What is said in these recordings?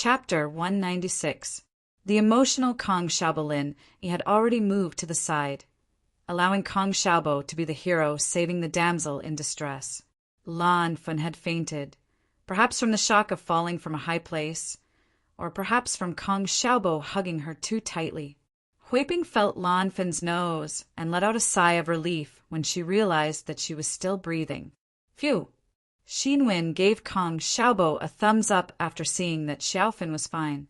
Chapter 196. The emotional Kong Xiaobo he had already moved to the side, allowing Kong Xiaobo to be the hero saving the damsel in distress. Lan Fun had fainted, perhaps from the shock of falling from a high place, or perhaps from Kong Xiaobo hugging her too tightly. Hui Ping felt Lan Fun's nose and let out a sigh of relief when she realized that she was still breathing. Phew! Xin Wen gave Kong Xiaobo a thumbs up after seeing that Xiaofan was fine.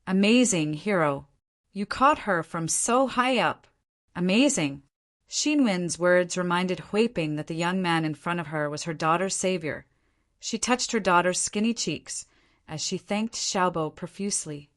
Amazing, hero. You caught her from so high up. Amazing. Xin Wen's words reminded Hui Ping that the young man in front of her was her daughter's savior. She touched her daughter's skinny cheeks as she thanked Xiaobo profusely.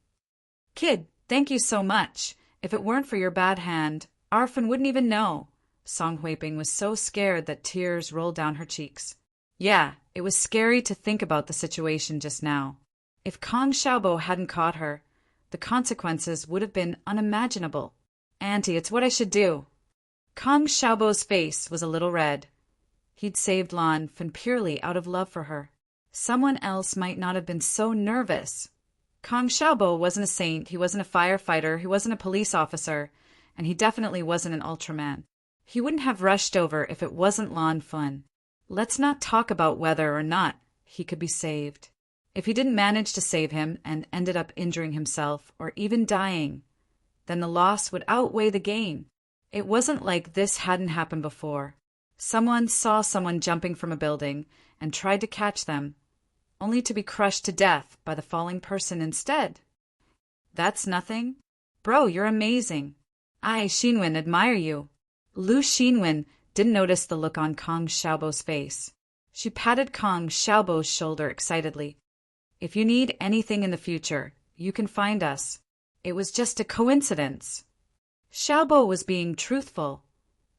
Kid, thank you so much. If it weren't for your bad hand, Arfan wouldn't even know. Song Hui Ping was so scared that tears rolled down her cheeks. Yeah, it was scary to think about the situation just now. If Kong Xiaobo hadn't caught her, the consequences would have been unimaginable. Auntie, it's what I should do. Kong Xiaobo's face was a little red. He'd saved Lan Fun purely out of love for her. Someone else might not have been so nervous. Kong Xiaobo wasn't a saint, he wasn't a firefighter, he wasn't a police officer, and he definitely wasn't an Ultraman. He wouldn't have rushed over if it wasn't Lan Fun. Let's not talk about whether or not he could be saved. If he didn't manage to save him and ended up injuring himself or even dying, then the loss would outweigh the gain. It wasn't like this hadn't happened before. Someone saw someone jumping from a building and tried to catch them, only to be crushed to death by the falling person instead. That's nothing? Bro, you're amazing. I, Xinwen, admire you. Lu Xinwen didn't notice the look on Kong Xiaobo's face. She patted Kong Xiaobo's shoulder excitedly. If you need anything in the future, you can find us. It was just a coincidence. Xiaobo was being truthful.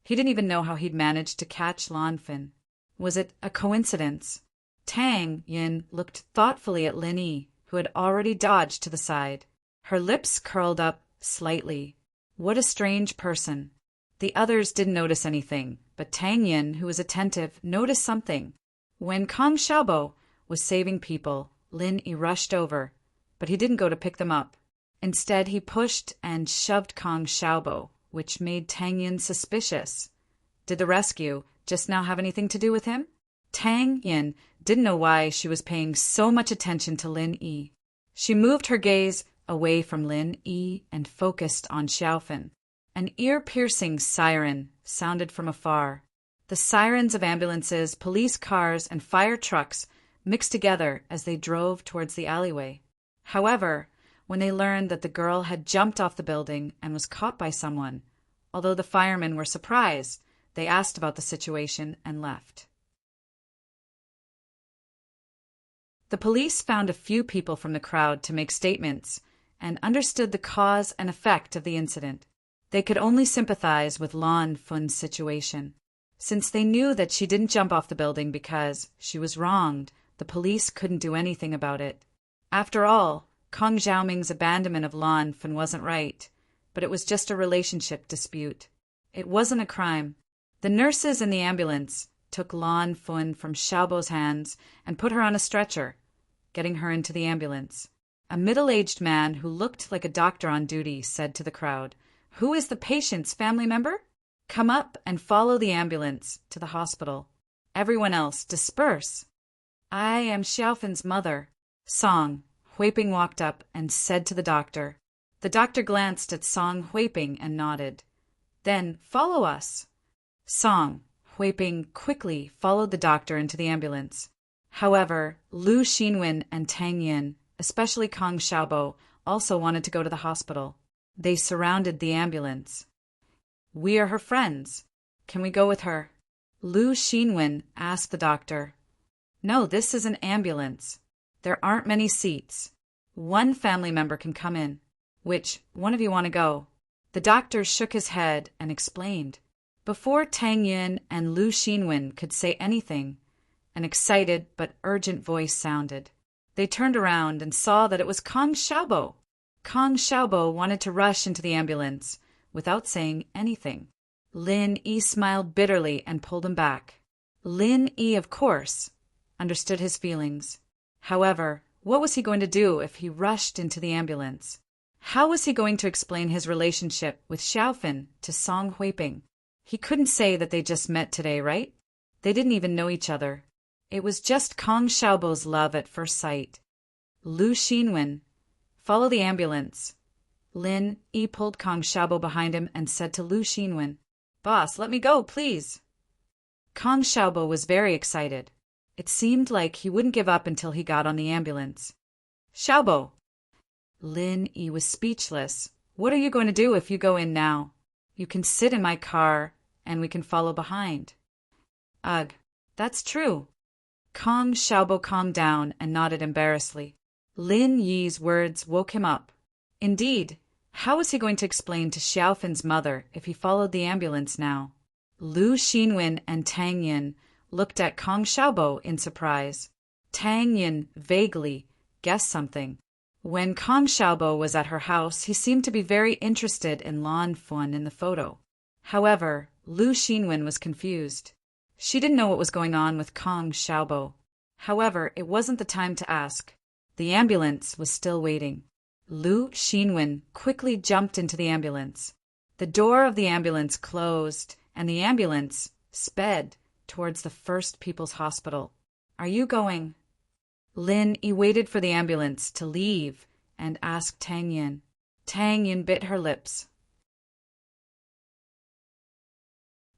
He didn't even know how he'd managed to catch Lan Fun. Was it a coincidence? Tang Yin looked thoughtfully at Lin Yi, who had already dodged to the side. Her lips curled up slightly. What a strange person. The others didn't notice anything, but Tang Yin, who was attentive, noticed something. When Kong Xiaobo was saving people, Lin Yi rushed over, but he didn't go to pick them up. Instead, he pushed and shoved Kong Xiaobo, which made Tang Yin suspicious. Did the rescue just now have anything to do with him? Tang Yin didn't know why she was paying so much attention to Lin Yi. She moved her gaze away from Lin Yi and focused on Xiaofan. An ear-piercing siren sounded from afar. The sirens of ambulances, police cars, and fire trucks mixed together as they drove towards the alleyway. However, when they learned that the girl had jumped off the building and was caught by someone, although the firemen were surprised, they asked about the situation and left. The police found a few people from the crowd to make statements and understood the cause and effect of the incident. They could only sympathize with Lan Fun's situation. Since they knew that she didn't jump off the building because she was wronged, the police couldn't do anything about it. After all, Kong Xiaoming's abandonment of Lan Fun wasn't right, but it was just a relationship dispute. It wasn't a crime. The nurses in the ambulance took Lan Fun from Xiaobo's hands and put her on a stretcher, getting her into the ambulance. A middle-aged man who looked like a doctor on duty said to the crowd, "Who is the patient's family member? Come up and follow the ambulance to the hospital. Everyone else, disperse." "I am Xiaofan's mother." Song Hui Ping walked up and said to the doctor. The doctor glanced at Song Hui Ping and nodded. "Then follow us." Song Hui Ping quickly followed the doctor into the ambulance. However, Lu Xinwen and Tang Yin, especially Kong Xiaobo, also wanted to go to the hospital. They surrounded the ambulance. "We are her friends. Can we go with her?" Lu Xinwen asked the doctor. "No, this is an ambulance. There aren't many seats. One family member can come in. Which one of you want to go?" The doctor shook his head and explained. Before Tang Yin and Lu Xinwen could say anything, an excited but urgent voice sounded. They turned around and saw that it was Kong Xiaobo. Kong Xiaobo wanted to rush into the ambulance without saying anything. Lin Yi smiled bitterly and pulled him back. Lin Yi, of course, understood his feelings. However, What was he going to do if he rushed into the ambulance? How was he going to explain his relationship with Xiaofan to Song Huiping? He couldn't say that they just met today, right? They didn't even know each other. It was just Kong Xiaobo's love at first sight. Lu Xinwen, follow the ambulance. Lin Yi pulled Kong Xiaobo behind him and said to Lu Xinwen, Boss, let me go, please. Kong Xiaobo was very excited. It seemed like he wouldn't give up until he got on the ambulance. Xiaobo! Lin Yi was speechless. What are you going to do if you go in now? You can sit in my car, and we can follow behind. Ugh, that's true. Kong Xiaobo calmed down and nodded embarrassedly. Lin Yi's words woke him up. Indeed, how was he going to explain to Xiaofan's mother if he followed the ambulance now? Lu Xinwen and Tang Yin looked at Kong Xiaobo in surprise. Tang Yin vaguely guessed something. When Kong Xiaobo was at her house, he seemed to be very interested in Lan Fuan in the photo. However, Lu Xinwen was confused. She didn't know what was going on with Kong Xiaobo. However, it wasn't the time to ask. The ambulance was still waiting. Lu Xinwen quickly jumped into the ambulance. The door of the ambulance closed, and the ambulance sped towards the First People's Hospital. Are you going? Lin Yi waited for the ambulance to leave and asked Tang Yin. Tang Yin bit her lips.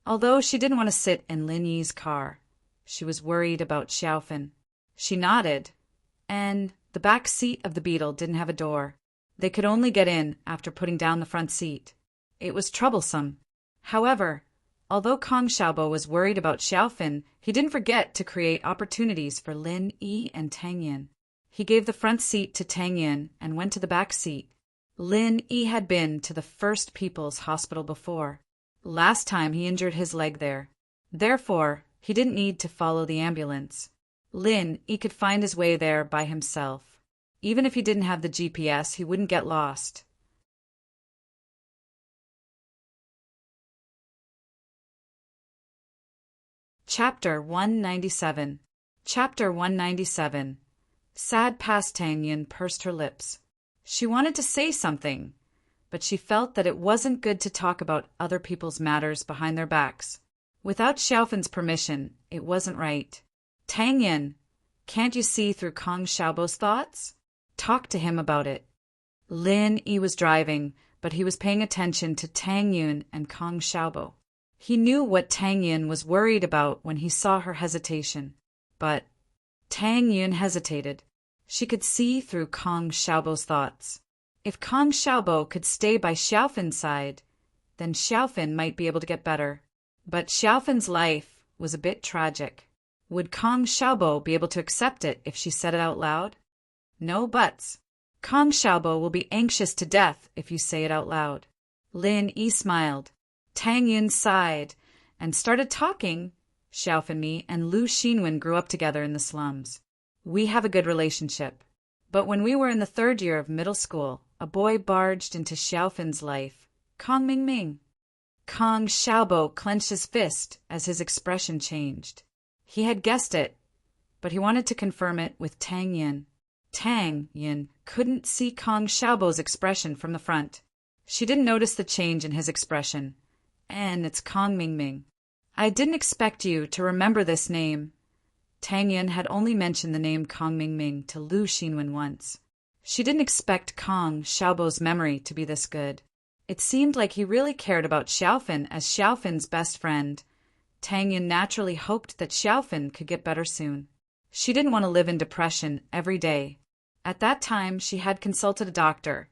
Although she didn't want to sit in Lin Yi's car, she was worried about Xiaofan. She nodded, and the back seat of the Beetle didn't have a door. They could only get in after putting down the front seat. It was troublesome. However, although Kong Xiaobo was worried about Xiaofan, he didn't forget to create opportunities for Lin Yi and Tang Yin. He gave the front seat to Tang Yin and went to the back seat. Lin Yi had been to the First People's Hospital before. Last time he injured his leg there. Therefore, he didn't need to follow the ambulance. Lin Yi could find his way there by himself. Even if he didn't have the GPS, he wouldn't get lost. Chapter 197. Chapter 197. Sad past Tang Yin pursed her lips. She wanted to say something, but she felt that it wasn't good to talk about other people's matters behind their backs. Without Xiaofan's permission, it wasn't right. Tang Yin, can't you see through Kong Xiaobo's thoughts? Talk to him about it. Lin Yi was driving, but he was paying attention to Tang Yin and Kong Xiaobo. He knew what Tang Yin was worried about when he saw her hesitation. But Tang Yin hesitated. She could see through Kong Xiaobo's thoughts. If Kong Xiaobo could stay by Xiaofan's side, then Xiaofan might be able to get better. But Xiaofan's life was a bit tragic. Would Kong Xiaobo be able to accept it if she said it out loud? No buts. Kong Xiaobo will be anxious to death if you say it out loud. Lin Yi smiled. Tang Yin sighed and started talking. Xiaofan Mi and Lu Xinwen grew up together in the slums. We have a good relationship. But when we were in the 3rd year of middle school, a boy barged into Xiaofan's life. Kong Mingming. Kong Xiaobo clenched his fist as his expression changed. He had guessed it, but he wanted to confirm it with Tang Yin. Tang Yin couldn't see Kong Xiaobo's expression from the front. She didn't notice the change in his expression. And it's Kong Mingming. I didn't expect you to remember this name. Tang Yin had only mentioned the name Kong Mingming to Lu Xinwen once. She didn't expect Kong Xiaobo's memory to be this good. It seemed like he really cared about Xiaofan as Xiaofan's best friend. Tang Yin naturally hoped that Xiaofan could get better soon. She didn't want to live in depression every day. At that time, she had consulted a doctor,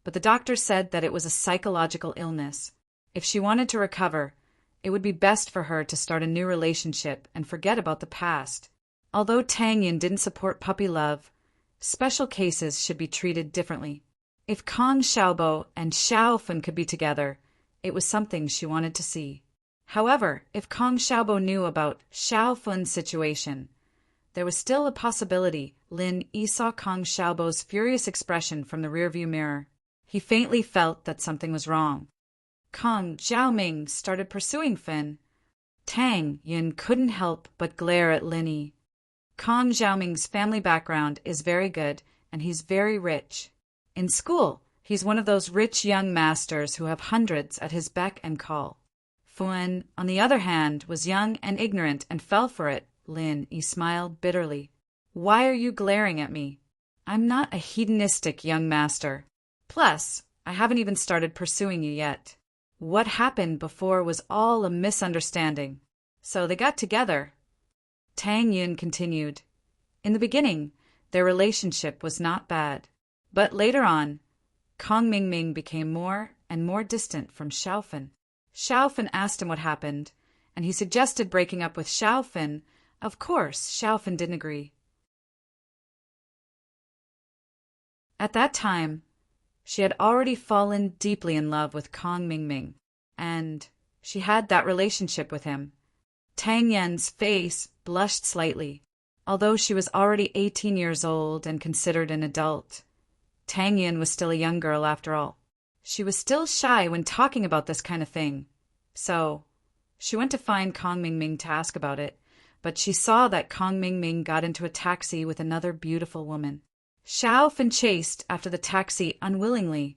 but the doctor said that it was a psychological illness. If she wanted to recover, it would be best for her to start a new relationship and forget about the past. Although Tang Yin didn't support puppy love, special cases should be treated differently. If Kong Xiaobo and Xiaofan could be together, it was something she wanted to see. However, if Kong Xiaobo knew about Xiaofan's situation, there was still a possibility. Lin Yi saw Kong Xiaobo's furious expression from the rearview mirror. He faintly felt that something was wrong. Kong Xiaoming started pursuing Fin. Tang Yin couldn't help but glare at Lin Yi. Kong Xiaoming's family background is very good, and he's very rich. In school, he's one of those rich young masters who have hundreds at his beck and call. Fuan, on the other hand, was young and ignorant and fell for it. Lin Yi smiled bitterly. Why are you glaring at me? I'm not a hedonistic young master. Plus, I haven't even started pursuing you yet. What happened before was all a misunderstanding. So they got together. Tang Yun continued. In the beginning, their relationship was not bad. But later on, Kong Mingming became more and more distant from Xiaofan. Xiaofan asked him what happened, and he suggested breaking up with Xiaofan. Of course, Xiaofan didn't agree. At that time, she had already fallen deeply in love with Kong Mingming, and she had that relationship with him. Tang Yan's face blushed slightly, although she was already 18 years old and considered an adult. Tang Yan was still a young girl after all. She was still shy when talking about this kind of thing. So, she went to find Kong Mingming to ask about it, but she saw that Kong Mingming got into a taxi with another beautiful woman. Xiaofan chased after the taxi unwillingly,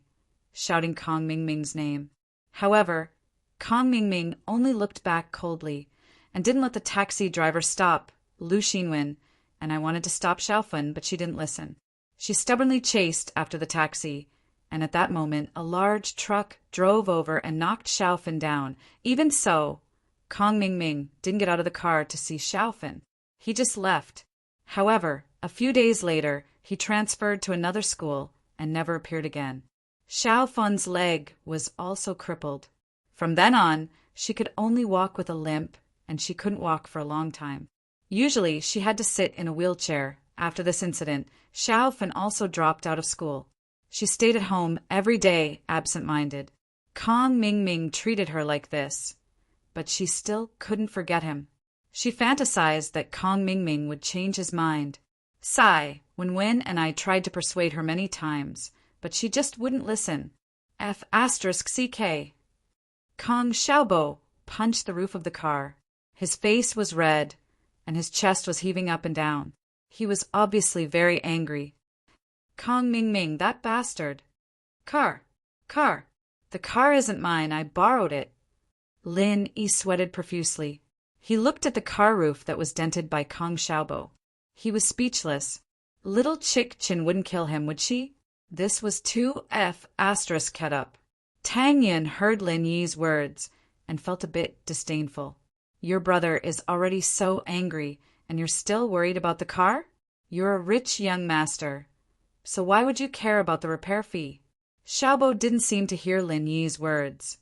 shouting Kong Mingming's name. However, Kong Mingming only looked back coldly and didn't let the taxi driver stop Lu Xinwen, and I wanted to stop Xiaofan, but she didn't listen. She stubbornly chased after the taxi, and at that moment a large truck drove over and knocked Xiaofan down. Even so, Kong Mingming didn't get out of the car to see Xiaofan. He just left. However, a few days later, he transferred to another school and never appeared again. Xiaofan's leg was also crippled. From then on, she could only walk with a limp, and she couldn't walk for a long time. Usually, she had to sit in a wheelchair. After this incident, Xiaofan also dropped out of school. She stayed at home every day, absent-minded. Kong Mingming treated her like this, but she still couldn't forget him. She fantasized that Kong Mingming would change his mind. Wen and I tried to persuade her many times, but she just wouldn't listen. F***CK. Kong Xiaobo punched the roof of the car. His face was red, and his chest was heaving up and down. He was obviously very angry. Kong Mingming, that bastard. Car. The car isn't mine, I borrowed it. Lin Yi sweated profusely. He looked at the car roof that was dented by Kong Xiaobo. He was speechless. Little Chick Chin wouldn't kill him, would she? This was too **ket up. Tang Yin heard Lin Yi's words and felt a bit disdainful. Your brother is already so angry, and you're still worried about the car? You're a rich young master, so why would you care about the repair fee? Xiaobo didn't seem to hear Lin Yi's words.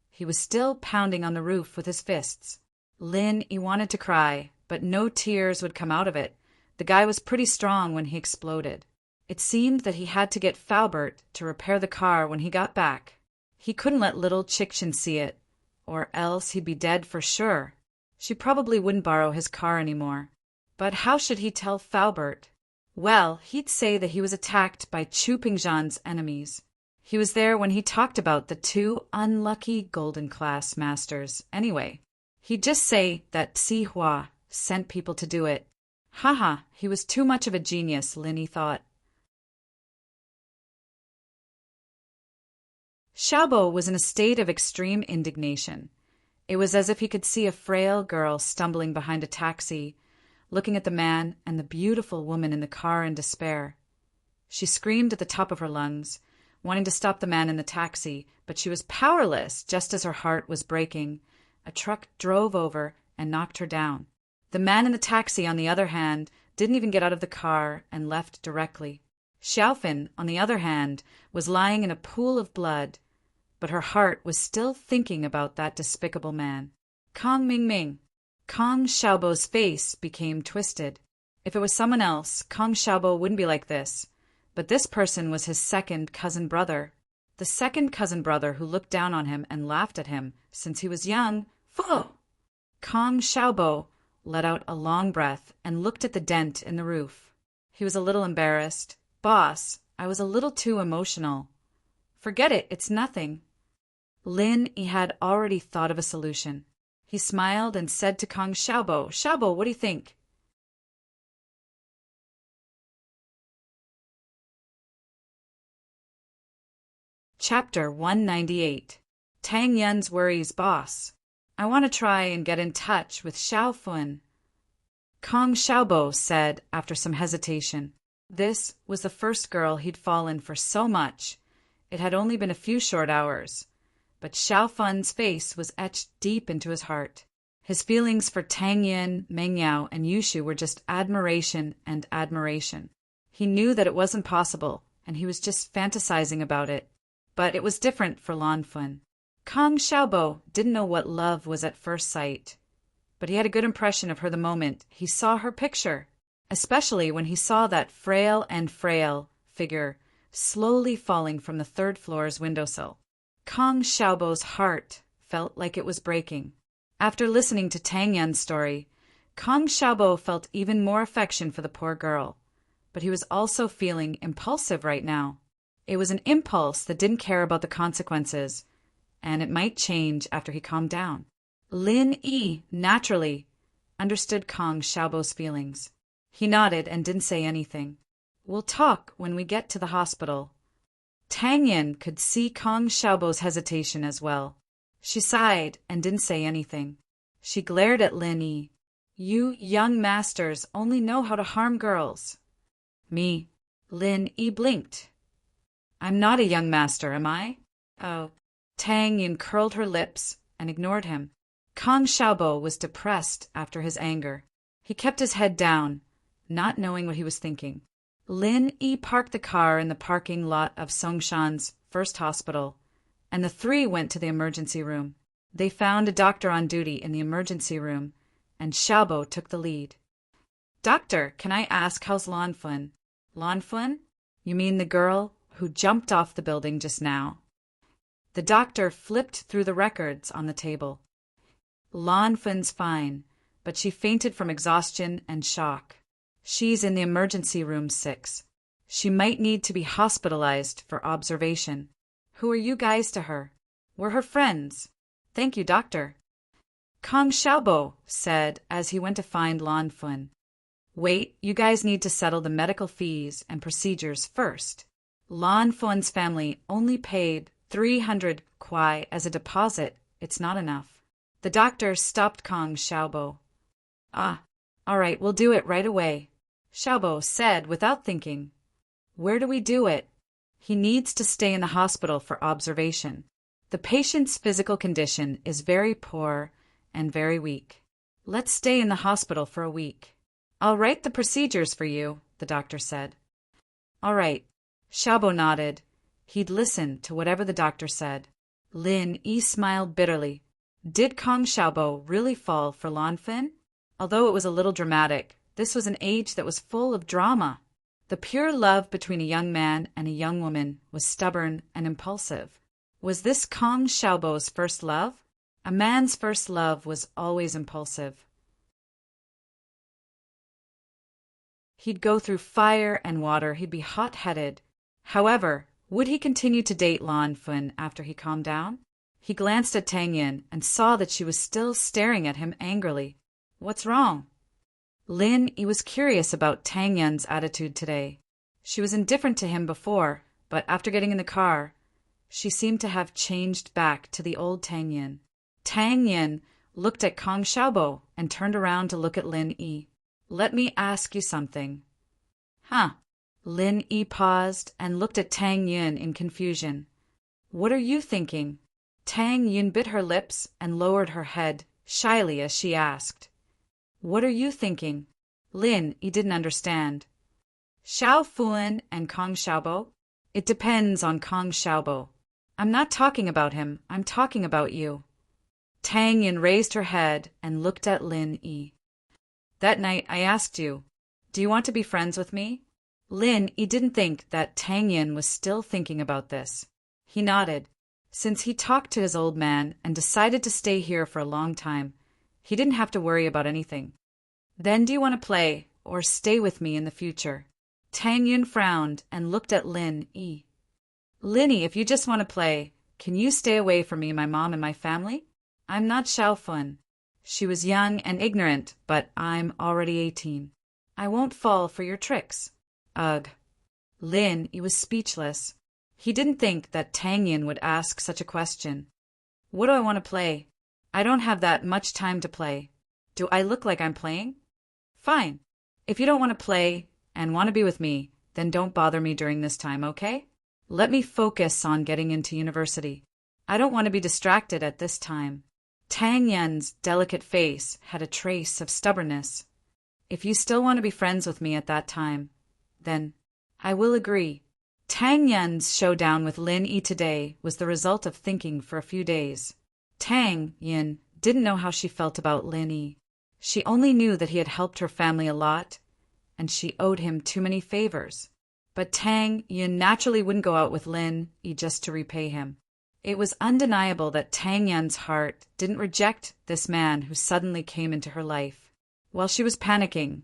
He was still pounding on the roof with his fists. Lin Yi wanted to cry, but no tears would come out of it. The guy was pretty strong when he exploded. It seemed that he had to get Faubert to repair the car when he got back. He couldn't let little Chickchin see it, or else he'd be dead for sure. She probably wouldn't borrow his car anymore. But how should he tell Faubert? Well, he'd say that he was attacked by Chu Pingzhan's enemies. He was there when he talked about the 2 unlucky golden class masters. Anyway, he'd just say that Si Hua sent people to do it. Haha, he was too much of a genius, Lin Yi thought. Xiaobo was in a state of extreme indignation. It was as if he could see a frail girl stumbling behind a taxi, looking at the man and the beautiful woman in the car in despair. She screamed at the top of her lungs, wanting to stop the man in the taxi, but she was powerless. Just as her heart was breaking, a truck drove over and knocked her down. The man in the taxi, on the other hand, didn't even get out of the car and left directly. Xiaofan, on the other hand, was lying in a pool of blood, but her heart was still thinking about that despicable man. Kong Mingming. Kong Xiaobo's face became twisted. If it was someone else, Kong Xiaobo wouldn't be like this. But this person was his second cousin brother. The second cousin brother who looked down on him and laughed at him since he was young. Pho! Kong Xiaobo let out a long breath and looked at the dent in the roof. He was a little embarrassed. Boss, I was a little too emotional. Forget it, it's nothing. Lin Yi had already thought of a solution. He smiled and said to Kong Xiaobo, Xiaobo, what do you think? Chapter 198. Tang Yun's Worries Boss. I want to try and get in touch with Xiaofun, Kong Xiaobo said after some hesitation. This was the first girl he'd fallen for so much. It had only been a few short hours, but Xiaofun's face was etched deep into his heart. His feelings for Tang Yin, Meng Yao, and Yushu were just admiration and admiration. He knew that it wasn't possible, and he was just fantasizing about it. But it was different for Lan Fun. Kong Xiaobo didn't know what love was at first sight, but he had a good impression of her the moment he saw her picture, especially when he saw that frail figure slowly falling from the third floor's windowsill. Kong Xiaobo's heart felt like it was breaking. After listening to Tang Yun's story, Kong Xiaobo felt even more affection for the poor girl, but he was also feeling impulsive right now. It was an impulse that didn't care about the consequences, and it might change after he calmed down. Lin Yi, naturally, understood Kong Xiaobo's feelings. He nodded and didn't say anything. We'll talk when we get to the hospital. Tang Yin could see Kong Xiaobo's hesitation as well. She sighed and didn't say anything. She glared at Lin Yi. You young masters only know how to harm girls. Me. Lin Yi blinked. I'm not a young master, am I? Oh. Tang Yin curled her lips and ignored him. Kong Xiaobo was depressed after his anger. He kept his head down, not knowing what he was thinking. Lin Yi parked the car in the parking lot of Songshan's first hospital, and the three went to the emergency room. They found a doctor on duty in the emergency room, and Xiaobo took the lead. Doctor, can I ask how's Lan Fun? Lan Fun? You mean the girl who jumped off the building just now? The doctor flipped through the records on the table. Lan Fun's fine, but she fainted from exhaustion and shock. She's in the emergency room 6. She might need to be hospitalized for observation. Who are you guys to her? We're her friends. Thank you, doctor. Kong Xiaobo said as he went to find Lan Fun. Wait, you guys need to settle the medical fees and procedures first. Lan Fun's family only paid 300 kwai as a deposit. It's not enough. The doctor stopped Kong Xiaobo. All right, we'll do it right away, Xiaobo said without thinking. Where do we do it? He needs to stay in the hospital for observation. The patient's physical condition is very poor and very weak. Let's stay in the hospital for a week. I'll write the procedures for you, the doctor said. All right. Xiaobo nodded. He'd listen to whatever the doctor said. Lin Yi smiled bitterly. Did Kong Xiaobo really fall for Lan Fun? Although it was a little dramatic, this was an age that was full of drama. The pure love between a young man and a young woman was stubborn and impulsive. Was this Kong Xiaobo's first love? A man's first love was always impulsive. He'd go through fire and water, he'd be hot-headed. However, would he continue to date Lan Fun after he calmed down? He glanced at Tang Yin and saw that she was still staring at him angrily. What's wrong? Lin Yi was curious about Tang Yin's attitude today. She was indifferent to him before, but after getting in the car, she seemed to have changed back to the old Tang Yin. Tang Yin looked at Kong Xiaobo and turned around to look at Lin Yi. Let me ask you something. Huh? Lin Yi paused and looked at Tang Yin in confusion. What are you thinking? Tang Yin bit her lips and lowered her head shyly as she asked. What are you thinking? Lin Yi didn't understand. Xiaofun and Kong Xiaobo? It depends on Kong Xiaobo. I'm not talking about him, I'm talking about you. Tang Yin raised her head and looked at Lin Yi. That night I asked you, do you want to be friends with me? Lin Yi didn't think that Tang Yin was still thinking about this. He nodded. Since he talked to his old man and decided to stay here for a long time, he didn't have to worry about anything. Then do you want to play or stay with me in the future? Tang Yin frowned and looked at Lin Yi. Lin Yi, if you just want to play, can you stay away from me, my mom, and my family? I'm not Xiaofun. She was young and ignorant, but I'm already 18. I won't fall for your tricks. Ugh. Lin Yi was speechless. He didn't think that Tang Yin would ask such a question. What do I want to play? I don't have that much time to play. Do I look like I'm playing? Fine. If you don't want to play and want to be with me, then don't bother me during this time, okay? Let me focus on getting into university. I don't want to be distracted at this time. Tang Yan's delicate face had a trace of stubbornness. If you still want to be friends with me at that time, then I will agree. Tang Yan's showdown with Lin Yi today was the result of thinking for a few days. Tang Yin didn't know how she felt about Lin Yi. She only knew that he had helped her family a lot, and she owed him too many favors. But Tang Yin naturally wouldn't go out with Lin Yi just to repay him. It was undeniable that Tang Yan's heart didn't reject this man who suddenly came into her life. While she was panicking,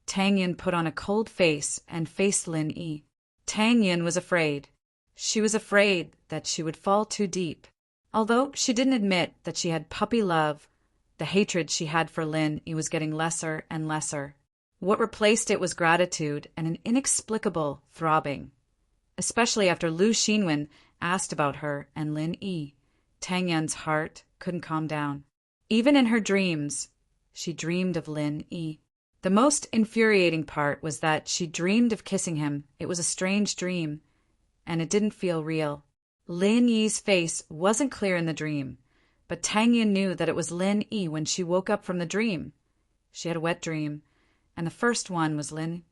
Tang Yin put on a cold face and faced Lin Yi. Tang Yin was afraid. She was afraid that she would fall too deep. Although she didn't admit that she had puppy love, the hatred she had for Lin Yi was getting lesser and lesser. What replaced it was gratitude and an inexplicable throbbing. Especially after Lu Xinwen asked about her and Lin Yi, Tang Yan's heart couldn't calm down. Even in her dreams, she dreamed of Lin Yi. The most infuriating part was that she dreamed of kissing him. It was a strange dream, and it didn't feel real. Lin Yi's face wasn't clear in the dream, but Tang Yin knew that it was Lin Yi when she woke up from the dream. She had a wet dream, and the first one was Lin.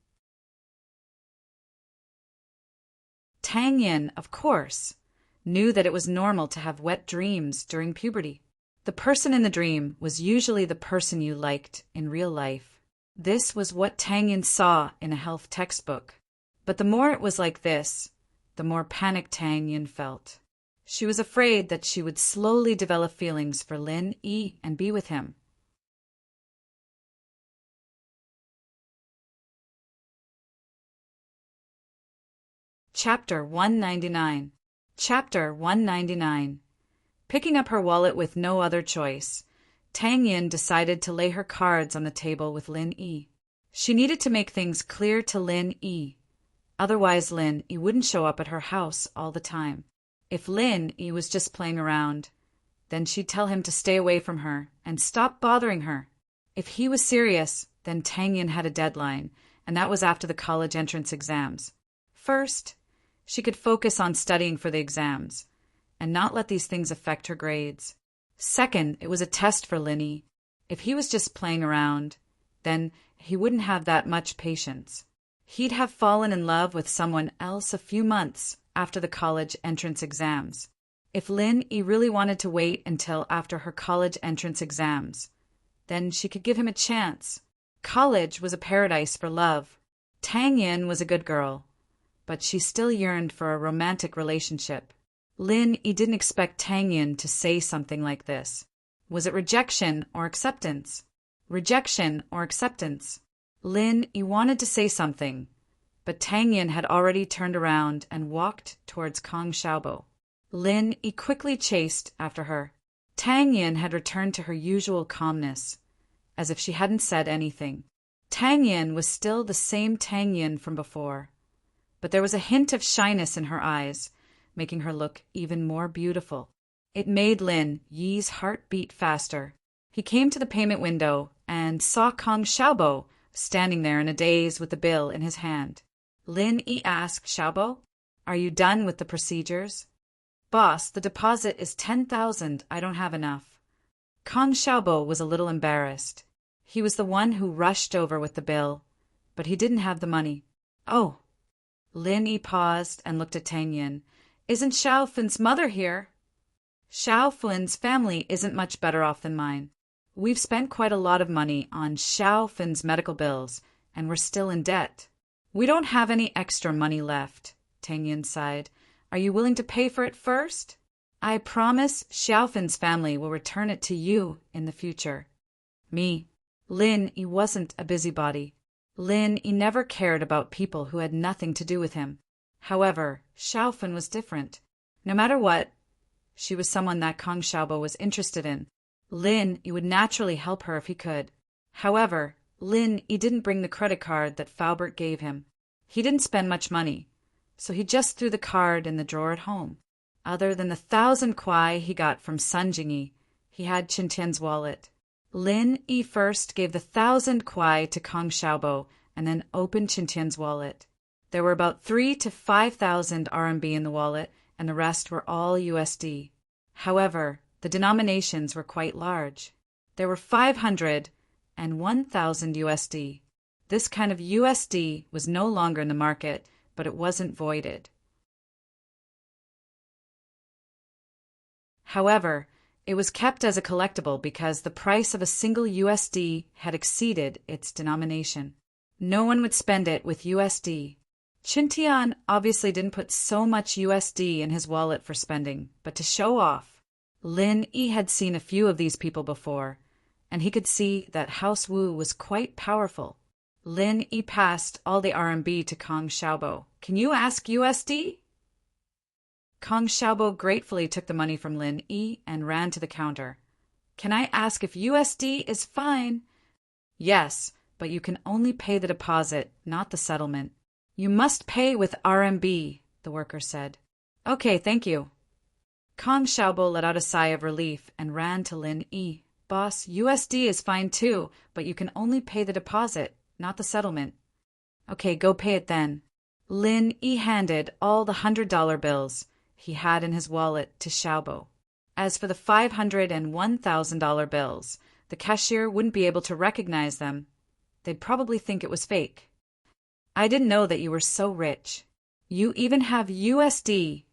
Tang Yin, of course, knew that it was normal to have wet dreams during puberty. The person in the dream was usually the person you liked in real life. This was what Tang Yin saw in a health textbook. But the more it was like this, the more panicked Tang Yin felt. She was afraid that she would slowly develop feelings for Lin Yi and be with him. Chapter 199. Chapter 199. Picking up her wallet with no other choice, Tang Yin decided to lay her cards on the table with Lin Yi. She needed to make things clear to Lin Yi. Otherwise, Lin Yi wouldn't show up at her house all the time. If Lin Yi was just playing around, then she'd tell him to stay away from her and stop bothering her. If he was serious, then Tang Yin had a deadline, and that was after the college entrance exams. First, she could focus on studying for the exams and not let these things affect her grades. Second, it was a test for Lin Yi. If he was just playing around, then he wouldn't have that much patience. He'd have fallen in love with someone else a few months after the college entrance exams. If Lin Yi really wanted to wait until after her college entrance exams, then she could give him a chance. College was a paradise for love. Tang Yin was a good girl, but she still yearned for a romantic relationship. Lin Yi didn't expect Tang Yin to say something like this. Was it rejection or acceptance? Rejection or acceptance? Lin Yi wanted to say something, but Tang Yin had already turned around and walked towards Kong Xiaobo. Lin Yi quickly chased after her. Tang Yin had returned to her usual calmness, as if she hadn't said anything. Tang Yin was still the same Tang Yin from before, but there was a hint of shyness in her eyes, making her look even more beautiful. It made Lin Yi's heart beat faster. He came to the payment window and saw Kong Xiaobo standing there in a daze with the bill in his hand. Lin Yi asked Xiaobo, "Are you done with the procedures?" "Boss, the deposit is 10,000. I don't have enough." Kong Xiaobo was a little embarrassed. He was the one who rushed over with the bill, but he didn't have the money. "Oh." Lin Yi paused and looked at Tang Yin. "Isn't Xiao Fen's mother here?" "Xiao Fen's family isn't much better off than mine. We've spent quite a lot of money on Xiao Fen's medical bills, and we're still in debt." "We don't have any extra money left," Tang Yin sighed. "Are you willing to pay for it first?" "I promise Xiao Fen's family will return it to you in the future." "Me." Lin Yi wasn't a busybody. Lin Yi never cared about people who had nothing to do with him. However, Xiao Fen was different. No matter what, she was someone that Kong Xiaobo was interested in. Lin Yi would naturally help her if he could. However, Lin Yi didn't bring the credit card that Faubert gave him. He didn't spend much money, so he just threw the card in the drawer at home. Other than the 1,000 kwai he got from Sun Jingyi, he had Qin Tian's wallet. Lin Yi first gave the 1,000 kwai to Kong Xiaobo and then opened Qin Tian's wallet. There were about 3,000 to 5,000 RMB in the wallet, and the rest were all USD. However, the denominations were quite large. There were 500 and 1,000 USD. This kind of USD was no longer in the market, but it wasn't voided. However, it was kept as a collectible because the price of a single USD had exceeded its denomination. No one would spend it with USD. Qin Tian obviously didn't put so much USD in his wallet for spending, but to show off. Lin Yi had seen a few of these people before, and he could see that House Wu was quite powerful. Lin Yi passed all the RMB to Kong Xiaobo. "Can you ask USD?" Kong Xiaobo gratefully took the money from Lin Yi and ran to the counter. "Can I ask if USD is fine?" "Yes, but you can only pay the deposit, not the settlement." "You must pay with RMB," the worker said. "Okay, thank you." Kong Xiaobo let out a sigh of relief and ran to Lin Yi. "Boss, USD is fine too, but you can only pay the deposit, not the settlement." "Okay, go pay it then." Lin Yi handed all the $100 bills he had in his wallet to Xiaobo. As for the $500 and $1,000 bills, the cashier wouldn't be able to recognize them. They'd probably think it was fake. "I didn't know that you were so rich. You even have USD."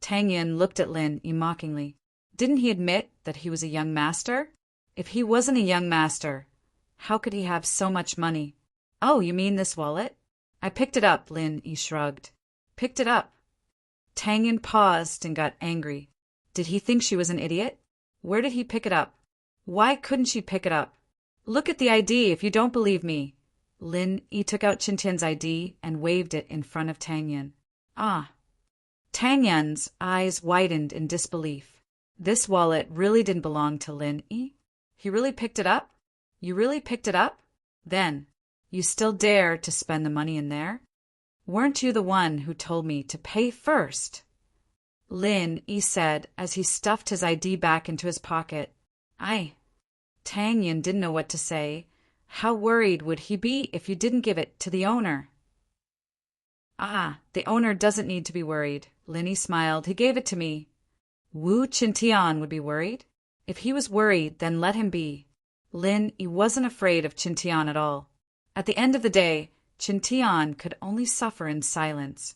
Tang Yin looked at Lin Yi mockingly. Didn't he admit that he was a young master? If he wasn't a young master, how could he have so much money? "Oh, you mean this wallet?" "I picked it up," Lin Yi shrugged. "Picked it up?" Tang Yin paused and got angry. Did he think she was an idiot? Where did he pick it up? Why couldn't she pick it up? "Look at the ID if you don't believe me." Lin Yi took out Qin Tian's ID and waved it in front of Tang Yin. "Ah." Tang Yin's eyes widened in disbelief. This wallet really didn't belong to Lin Yi? He really picked it up? You really picked it up? Then, you still dare to spend the money in there? Weren't you the one who told me to pay first? Lin Yi said as he stuffed his ID back into his pocket. Tang Yin didn't know what to say. How worried would he be if you didn't give it to the owner? The owner doesn't need to be worried. Lin Yi smiled. He gave it to me. Wu Qintian would be worried. If he was worried, then let him be. Lin Yi wasn't afraid of Qintian at all. At the end of the day, Qintian could only suffer in silence.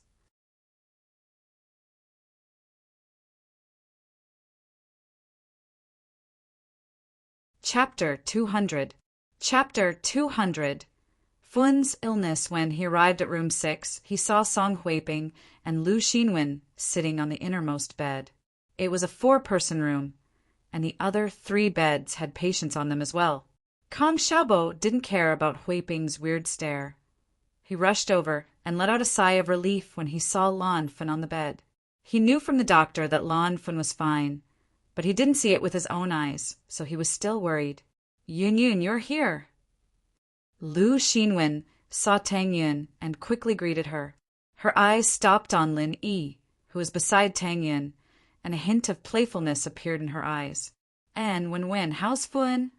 Chapter 200. Chapter 200. Fun's illness. When he arrived at room 6, he saw Song Huiping and Lu Xinwen sitting on the innermost bed. It was a 4-person room, and the other 3 beds had patients on them as well. Kong Xiaobo didn't care about Huiping's weird stare. He rushed over and let out a sigh of relief when he saw Lan Fen on the bed. He knew from the doctor that Lan Fen was fine, but he didn't see it with his own eyes, so he was still worried. "Yun Yun, you're here." Lu Xinwen saw Tang Yun and quickly greeted her. Her eyes stopped on Lin Yi, who was beside Tang Yun, and a hint of playfulness appeared in her eyes. "And when, how's Fun?"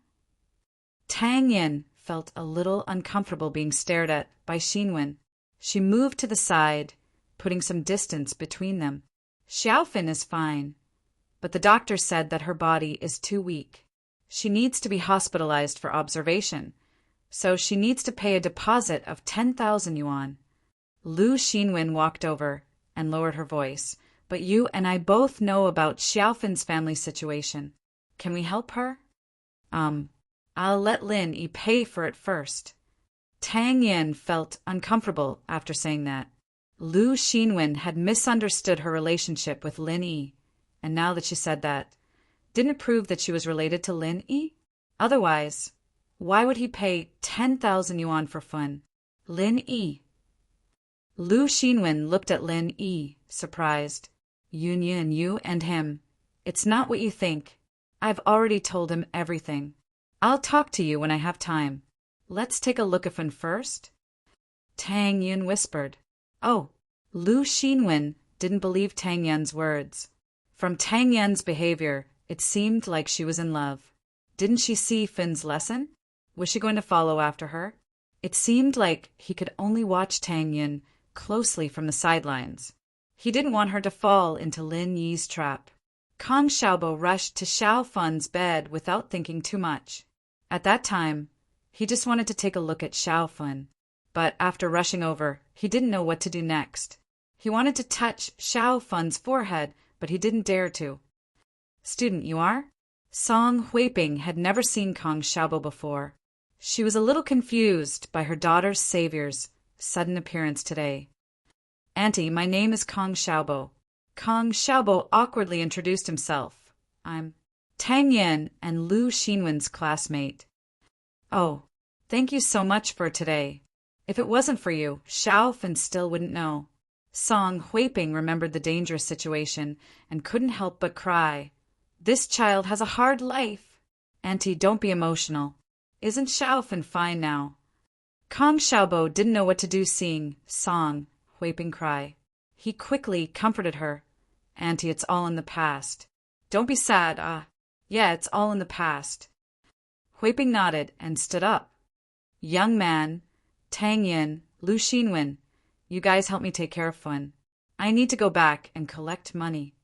Tang Yin felt a little uncomfortable being stared at by Xinwen. She moved to the side, putting some distance between them. "Xiaofin is fine, but the doctor said that her body is too weak. She needs to be hospitalized for observation, so she needs to pay a deposit of 10,000 yuan. Lu Xinwen walked over and lowered her voice. "But you and I both know about Xiaofin's family situation. Can we help her?" I'll let Lin Yi pay for it first." Tang Yin felt uncomfortable after saying that. Lu Xinwen had misunderstood her relationship with Lin Yi, and now that she said that, didn't it prove that she was related to Lin Yi? Otherwise, why would he pay 10,000 yuan for Fun? Lin Yi. Lu Xinwen looked at Lin Yi, surprised. "Yun Yun, you and him. It's not what you think. I've already told him everything. I'll talk to you when I have time. Let's take a look at Fun first." Tang Yun whispered. "Oh, Lu Xinwen didn't believe Tang Yan's words. From Tang Yan's behavior, it seemed like she was in love. Didn't she see Fin's lesson? Was she going to follow after her? It seemed like he could only watch Tang Yan closely from the sidelines. He didn't want her to fall into Lin Yi's trap. Kang Xiaobo rushed to Xiao Fun's bed without thinking too much. At that time, he just wanted to take a look at Xiao Fun. But after rushing over, he didn't know what to do next. He wanted to touch Xiao Fun's forehead, but he didn't dare to. "Student, you are?" Song Huiping had never seen Kang Xiaobo before. She was a little confused by her daughter's savior's sudden appearance today. "Auntie, my name is Kang Xiaobo." Kang Xiaobo awkwardly introduced himself. "I'm Tang Yan and Lu Xinwen's classmate." "Oh, thank you so much for today. If it wasn't for you, Xiao Fin still wouldn't know." Song Huiping remembered the dangerous situation and couldn't help but cry. "This child has a hard life." "Auntie, don't be emotional. Isn't Xiao Fin fine now?" Kang Xiaobo didn't know what to do seeing Song Huiping cry. He quickly comforted her. "Auntie, it's all in the past. Don't be sad. Yeah, it's all in the past." Huiping nodded and stood up. "Young man, Tang Yin, Lu Xinwen, you guys help me take care of Fun. I need to go back and collect money."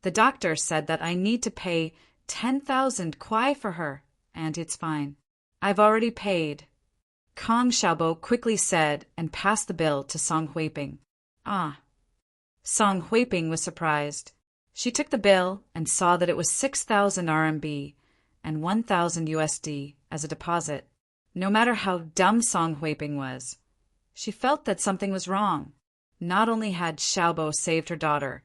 "The doctor said that I need to pay 10,000 kwai for her, and it's fine. I've already paid." Kang Xiaobo quickly said and passed the bill to Song Huiping. "Ah." Song Huiping was surprised. She took the bill and saw that it was 6,000 RMB and 1,000 USD as a deposit. No matter how dumb Song Huiping was, she felt that something was wrong. Not only had Xiaobo saved her daughter,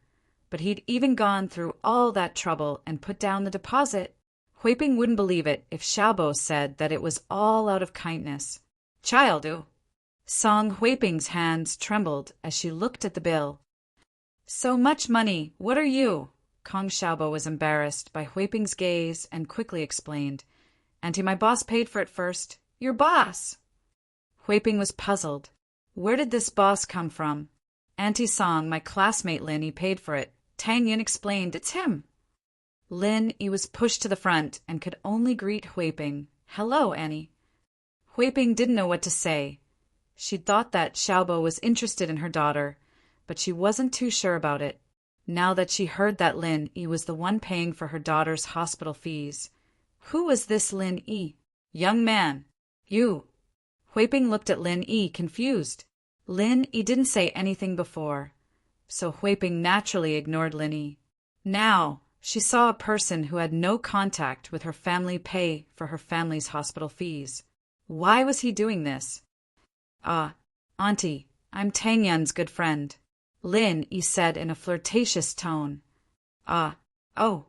but he'd even gone through all that trouble and put down the deposit. Huiping wouldn't believe it if Xiaobo said that it was all out of kindness. "Child, Song Huiping's hands trembled as she looked at the bill. "So much money, what are you?" Kang Xiaobo was embarrassed by Huiping's gaze and quickly explained. "Auntie, my boss paid for it first." "Your boss?" Huiping was puzzled. Where did this boss come from? "Auntie Song, my classmate Lin Yi paid for it." Tang Yin explained. "It's him." Lin Yi was pushed to the front and could only greet Huiping. "Hello, Annie." Huiping didn't know what to say. She thought that Xiaobo was interested in her daughter, but she wasn't too sure about it, now that she heard that Lin Yi was the one paying for her daughter's hospital fees. Who was this Lin Yi? "Young man, you." Huiping looked at Lin Yi, confused. Lin Yi didn't say anything before, so Huiping naturally ignored Lin Yi. Now, she saw a person who had no contact with her family pay for her family's hospital fees. Why was he doing this? Auntie, I'm Tang Yan's good friend," Lin Yi said in a flirtatious tone. Oh.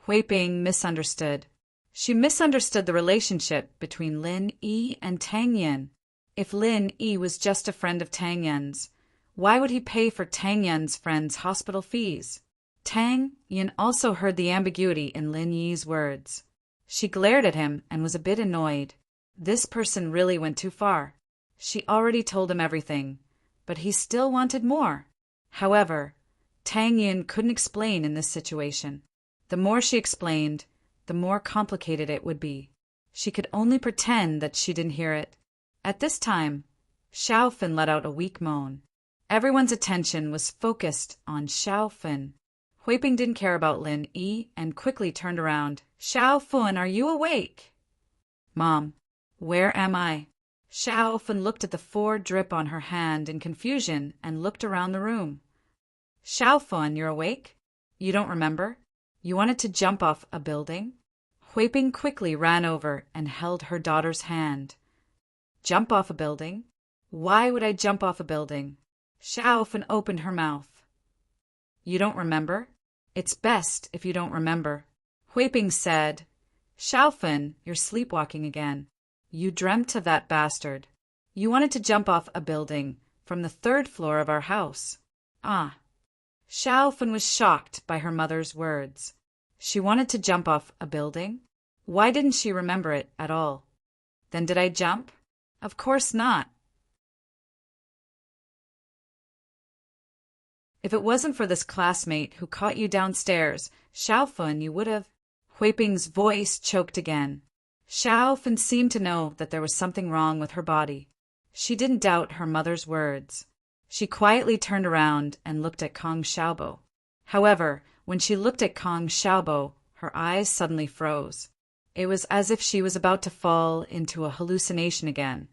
Huiping misunderstood. She misunderstood the relationship between Lin Yi and Tang Yan. If Lin Yi was just a friend of Tang Yan's, why would he pay for Tang Yan's friend's hospital fees? Tang Yan also heard the ambiguity in Lin Yi's words. She glared at him and was a bit annoyed. This person really went too far. She already told him everything, but he still wanted more. However, Tang Yan couldn't explain in this situation. The more she explained, the more complicated it would be. She could only pretend that she didn't hear it. At this time, Xiao Fin let out a weak moan. Everyone's attention was focused on Xiao Fin. Huiping didn't care about Lin Yi and quickly turned around. "Xiao Fin, are you awake?" "Mom, where am I?" Xiao Fin looked at the 4 drip on her hand in confusion and looked around the room. "Xiao Fin, you're awake? You don't remember? You wanted to jump off a building?" Huiping quickly ran over and held her daughter's hand. "Jump off a building? Why would I jump off a building?" Xiao Fin opened her mouth. "You don't remember? It's best if you don't remember." Huiping said, "Xiao Fin, you're sleepwalking again. You dreamt of that bastard. You wanted to jump off a building from the 3rd floor of our house." Xiao Fin was shocked by her mother's words. She wanted to jump off a building? Why didn't she remember it at all? Then did I jump? Of course not. If it wasn't for this classmate who caught you downstairs, Xiaofun, you would have. Hui Bing's voice choked again. Xiaofun seemed to know that there was something wrong with her body. She didn't doubt her mother's words. She quietly turned around and looked at Kong Xiaobo. However, when she looked at Kong Xiaobo, her eyes suddenly froze. It was as if she was about to fall into a hallucination again.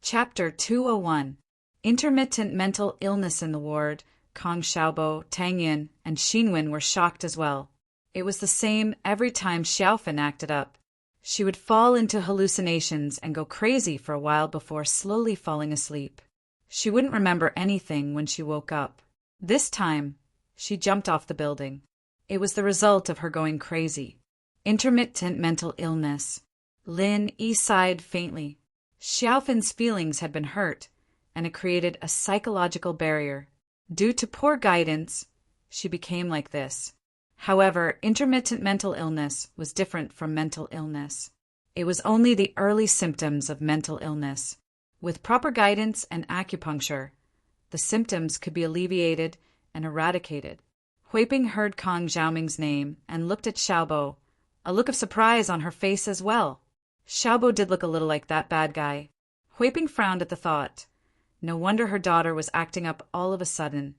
Chapter 201. Intermittent mental illness in the ward. Kong Xiaobo, Tang Yin, and Xinwen were shocked as well. It was the same every time Xiaofun acted up. She would fall into hallucinations and go crazy for a while before slowly falling asleep. She wouldn't remember anything when she woke up. This time, she jumped off the building. It was the result of her going crazy. Intermittent mental illness. Lin Yi sighed faintly. Xiaofun's feelings had been hurt, and it created a psychological barrier. Due to poor guidance, she became like this. However, intermittent mental illness was different from mental illness. It was only the early symptoms of mental illness. With proper guidance and acupuncture, the symptoms could be alleviated and eradicated. Hui Bing heard Kong Xiaoming's name and looked at Xiaobo, a look of surprise on her face as well. Xiaobo did look a little like that bad guy. Hui Bing frowned at the thought. No wonder her daughter was acting up all of a sudden.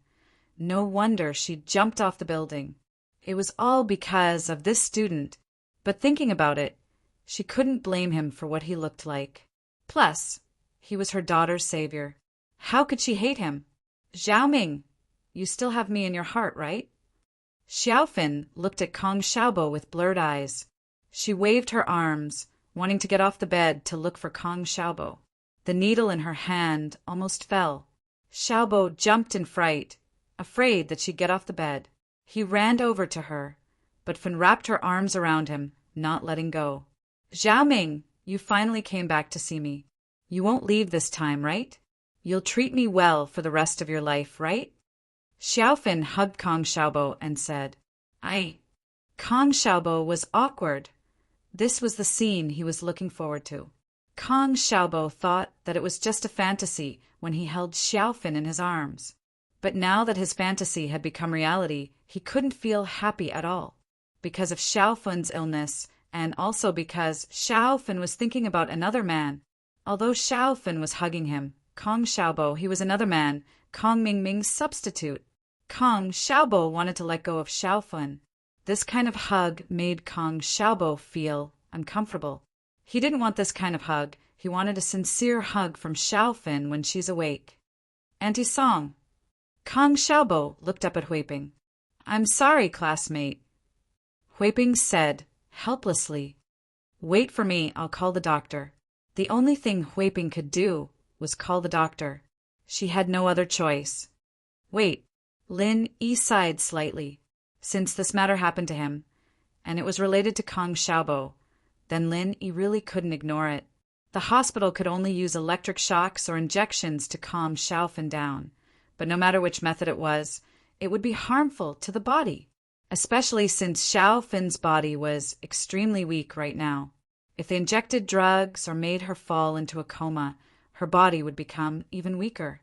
No wonder she jumped off the building. It was all because of this student, but thinking about it, she couldn't blame him for what he looked like. Plus, he was her daughter's savior. How could she hate him? Xiaoming, you still have me in your heart, right? Xiaofun looked at Kong Xiaobo with blurred eyes. She waved her arms, wanting to get off the bed to look for Kong Xiaobo. The needle in her hand almost fell. Xiaobo jumped in fright, afraid that she'd get off the bed. He ran over to her, but Fun wrapped her arms around him, not letting go. Xiaoming, you finally came back to see me. You won't leave this time, right? You'll treat me well for the rest of your life, right? Xiaofun hugged Kong Xiaobo and said, "I." Kong Xiaobo was awkward. This was the scene he was looking forward to. Kong Xiaobo thought that it was just a fantasy when he held Xiaofun in his arms. But now that his fantasy had become reality, he couldn't feel happy at all. Because of Xiaofun's illness, and also because Xiaofun was thinking about another man. Although Xiaofun was hugging him, Kong Xiaobo, he was another man, Kong Mingming's substitute. Kong Xiaobo wanted to let go of Xiaofun. This kind of hug made Kong Xiaobo feel uncomfortable. He didn't want this kind of hug. He wanted a sincere hug from Xiaofun when she's awake. Auntie Song. Kong Xiaobo looked up at Hui Bing. "I'm sorry, classmate," Hui Bing said, helplessly. "Wait for me, I'll call the doctor." The only thing Hui Bing could do was call the doctor. She had no other choice. Wait, Lin Yi sighed slightly. Since this matter happened to him, and it was related to Kong Xiaobo, then Lin Yi really couldn't ignore it. The hospital could only use electric shocks or injections to calm Xiaofun down. But no matter which method it was, it would be harmful to the body, especially since Xiaofun's body was extremely weak right now. If they injected drugs or made her fall into a coma, her body would become even weaker.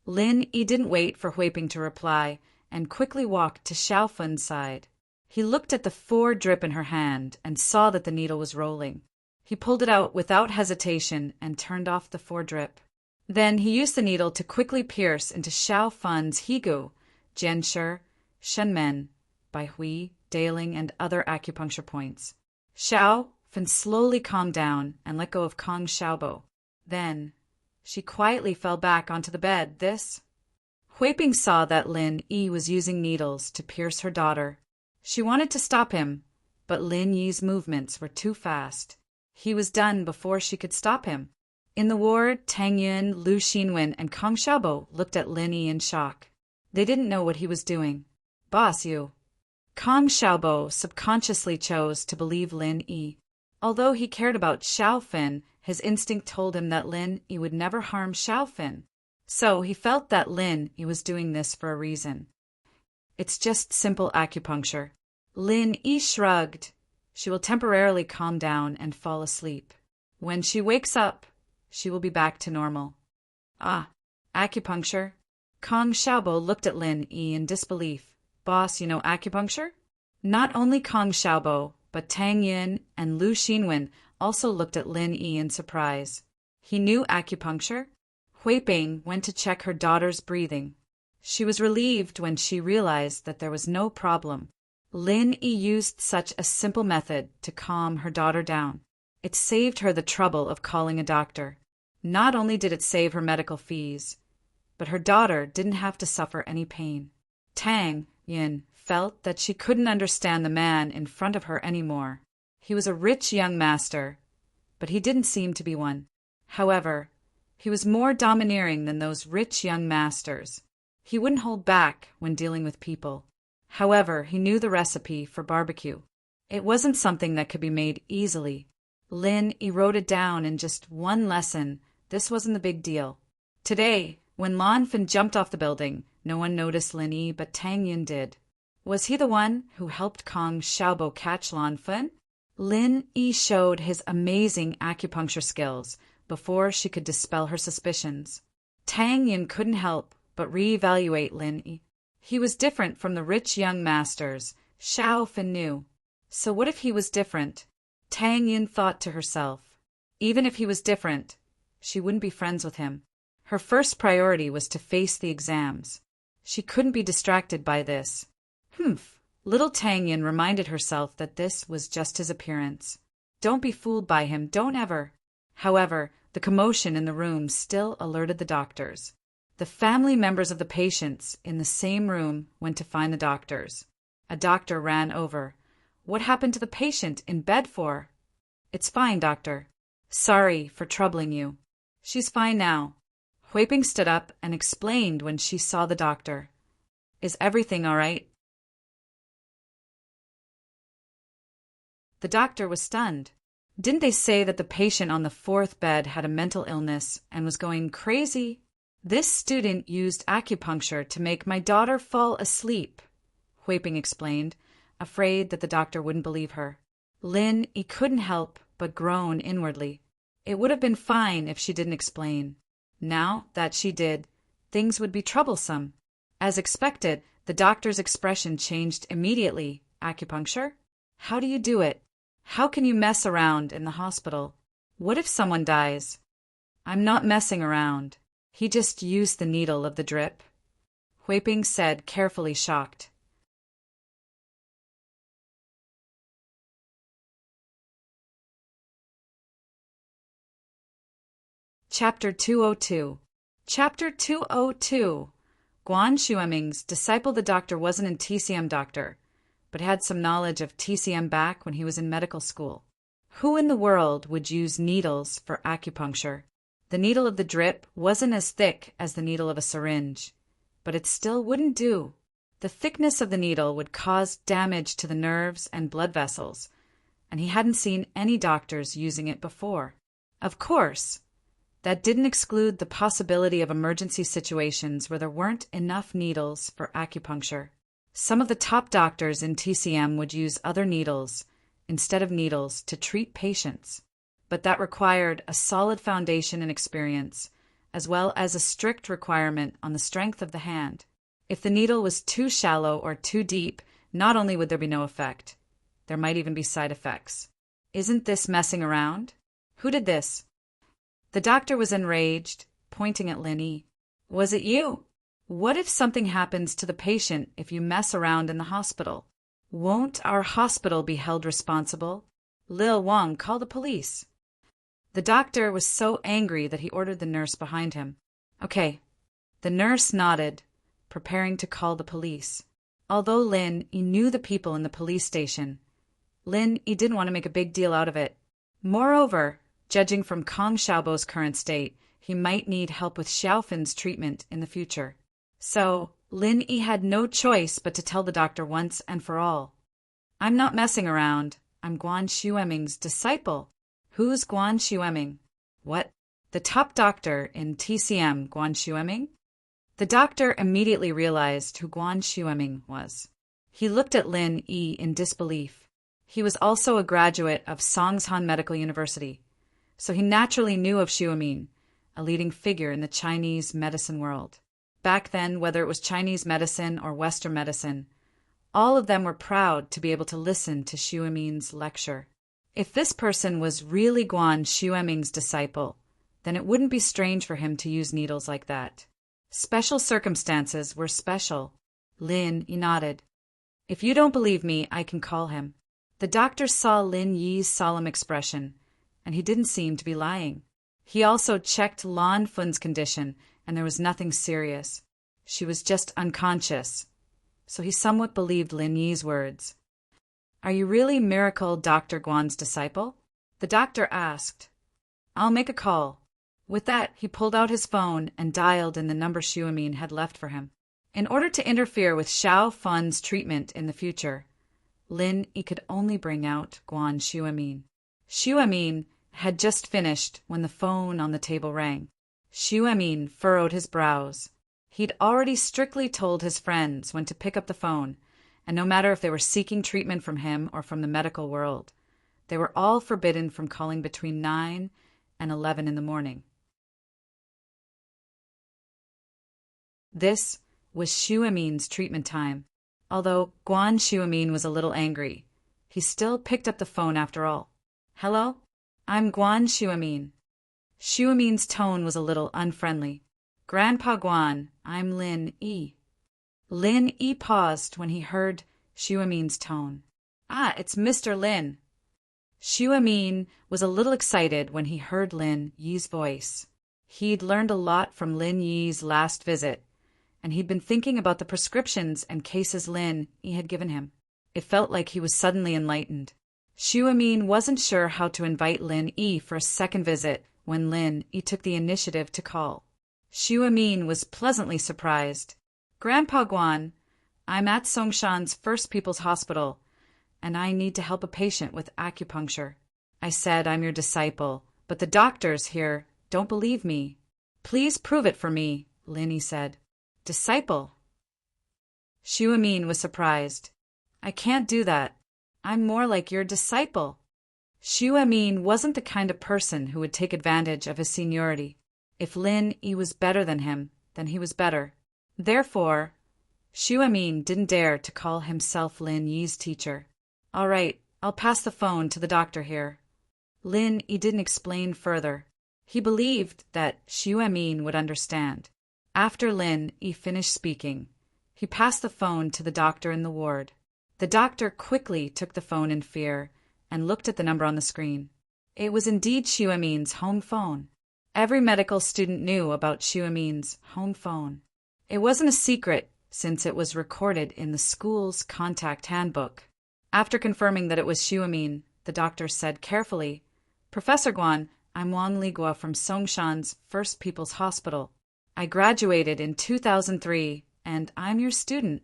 Lin Yi didn't wait for Hui Bing to reply and quickly walked to Xiaofun's side. He looked at the 4 drip in her hand and saw that the needle was rolling. He pulled it out without hesitation and turned off the 4 drip. Then he used the needle to quickly pierce into Xiaofun's Higu, Jianshi, Shenmen, Baihui, Daling, and other acupuncture points. Xiaofun slowly calmed down and let go of Kong Xiaobo. Then she quietly fell back onto the bed. Hui Bing saw that Lin Yi was using needles to pierce her daughter. She wanted to stop him, but Lin Yi's movements were too fast. He was done before she could stop him. In the ward, Tang Yun, Lu Xinwen, and Kong Xiaobo looked at Lin Yi in shock. They didn't know what he was doing. "Boss, you." Kong Xiaobo subconsciously chose to believe Lin Yi. Although he cared about Xiaofun, his instinct told him that Lin Yi would never harm Xiaofun. So he felt that Lin Yi was doing this for a reason. It's just simple acupuncture. Lin Yi shrugged. She will temporarily calm down and fall asleep. When she wakes up, she will be back to normal. Ah, acupuncture? Kong Xiaobo looked at Lin Yi in disbelief. Boss, you know acupuncture? Not only Kong Xiaobo, but Tang Yin and Lu Xinwen also looked at Lin Yi in surprise. He knew acupuncture? Hui Bing went to check her daughter's breathing. She was relieved when she realized that there was no problem. Lin Yi used such a simple method to calm her daughter down. It saved her the trouble of calling a doctor. Not only did it save her medical fees, but her daughter didn't have to suffer any pain. Tang Yin felt that she couldn't understand the man in front of her anymore. He was a rich young master, but he didn't seem to be one. However, he was more domineering than those rich young masters. He wouldn't hold back when dealing with people. However, he knew the recipe for barbecue. It wasn't something that could be made easily. Lin Yi wrote it down in just one lesson. This wasn't the big deal. Today, when Lan Fin jumped off the building, no one noticed Lin Yi, but Tang Yin did. Was he the one who helped Kong Xiaobo catch Lan Fin? Lin Yi showed his amazing acupuncture skills before she could dispel her suspicions. Tang Yin couldn't help but reevaluate Lin Yi. He was different from the rich young masters, Xiao Fin knew. So what if he was different? Tang Yin thought to herself. Even if he was different, she wouldn't be friends with him. Her first priority was to face the exams. She couldn't be distracted by this. Little Tang Yin reminded herself that this was just his appearance. Don't be fooled by him, don't ever. However, the commotion in the room still alerted the doctors. The family members of the patients in the same room went to find the doctors. A doctor ran over. What happened to the patient in bed for? It's fine, doctor. Sorry for troubling you. She's fine now. Hui Bing stood up and explained when she saw the doctor. Is everything all right? The doctor was stunned. Didn't they say that the patient on the fourth bed had a mental illness and was going crazy? This student used acupuncture to make my daughter fall asleep, Hui Bing explained, afraid that the doctor wouldn't believe her. Lin Yi couldn't help but groan inwardly. It would have been fine if she didn't explain. Now that she did, things would be troublesome. As expected, the doctor's expression changed immediately. Acupuncture? How do you do it? How can you mess around in the hospital? What if someone dies? I'm not messing around. He just used the needle of the drip, Hui Bing said, carefully shocked. Chapter 202. Chapter 202. Guan Xueming's disciple the doctor wasn't a TCM doctor, but had some knowledge of TCM back when he was in medical school. Who in the world would use needles for acupuncture? The needle of the drip wasn't as thick as the needle of a syringe, but it still wouldn't do. The thickness of the needle would cause damage to the nerves and blood vessels, and he hadn't seen any doctors using it before. Of course, that didn't exclude the possibility of emergency situations where there weren't enough needles for acupuncture. Some of the top doctors in TCM would use other needles instead of needles to treat patients, but that required a solid foundation and experience, as well as a strict requirement on the strength of the hand. If the needle was too shallow or too deep, not only would there be no effect, there might even be side effects. Isn't this messing around? Who did this? The doctor was enraged, pointing at Lin Yi. Was it you? What if something happens to the patient if you mess around in the hospital? Won't our hospital be held responsible? Lil Wang, call the police. The doctor was so angry that he ordered the nurse behind him. Okay. The nurse nodded, preparing to call the police. Although Lin Yi knew the people in the police station, Lin Yi didn't want to make a big deal out of it. Moreover, judging from Kong Xiaobo's current state, he might need help with Xiaofin's treatment in the future. So, Lin Yi had no choice but to tell the doctor once and for all. I'm not messing around. I'm Guan Xueming's disciple. Who's Guan Xueming? What? The top doctor in TCM, Guan Xueming? The doctor immediately realized who Guan Xueming was. He looked at Lin Yi in disbelief. He was also a graduate of Songshan Medical University, so he naturally knew of Xu Amin, a leading figure in the Chinese medicine world. Back then, whether it was Chinese medicine or Western medicine, all of them were proud to be able to listen to Xu Amin's lecture. If this person was really Guan Xueming's disciple, then it wouldn't be strange for him to use needles like that. Special circumstances were special. Lin Yi nodded. If you don't believe me, I can call him. The doctor saw Lin Yi's solemn expression, and he didn't seem to be lying. He also checked Lan Fun's condition, and there was nothing serious. She was just unconscious. So he somewhat believed Lin Yi's words. Are you really Miracle Dr. Guan's disciple? The doctor asked. I'll make a call. With that, he pulled out his phone and dialed in the number Xu Amin had left for him. In order to interfere with Xiao Fun's treatment in the future, Lin Yi could only bring out Guan Xu Amin. Xu Amin had just finished when the phone on the table rang. Xu Amin furrowed his brows. He'd already strictly told his friends when to pick up the phone, and no matter if they were seeking treatment from him or from the medical world, they were all forbidden from calling between 9 and 11 in the morning. This was Xu Amin's treatment time. Although Guan Xu Amin was a little angry, he still picked up the phone after all. Hello? I'm Guan Xu Amin. Xu Amin's tone was a little unfriendly. Grandpa Guan, I'm Lin Yi. Lin Yi paused when he heard Xu Amin's tone. Ah, it's Mr. Lin. Xu Amin was a little excited when he heard Lin Yi's voice. He'd learned a lot from Lin Yi's last visit, and he'd been thinking about the prescriptions and cases Lin Yi had given him. It felt like he was suddenly enlightened. Xu Amin wasn't sure how to invite Lin Yi for a second visit when Lin Yi took the initiative to call. Xu Amin was pleasantly surprised. Grandpa Guan, I'm at Songshan's First People's Hospital, and I need to help a patient with acupuncture. I said I'm your disciple, but the doctors here don't believe me. Please prove it for me, Lin Yi said. Disciple? Xu Amin was surprised. I can't do that. I'm more like your disciple. Xu Amin wasn't the kind of person who would take advantage of his seniority. If Lin Yi was better than him, then he was better. Therefore, Xu Amin didn't dare to call himself Lin Yi's teacher. All right, I'll pass the phone to the doctor here. Lin Yi didn't explain further. He believed that Xu Amin would understand. After Lin Yi finished speaking, he passed the phone to the doctor in the ward. The doctor quickly took the phone in fear and looked at the number on the screen. It was indeed Xu Amin's home phone. Every medical student knew about Xu Amin's home phone. It wasn't a secret since it was recorded in the school's contact handbook. After confirming that it was Xu Amin, the doctor said carefully, Professor Guan, I'm Wang Ligua from Songshan's First People's Hospital. I graduated in 2003, and I'm your student.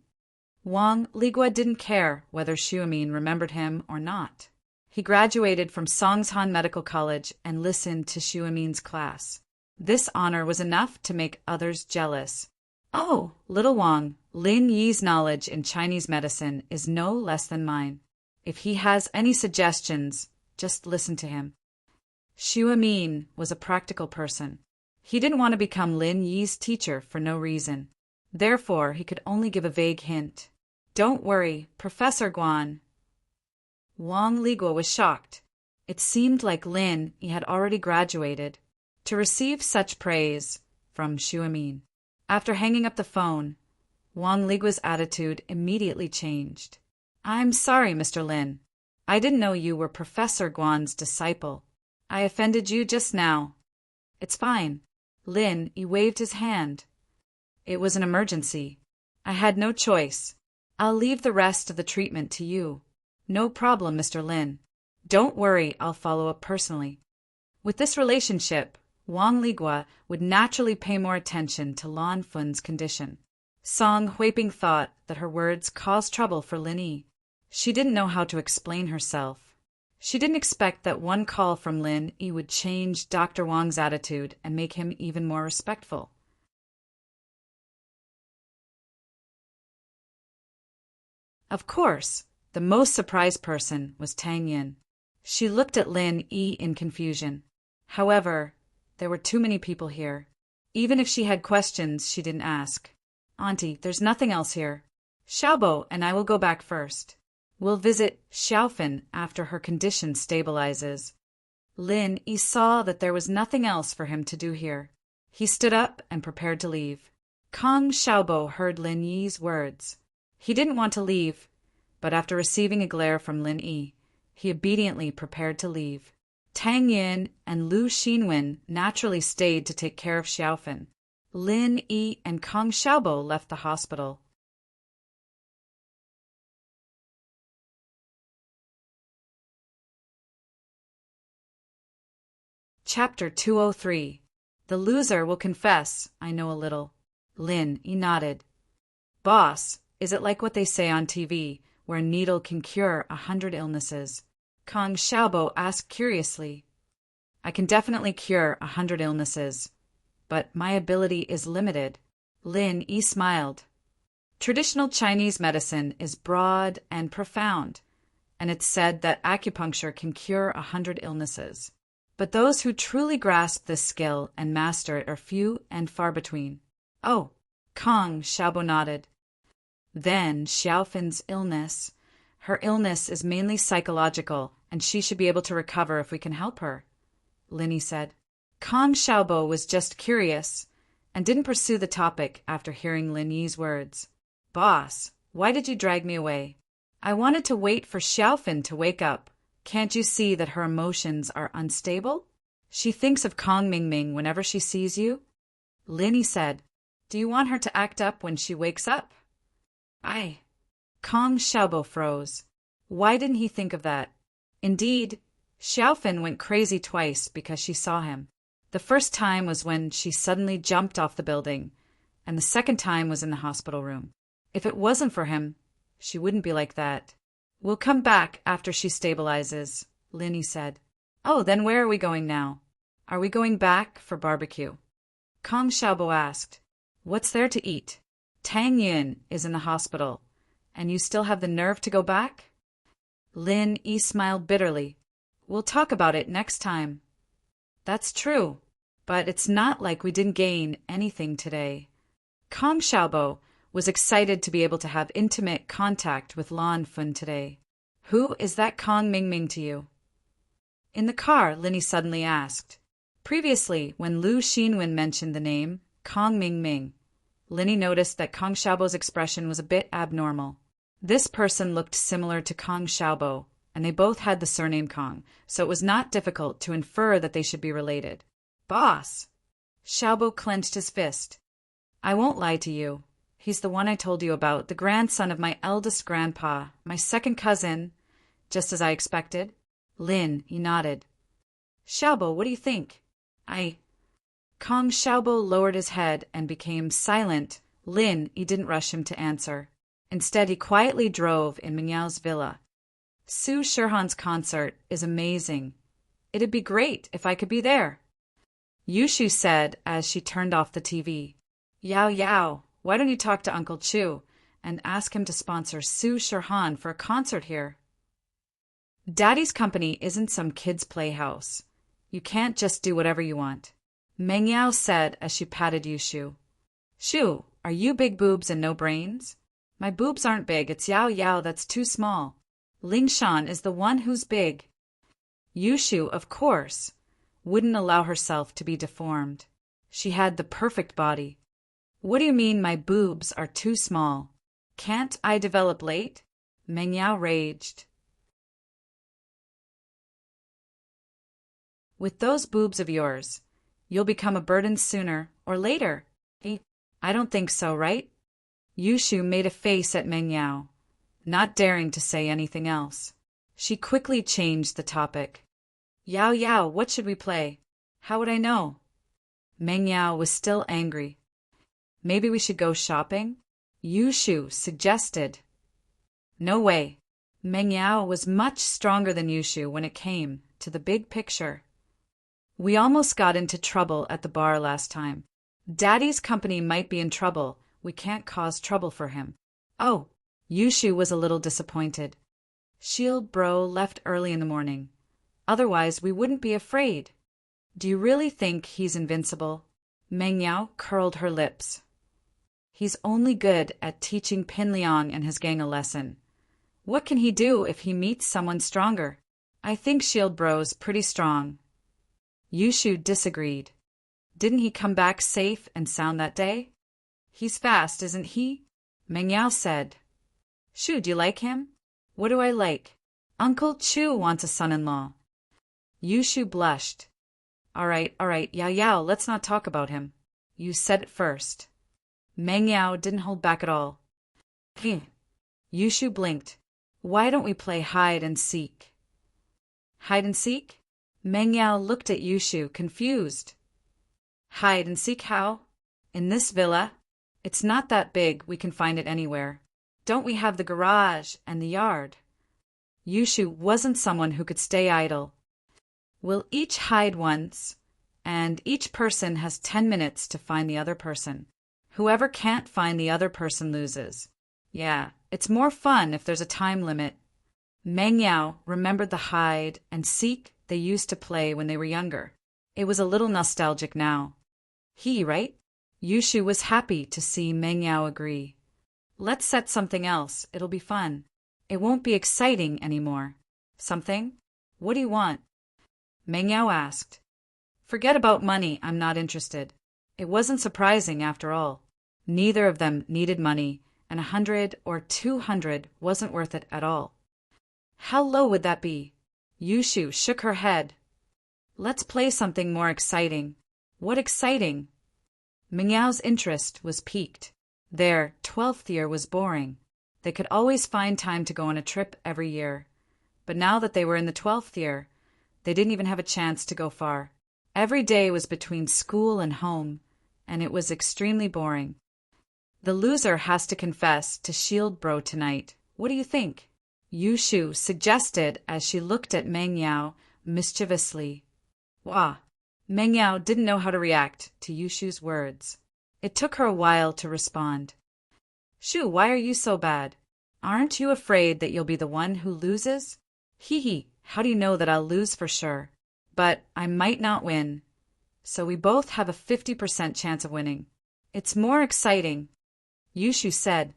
Wang Ligua didn't care whether Xu Amin remembered him or not. He graduated from Songshan Medical College and listened to Xu Amin's class. This honor was enough to make others jealous. Oh, little Wang, Lin Yi's knowledge in Chinese medicine is no less than mine. If he has any suggestions, just listen to him. Xu Amin was a practical person. He didn't want to become Lin Yi's teacher for no reason. Therefore, he could only give a vague hint. Don't worry, Professor Guan. Wang Ligua was shocked. It seemed like Lin Yi had already graduated to receive such praise from Xu Amin. After hanging up the phone, Wang Ligua's attitude immediately changed. I'm sorry, Mr. Lin. I didn't know you were Professor Guan's disciple. I offended you just now. It's fine. Lin Yi waved his hand. It was an emergency. I had no choice. I'll leave the rest of the treatment to you. No problem, Mr. Lin. Don't worry, I'll follow up personally. With this relationship, Wang Ligua would naturally pay more attention to Lan Fun's condition. Song Huiping thought that her words caused trouble for Lin Yi. She didn't know how to explain herself. She didn't expect that one call from Lin Yi would change Dr. Wang's attitude and make him even more respectful. Of course, the most surprised person was Tang Yin. She looked at Lin Yi in confusion. However, there were too many people here. Even if she had questions, she didn't ask. Auntie, there's nothing else here. Xiaobo and I will go back first. We'll visit Xiaofan after her condition stabilizes. Lin Yi saw that there was nothing else for him to do here. He stood up and prepared to leave. Kong Xiaobo heard Lin Yi's words. He didn't want to leave, but after receiving a glare from Lin Yi, he obediently prepared to leave. Tang Yin and Lu Xinwen naturally stayed to take care of Xiaofan. Lin Yi and Kong Xiaobo left the hospital. Chapter 203. The loser will confess, I know a little. Lin Yi nodded. Boss, is it like what they say on TV, where a needle can cure 100 illnesses? Kong Xiaobo asked curiously. I can definitely cure 100 illnesses, but my ability is limited. Lin Yi smiled. Traditional Chinese medicine is broad and profound, and it's said that acupuncture can cure 100 illnesses. But those who truly grasp this skill and master it are few and far between. Oh, Kong Xiaobo nodded. Then Xiaofan's illness. Her illness is mainly psychological, and she should be able to recover if we can help her, Lin Yi said. Kong Xiaobo was just curious and didn't pursue the topic after hearing Lin Yi's words. Boss, why did you drag me away? I wanted to wait for Xiaofan to wake up. Can't you see that her emotions are unstable? She thinks of Kong Mingming whenever she sees you. Lin Yi said, do you want her to act up when she wakes up? Kong Xiaobo froze. Why didn't he think of that? Indeed, Xiaofan went crazy twice because she saw him. The first time was when she suddenly jumped off the building, and the second time was in the hospital room. If it wasn't for him, she wouldn't be like that. We'll come back after she stabilizes, Lin Yi said. Oh, then where are we going now? Are we going back for barbecue? Kong Xiaobo asked. What's there to eat? Tang Yin is in the hospital, and you still have the nerve to go back? Lin Yi smiled bitterly. We'll talk about it next time. That's true, but it's not like we didn't gain anything today. Kong Xiaobo was excited to be able to have intimate contact with Lan Fun today. Who is that Kong Mingming to you? In the car, Lin Yi suddenly asked. Previously, when Lu Xinwen mentioned the name Kong Mingming, Lin Yi noticed that Kong Xiaobo's expression was a bit abnormal. This person looked similar to Kong Xiaobo, and they both had the surname Kong, so it was not difficult to infer that they should be related. Boss! Xiaobo clenched his fist. I won't lie to you. He's the one I told you about, the grandson of my eldest grandpa, my second cousin, just as I expected. Lin Yi nodded. Xiaobo, what do you think? Kong Xiaobo lowered his head and became silent. Lin Yi didn't rush him to answer. Instead, he quietly drove in Mingyao's villa. Su Shihan's concert is amazing. It'd be great if I could be there. Yushu said as she turned off the TV. Yao Yao, why don't you talk to Uncle Chu and ask him to sponsor Su Shihan for a concert here? Daddy's company isn't some kid's playhouse. You can't just do whatever you want, Meng Yao said as she patted Yushu. Shu, are you big boobs and no brains? My boobs aren't big, it's Yao Yao that's too small. Ling Shan is the one who's big. Yushu, of course, wouldn't allow herself to be deformed. She had the perfect body. What do you mean my boobs are too small? Can't I develop late? Meng Yao raged. With those boobs of yours, you'll become a burden sooner or later. I don't think so, right? Yushu made a face at Meng Yao, not daring to say anything else. She quickly changed the topic. Yao Yao, what should we play? How would I know? Meng Yao was still angry. Maybe we should go shopping? Yushu suggested. No way. Meng Yao was much stronger than Yushu when it came to the big picture. We almost got into trouble at the bar last time. Daddy's company might be in trouble. We can't cause trouble for him. Oh, Yushu was a little disappointed. Shield bro left early in the morning. Otherwise, we wouldn't be afraid. Do you really think he's invincible? Meng Yao curled her lips. He's only good at teaching Pin Liang and his gang a lesson. What can he do if he meets someone stronger? I think Shield bro's pretty strong. Yushu disagreed. Didn't he come back safe and sound that day? He's fast, isn't he? Meng Yao said. Shu, do you like him? What do I like? Uncle Chu wants a son-in-law. Yushu blushed. All right, Yao Yao, let's not talk about him. You said it first. Meng Yao didn't hold back at all. Yushu blinked. Why don't we play hide and seek? Hide and seek? Meng Yao looked at Yushu, confused. Hide and seek how? In this villa? It's not that big, we can find it anywhere. Don't we have the garage and the yard? Yushu wasn't someone who could stay idle. We'll each hide once, and each person has 10 minutes to find the other person. Whoever can't find the other person loses. Yeah, it's more fun if there's a time limit. Meng Yao remembered the hide and seek they used to play when they were younger. It was a little nostalgic now. Right? Yushu was happy to see Meng Yao agree. Let's set something else, it'll be fun. It won't be exciting anymore. Something? What do you want? Meng Yao asked. Forget about money, I'm not interested. It wasn't surprising after all. Neither of them needed money, and 100 or 200 wasn't worth it at all. How low would that be? Yushu shook her head. Let's play something more exciting. What exciting? Meng Yao's interest was piqued. Their 12th year was boring. They could always find time to go on a trip every year. But now that they were in the 12th year, they didn't even have a chance to go far. Every day was between school and home, and it was extremely boring. The loser has to confess to Shield Bro tonight. What do you think? Yushu suggested as she looked at Meng Yao mischievously. Wah! Meng Yao didn't know how to react to Yushu's words. It took her a while to respond. Shu, why are you so bad? Aren't you afraid that you'll be the one who loses? How do you know that I'll lose for sure? But I might not win. So we both have a 50% chance of winning. It's more exciting, Yushu said.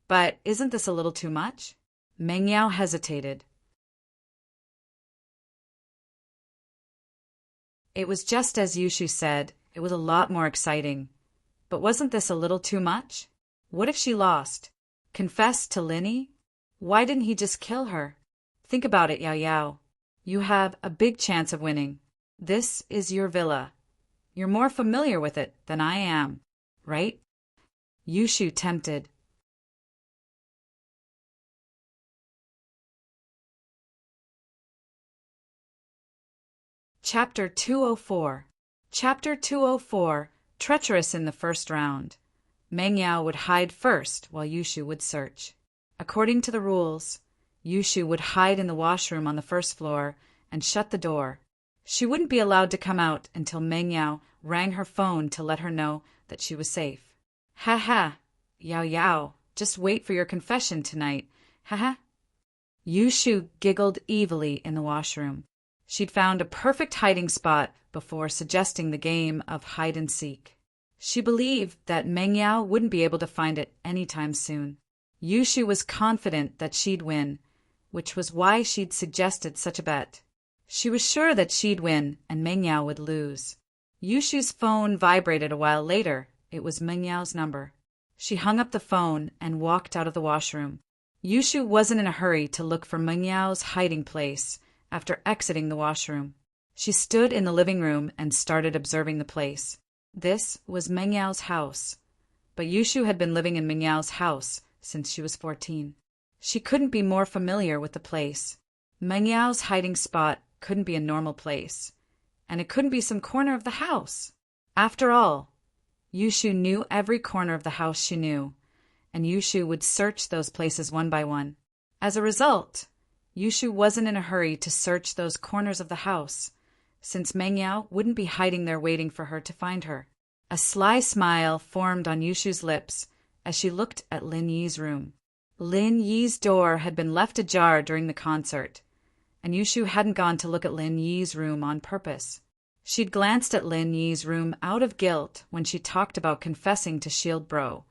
But isn't this a little too much? Meng Yao hesitated. It was just as Yushu said, it was a lot more exciting. But wasn't this a little too much? What if she lost? Confess to Linny? Why didn't he just kill her? Think about it, Yao Yao. You have a big chance of winning. This is your villa. You're more familiar with it than I am, right? Yushu tempted. Chapter 204. Chapter 204, Treacherous in the First Round. Meng Yao would hide first while Yushu would search. According to the rules, Yushu would hide in the washroom on the first floor and shut the door. She wouldn't be allowed to come out until Meng Yao rang her phone to let her know that she was safe. Ha, Yao Yao, just wait for your confession tonight. Ha. Yushu giggled evilly in the washroom. She'd found a perfect hiding spot before suggesting the game of hide and seek. She believed that Meng Yao wouldn't be able to find it anytime soon. Yushu was confident that she'd win, which was why she'd suggested such a bet. She was sure that she'd win and Meng Yao would lose. Yushu's phone vibrated a while later. It was Meng Yao's number. She hung up the phone and walked out of the washroom. Yushu wasn't in a hurry to look for Meng Yao's hiding place after exiting the washroom. She stood in the living room and started observing the place. This was Meng Yao's house, but Yushu had been living in Meng Yao's house since she was 14. She couldn't be more familiar with the place. Meng Yao's hiding spot couldn't be a normal place, and it couldn't be some corner of the house. After all, Yushu knew every corner of the house she knew, and Yushu would search those places one by one. As a result, Yushu wasn't in a hurry to search those corners of the house, since Meng Yao wouldn't be hiding there waiting for her to find her. A sly smile formed on Yushu's lips as she looked at Lin Yi's room. Lin Yi's door had been left ajar during the concert, and Yushu hadn't gone to look at Lin Yi's room on purpose. She'd glanced at Lin Yi's room out of guilt when she talked about confessing to Shield Bro,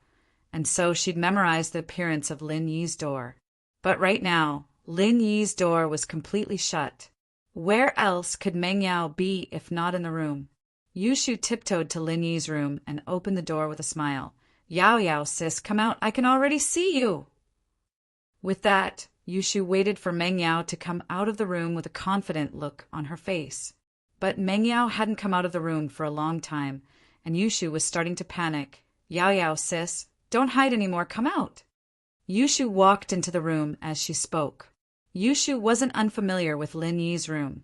and so she'd memorized the appearance of Lin Yi's door. But right now, Lin Yi's door was completely shut. Where else could Meng Yao be if not in the room? Yushu tiptoed to Lin Yi's room and opened the door with a smile. "Yao Yao, sis, come out, I can already see you!" With that, Yushu waited for Meng Yao to come out of the room with a confident look on her face. But Meng Yao hadn't come out of the room for a long time, and Yushu was starting to panic. "Yao Yao, sis, don't hide anymore, come out!" Yushu walked into the room as she spoke. Yushu wasn't unfamiliar with Lin Yi's room.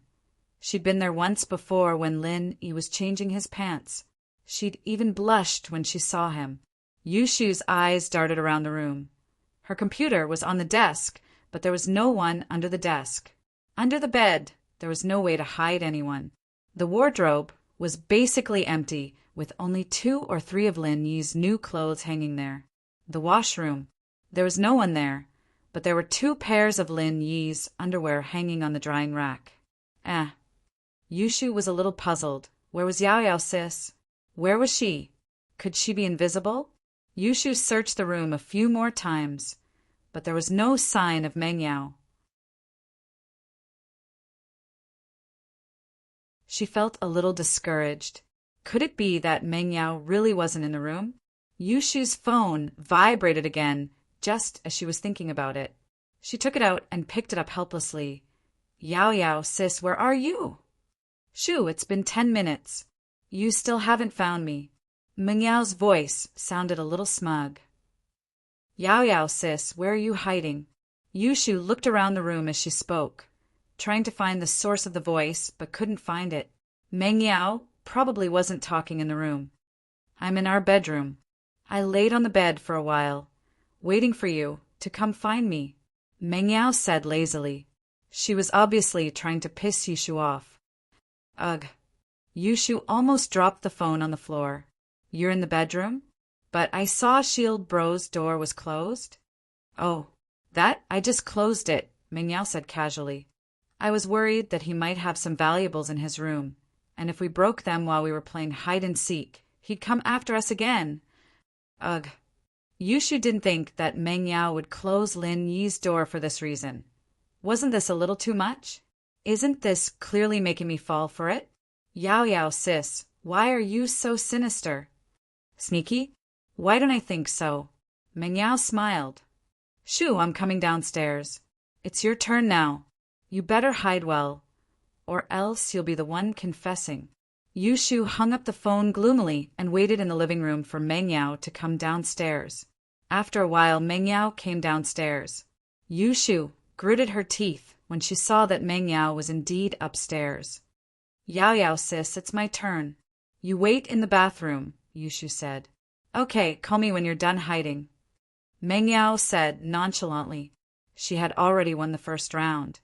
She'd been there once before when Lin Yi was changing his pants. She'd even blushed when she saw him. Yushu's eyes darted around the room. Her computer was on the desk, but there was no one under the desk. Under the bed, there was no way to hide anyone. The wardrobe was basically empty, with only 2 or 3 of Lin Yi's new clothes hanging there. The washroom. There was no one there, but there were 2 pairs of Lin Yi's underwear hanging on the drying rack. Yushu was a little puzzled. Where was Yao Yao, sis? Where was she? Could she be invisible? Yushu searched the room a few more times, but there was no sign of Meng Yao. She felt a little discouraged. Could it be that Meng Yao really wasn't in the room? Yushu's phone vibrated again, just as she was thinking about it. She took it out and picked it up helplessly. "Yao Yao, sis, where are you?" "Shoo, it's been 10 minutes. You still haven't found me." Meng Yao's voice sounded a little smug. "Yao Yao, sis, where are you hiding?" Yushu looked around the room as she spoke, trying to find the source of the voice, but couldn't find it. Meng Yao probably wasn't talking in the room. "I'm in our bedroom. I laid on the bed for a while, waiting for you to come find me," Meng Yao said lazily. She was obviously trying to piss Yushu off. Ugh. Yushu almost dropped the phone on the floor. "You're in the bedroom? But I saw Shield Bro's door was closed." "Oh, that? I just closed it," Meng Yao said casually. "I was worried that he might have some valuables in his room, and if we broke them while we were playing hide-and-seek, he'd come after us again." Ugh. Yushu didn't think that Meng Yao would close Lin Yi's door for this reason. Wasn't this a little too much? Isn't this clearly making me fall for it? "Yao Yao, sis, why are you so sinister?" "Sneaky? Why don't I think so?" Meng Yao smiled. "Shoo, I'm coming downstairs. It's your turn now. You better hide well, or else you'll be the one confessing." Yushu hung up the phone gloomily and waited in the living room for Meng Yao to come downstairs. After a while, Meng Yao came downstairs. Yushu gritted her teeth when she saw that Meng Yao was indeed upstairs. "Yao Yao, sis, it's my turn." "You wait in the bathroom," Yushu said. "Okay, call me when you're done hiding," Meng Yao said nonchalantly. She had already won the first round,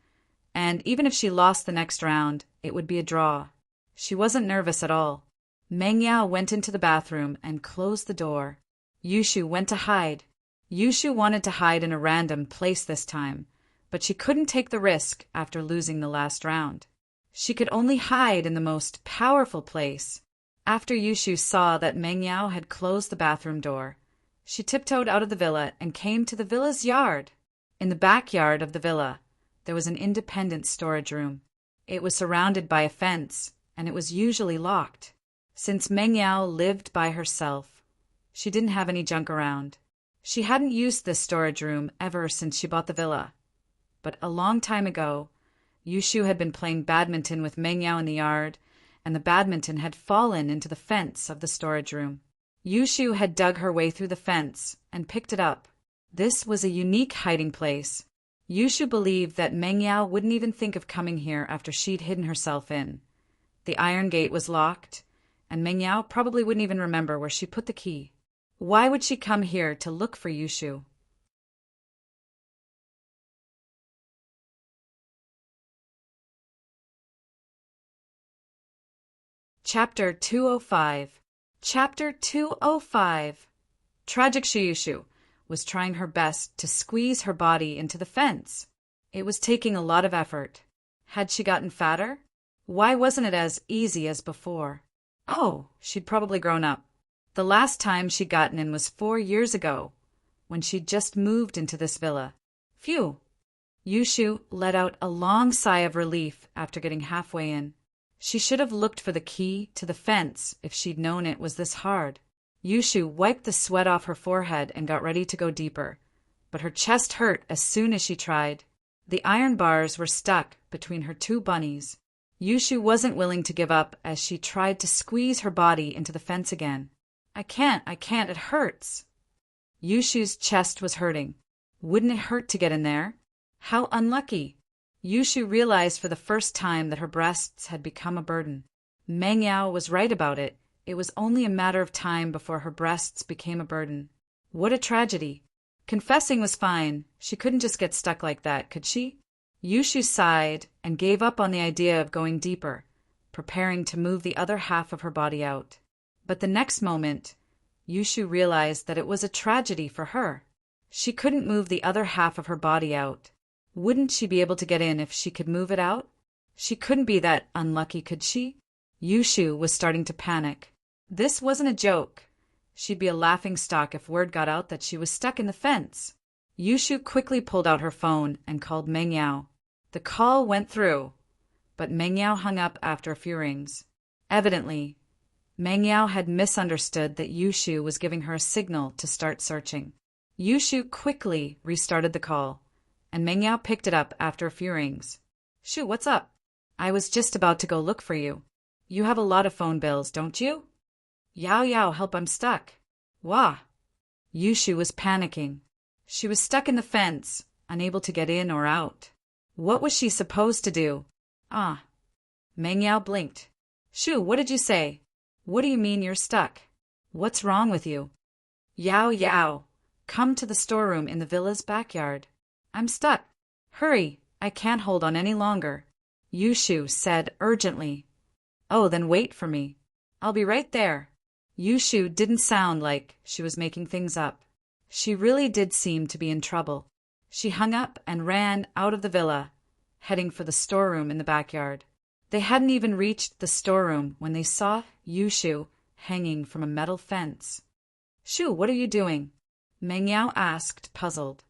and even if she lost the next round, it would be a draw. She wasn't nervous at all. Meng Yao went into the bathroom and closed the door. Yushu went to hide. Yushu wanted to hide in a random place this time, but she couldn't take the risk after losing the last round. She could only hide in the most powerful place. After Yushu saw that Meng Yao had closed the bathroom door, she tiptoed out of the villa and came to the villa's yard. In the backyard of the villa, there was an independent storage room. It was surrounded by a fence, and it was usually locked. Since Meng Yao lived by herself, she didn't have any junk around. She hadn't used this storage room ever since she bought the villa. But a long time ago, Yushu had been playing badminton with Meng Yao in the yard, and the badminton had fallen into the fence of the storage room. Yushu had dug her way through the fence and picked it up. This was a unique hiding place. Yushu believed that Meng Yao wouldn't even think of coming here after she'd hidden herself in. The iron gate was locked, and Meng Yao probably wouldn't even remember where she put the key. Why would she come here to look for Yushu? Chapter 205. Chapter 205. Tragic Shiyushu. was trying her best to squeeze her body into the fence. It was taking a lot of effort. Had she gotten fatter? Why wasn't it as easy as before? Oh, she'd probably grown up. The last time she'd gotten in was 4 years ago, when she'd just moved into this villa. Phew! Yushu let out a long sigh of relief after getting halfway in. She should have looked for the key to the fence if she'd known it was this hard. Yushu wiped the sweat off her forehead and got ready to go deeper, but her chest hurt as soon as she tried. The iron bars were stuck between her two bunnies. Yushu wasn't willing to give up as she tried to squeeze her body into the fence again. I can't, it hurts. Yushu's chest was hurting. Wouldn't it hurt to get in there? How unlucky. Yushu realized for the first time that her breasts had become a burden. Meng Yao was right about it. It was only a matter of time before her breasts became a burden. What a tragedy. Confessing was fine. She couldn't just get stuck like that, could she? Yushu sighed and gave up on the idea of going deeper, preparing to move the other half of her body out. But the next moment, Yushu realized that it was a tragedy for her. She couldn't move the other half of her body out. Wouldn't she be able to get in if she could move it out? She couldn't be that unlucky, could she? Yushu was starting to panic. This wasn't a joke. She'd be a laughingstock if word got out that she was stuck in the fence. Yushu quickly pulled out her phone and called Meng Yao. The call went through, but Meng Yao hung up after a few rings. Evidently, Meng Yao had misunderstood that Yushu was giving her a signal to start searching. Yushu quickly restarted the call, and Meng Yao picked it up after a few rings. Shu, what's up? I was just about to go look for you. You have a lot of phone bills, don't you? Yao, help, I'm stuck. Wah! Yushu was panicking. She was stuck in the fence, unable to get in or out. What was she supposed to do? Meng Yao blinked. Shu, what did you say? What do you mean you're stuck? What's wrong with you? Yao, come to the storeroom in the villa's backyard. I'm stuck. Hurry, I can't hold on any longer. Yushu said urgently. Oh, then wait for me. I'll be right there. Yushu didn't sound like she was making things up. She really did seem to be in trouble. She hung up and ran out of the villa, heading for the storeroom in the backyard. They hadn't even reached the storeroom when they saw Yushu hanging from a metal fence. Shu, what are you doing? Meng Yao asked, puzzled.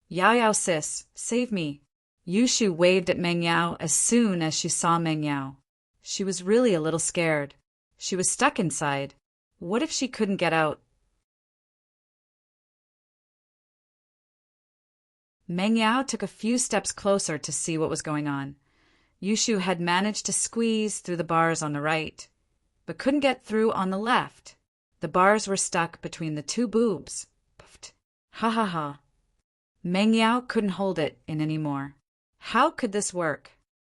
Yao, sis, save me. Yushu waved at Meng Yao as soon as she saw Meng Yao. She was really a little scared. She was stuck inside. What if she couldn't get out? Meng Yao took a few steps closer to see what was going on. Yushu had managed to squeeze through the bars on the right, but couldn't get through on the left. The bars were stuck between the two boobs. Puffed. Ha. Meng Yao couldn't hold it in anymore. How could this work?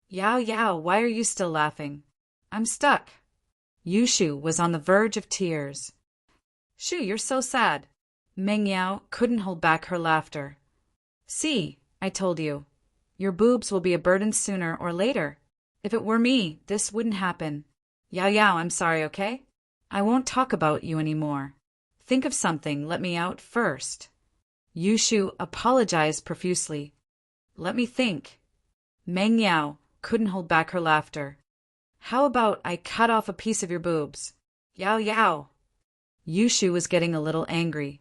Yao, why are you still laughing? I'm stuck. Yushu was on the verge of tears. Shu, you're so sad. Meng Yao couldn't hold back her laughter. See, I told you. Your boobs will be a burden sooner or later. If it were me, this wouldn't happen. Yao, I'm sorry, okay? I won't talk about you anymore. Think of something, let me out first. Yushu apologized profusely. Let me think. Meng Yao couldn't hold back her laughter. How about I cut off a piece of your boobs? Yao. Yushu was getting a little angry.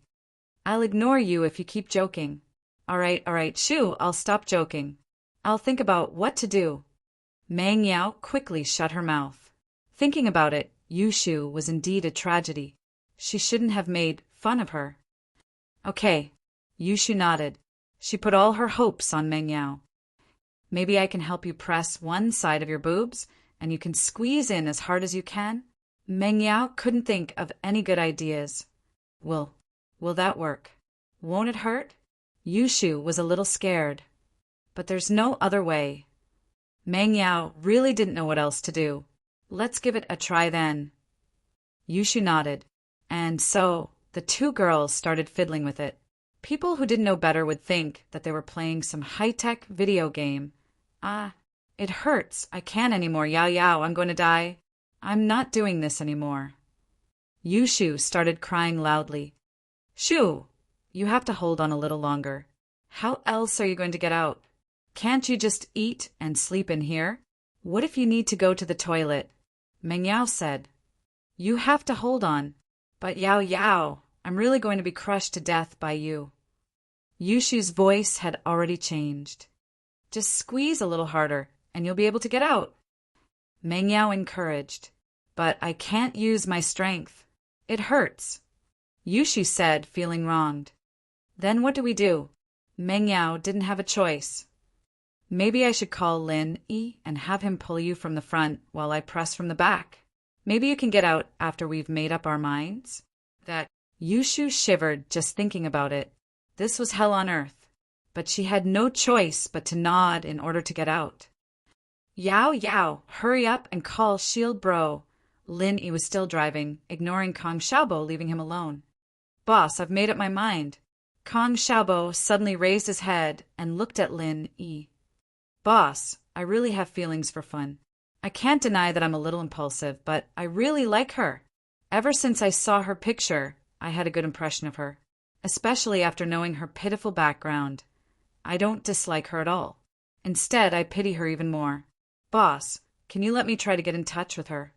I'll ignore you if you keep joking. All right, Shu, I'll stop joking. I'll think about what to do. Meng Yao quickly shut her mouth. Thinking about it, Yushu was indeed a tragedy. She shouldn't have made fun of her. Okay. Yushu nodded. She put all her hopes on Meng Yao. Maybe I can help you press one side of your boobs, and you can squeeze in as hard as you can? Meng Yao couldn't think of any good ideas. Will that work? Won't it hurt? Yushu was a little scared. But there's no other way. Meng Yao really didn't know what else to do. Let's give it a try then. Yushu nodded, and so the two girls started fiddling with it. People who didn't know better would think that they were playing some high-tech video game. It hurts. I can't anymore. Yao, I'm going to die. I'm not doing this anymore. Yushu started crying loudly. Shu, You have to hold on a little longer. How else are you going to get out? Can't you just eat and sleep in here? What if you need to go to the toilet? Meng Yao said. You have to hold on. But Yao Yao, I'm really going to be crushed to death by you. Yushu's voice had already changed. Just squeeze a little harder, and you'll be able to get out. Meng Yao encouraged. But I can't use my strength. It hurts. Yushu said, feeling wronged. Then what do we do? Meng Yao didn't have a choice. Maybe I should call Lin Yi and have him pull you from the front while I press from the back. Maybe you can get out after we've made up our minds? That Yushu shivered just thinking about it. This was hell on earth. But she had no choice but to nod in order to get out. Yao Yao, hurry up and call Shield Bro. Lin Yi was still driving, ignoring Kong Xiaobo, leaving him alone. Boss, I've made up my mind. Kong Xiaobo suddenly raised his head and looked at Lin Yi. Boss, I really have feelings for Fun. I can't deny that I'm a little impulsive, but I really like her. Ever since I saw her picture, I had a good impression of her, especially after knowing her pitiful background. I don't dislike her at all. Instead, I pity her even more. Boss, can you let me try to get in touch with her?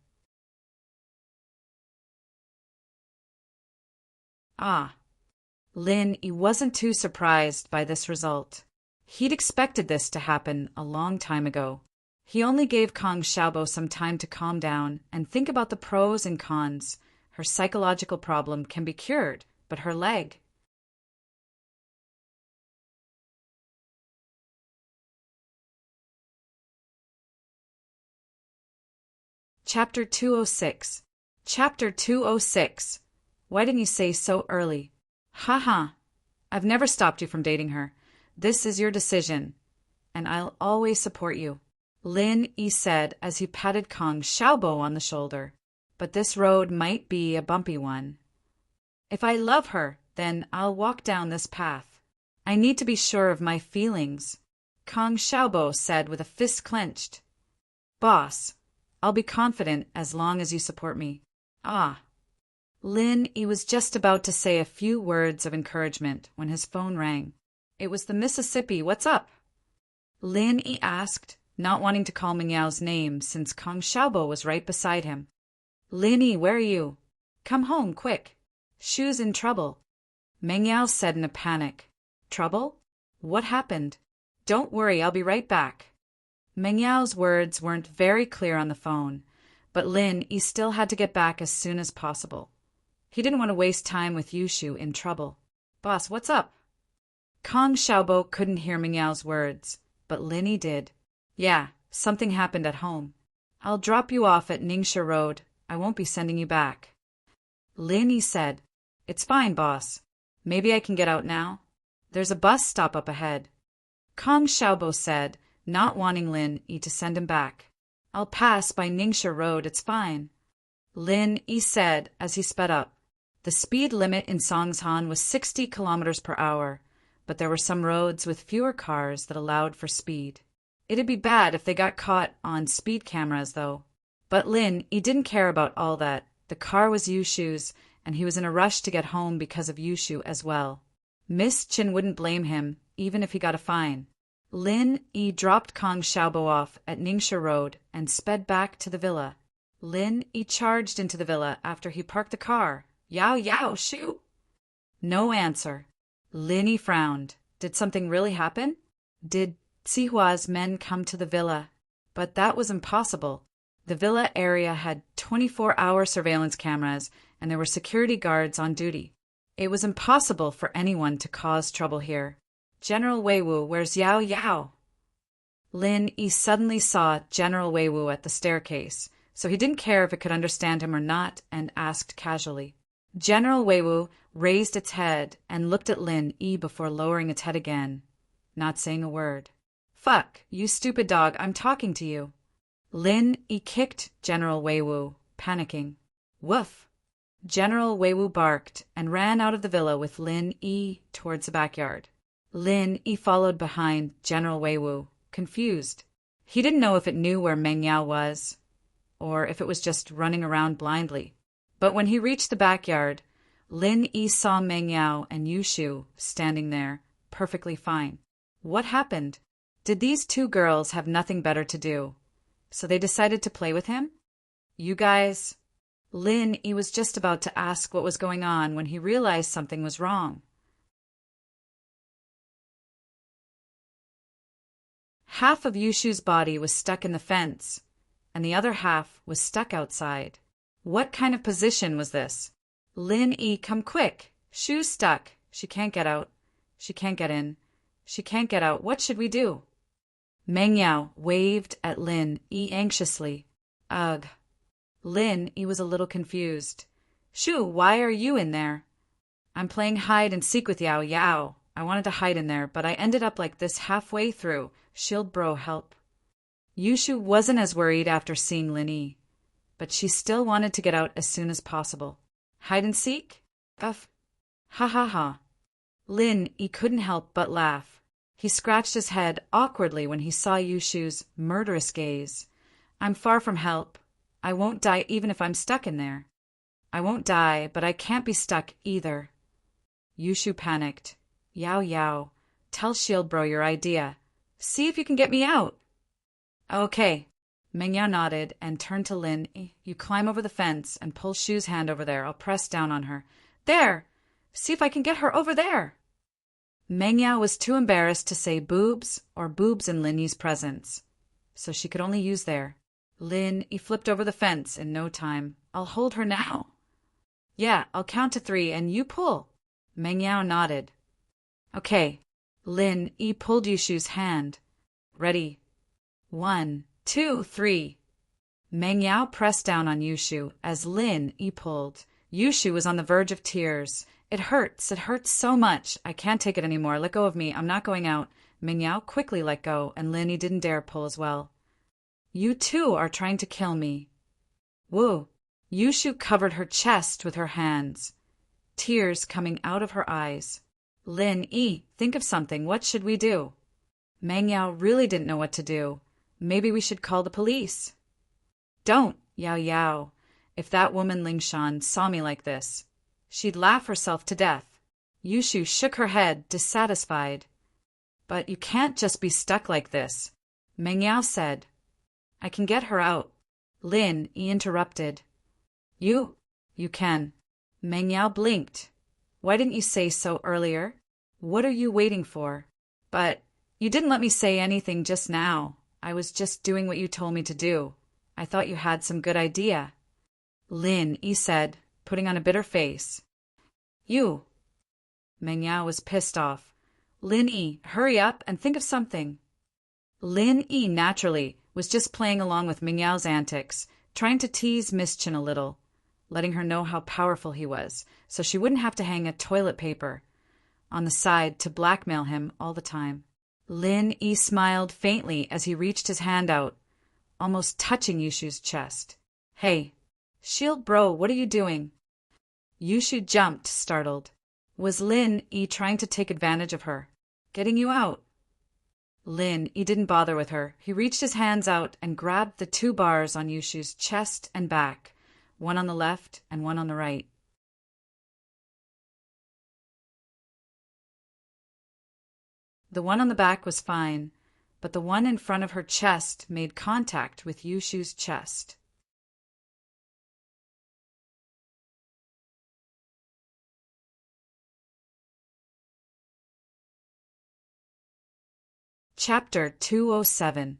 Ah. Lin Yi wasn't too surprised by this result. He'd expected this to happen a long time ago. He only gave Kong Xiaobo some time to calm down and think about the pros and cons. Her psychological problem can be cured, but her leg... Chapter 206. Chapter 206. Why didn't you say so early? Ha. I've never stopped you from dating her. This is your decision, and I'll always support you. Lin Yi said as he patted Kong Xiaobo on the shoulder. But this road might be a bumpy one. If I love her, then I'll walk down this path. I need to be sure of my feelings, Kong Xiaobo said with a fist clenched. Boss, I'll be confident as long as you support me. Ah. Lin Yi was just about to say a few words of encouragement when his phone rang. It was the Mississippi. What's up? Lin Yi asked, not wanting to call Meng Yao's name since Kong Xiaobo was right beside him. Lin Yi, where are you? Come home, quick. Shu's in trouble. Meng Yao said in a panic. Trouble? What happened? Don't worry, I'll be right back. Meng Yao's words weren't very clear on the phone, but Lin Yi still had to get back as soon as possible. He didn't want to waste time with Yushu in trouble. Boss, what's up? Kong Xiaobo couldn't hear Meng Yao's words, but Lin Yi did. Yeah, something happened at home. I'll drop you off at Ningxia Road. I won't be sending you back. Lin Yi said, It's fine, boss. Maybe I can get out now. There's a bus stop up ahead. Kong Xiaobo said, not wanting Lin Yi to send him back. I'll pass by Ningxia Road, it's fine. Lin Yi said as he sped up. The speed limit in Songshan was 60 kilometers per hour, but there were some roads with fewer cars that allowed for speed. It'd be bad if they got caught on speed cameras, though. But Lin Yi didn't care about all that. The car was Yushu's, and he was in a rush to get home because of Yushu as well. Miss Chin wouldn't blame him, even if he got a fine. Lin Yi dropped Kong Xiaobo off at Ningxia Road and sped back to the villa. Lin Yi charged into the villa after he parked the car. Yao Yao, Shu! No answer. Lin Yi frowned. Did something really happen? Did Sihua's men come to the villa? But that was impossible. The villa area had 24-hour surveillance cameras, and there were security guards on duty. It was impossible for anyone to cause trouble here. General Weiwu, where's Yao Yao? Lin Yi suddenly saw General Weiwu at the staircase, so he didn't care if it could understand him or not, and asked casually. General Weiwu raised its head and looked at Lin Yi before lowering its head again, not saying a word. Fuck, you stupid dog, I'm talking to you. Lin Yi kicked General Weiwu, panicking. Woof! General Weiwu barked and ran out of the villa with Lin Yi towards the backyard. Lin Yi followed behind General Weiwu, confused. He didn't know if it knew where Meng Yao was, or if it was just running around blindly. But when he reached the backyard, Lin Yi saw Meng Yao and Yushu standing there, perfectly fine. What happened? Did these two girls have nothing better to do? So they decided to play with him? You guys… Lin Yi was just about to ask what was going on when he realized something was wrong. Half of Yushu's body was stuck in the fence, and the other half was stuck outside. What kind of position was this? Lin Yi, come quick! Shu's stuck. She can't get out. She can't get in. She can't get out. What should we do? Meng Yao waved at Lin Yi anxiously. Ugh. Lin Yi was a little confused. Shu, why are you in there? I'm playing hide and seek with Yao Yao. I wanted to hide in there, but I ended up like this halfway through. Shield bro, help. Yushu wasn't as worried after seeing Lin Yi, but she still wanted to get out as soon as possible. Hide and seek? Uff. Ha ha ha. Lin Yi couldn't help but laugh. He scratched his head awkwardly when he saw Yushu's murderous gaze. I'm far from help. I won't die even if I'm stuck in there. I won't die, but I can't be stuck either. Yushu panicked. Yao Yao, tell Shield Bro your idea. See if you can get me out. Okay. Meng Yao nodded and turned to Lin. You climb over the fence and pull Shu's hand over there. I'll press down on her. There! See if I can get her over there. Meng Yao was too embarrassed to say boobs or boobs in Lin Yi's presence, so she could only use there. Lin Yi flipped over the fence in no time. I'll hold her now. Yeah, I'll count to 3 and you pull. Meng Yao nodded. Okay. Lin Yi pulled Yushu's hand. Ready. 1, 2, 3. Meng Yao pressed down on Yushu as Lin Yi pulled. Yushu was on the verge of tears. It hurts so much. I can't take it anymore. Let go of me. I'm not going out. Meng Yao quickly let go, and Lin Yi didn't dare pull as well. You too are trying to kill me. Whoa. Yushu covered her chest with her hands, tears coming out of her eyes. Lin Yi, think of something. What should we do? Meng Yao really didn't know what to do. Maybe we should call the police. Don't, Yao Yao. If that woman Lingshan saw me like this, she'd laugh herself to death. Yushu shook her head, dissatisfied. But you can't just be stuck like this, Meng Yao said. I can get her out. Lin Yi interrupted. You can. Meng Yao blinked. Why didn't you say so earlier? What are you waiting for? But you didn't let me say anything just now. I was just doing what you told me to do. I thought you had some good idea. Lin Yi said, putting on a bitter face. You. Meng Yao was pissed off. Lin Yi, hurry up and think of something. Lin Yi, naturally, was just playing along with Meng Yao's antics, trying to tease Miss Chin a little, letting her know how powerful he was, so she wouldn't have to hang a toilet paper on the side to blackmail him all the time. Lin Yi smiled faintly as he reached his hand out, almost touching Yushu's chest. Hey, Shield Bro, what are you doing? Yushu jumped, startled. Was Lin Yi trying to take advantage of her, getting you out? Lin Yi didn't bother with her. He reached his hands out and grabbed the 2 bars on Yushu's chest and back, one on the left and one on the right. The one on the back was fine, but the one in front of her chest made contact with Yushu's chest. Chapter 207.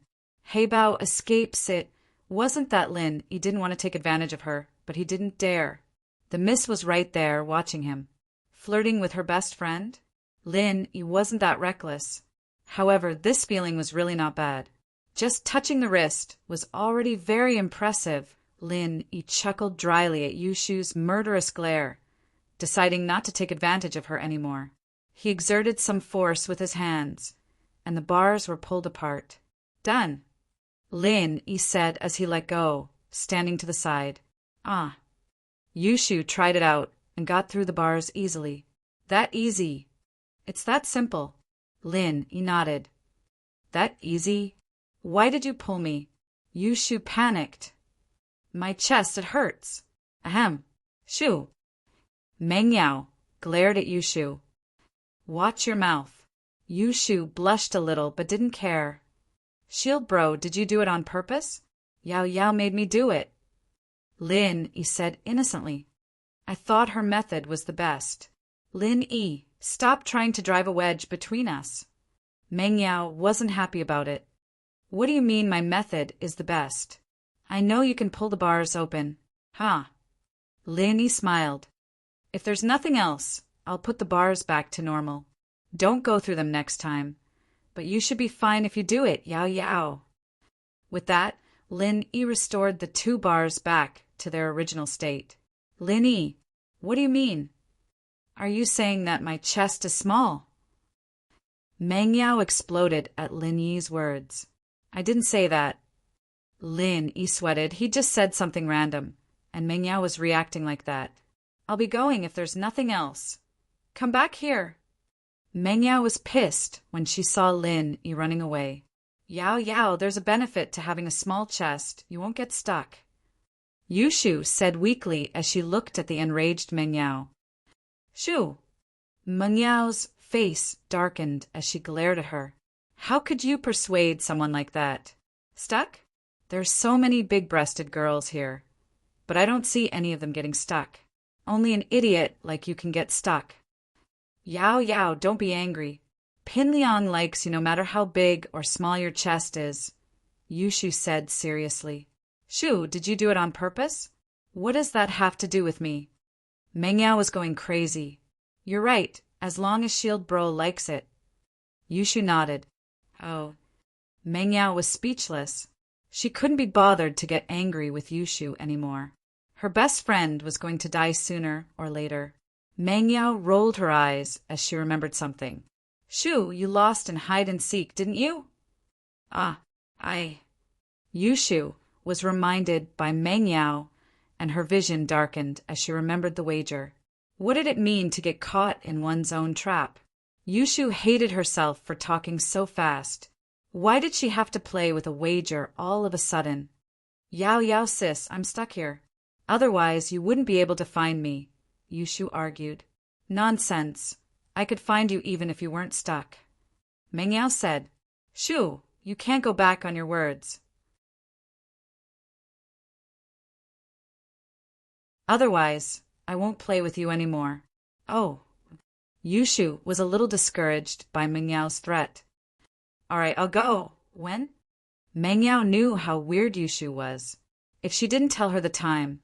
Heibao escapes. It wasn't that Lin Yi didn't want to take advantage of her, but he didn't dare. The miss was right there, watching him. Flirting with her best friend? Lin Yi wasn't that reckless. However, this feeling was really not bad. Just touching the wrist was already very impressive. Lin Yi chuckled dryly at Yushu's murderous glare, deciding not to take advantage of her anymore. He exerted some force with his hands, and the bars were pulled apart. Done, Lin Yi said as he let go, standing to the side. Ah. Yushu tried it out and got through the bars easily. That easy. It's that simple. Lin Yi nodded. That easy? Why did you pull me? Yushu panicked. My chest, it hurts. Ahem. Shoo. Meng Yao glared at Yushu. Watch your mouth. Yushu blushed a little but didn't care. Shield bro, did you do it on purpose? Yao Yao made me do it. Lin Yi said innocently. I thought her method was the best. Lin Yi, stop trying to drive a wedge between us. Meng Yao wasn't happy about it. What do you mean my method is the best? I know you can pull the bars open. Huh? Lin Yi smiled. If there's nothing else, I'll put the bars back to normal. Don't go through them next time. But you should be fine if you do it, Yao Yao. With that, Lin Yi restored the 2 bars back to their original state. Lin Yi, what do you mean? Are you saying that my chest is small? Meng Yao exploded at Lin Yi's words. I didn't say that. Lin Yi sweated. He just said something random, and Meng Yao was reacting like that. I'll be going if there's nothing else. Come back here. Meng Yao was pissed when she saw Lin Yi running away. Yao Yao, there's a benefit to having a small chest. You won't get stuck. Yushu said weakly as she looked at the enraged Meng Yao. Shoo! Meng Yao's face darkened as she glared at her. How could you persuade someone like that? Stuck? There's so many big-breasted girls here, but I don't see any of them getting stuck. Only an idiot like you can get stuck. Yao Yao, don't be angry. Pin Liang likes you no matter how big or small your chest is, Yushu said seriously. Shu, did you do it on purpose? What does that have to do with me? Meng Yao was going crazy. You're right, as long as Shield Bro likes it. Yushu nodded. Oh. Meng Yao was speechless. She couldn't be bothered to get angry with Yushu anymore. Her best friend was going to die sooner or later. Meng Yao rolled her eyes as she remembered something. Shu, you lost in hide and seek, didn't you? Yushu was reminded by Meng Yao, and her vision darkened as she remembered the wager. What did it mean to get caught in one's own trap? Yushu hated herself for talking so fast. Why did she have to play with a wager all of a sudden? Yao Yao sis, I'm stuck here. Otherwise you wouldn't be able to find me, Yushu argued. Nonsense. I could find you even if you weren't stuck. Meng Yao said, Shu, you can't go back on your words. Otherwise, I won't play with you anymore. Oh. Yushu was a little discouraged by Meng Yao's threat. All right, I'll go. When? Meng Yao knew how weird Yushu was. If she didn't tell her the time,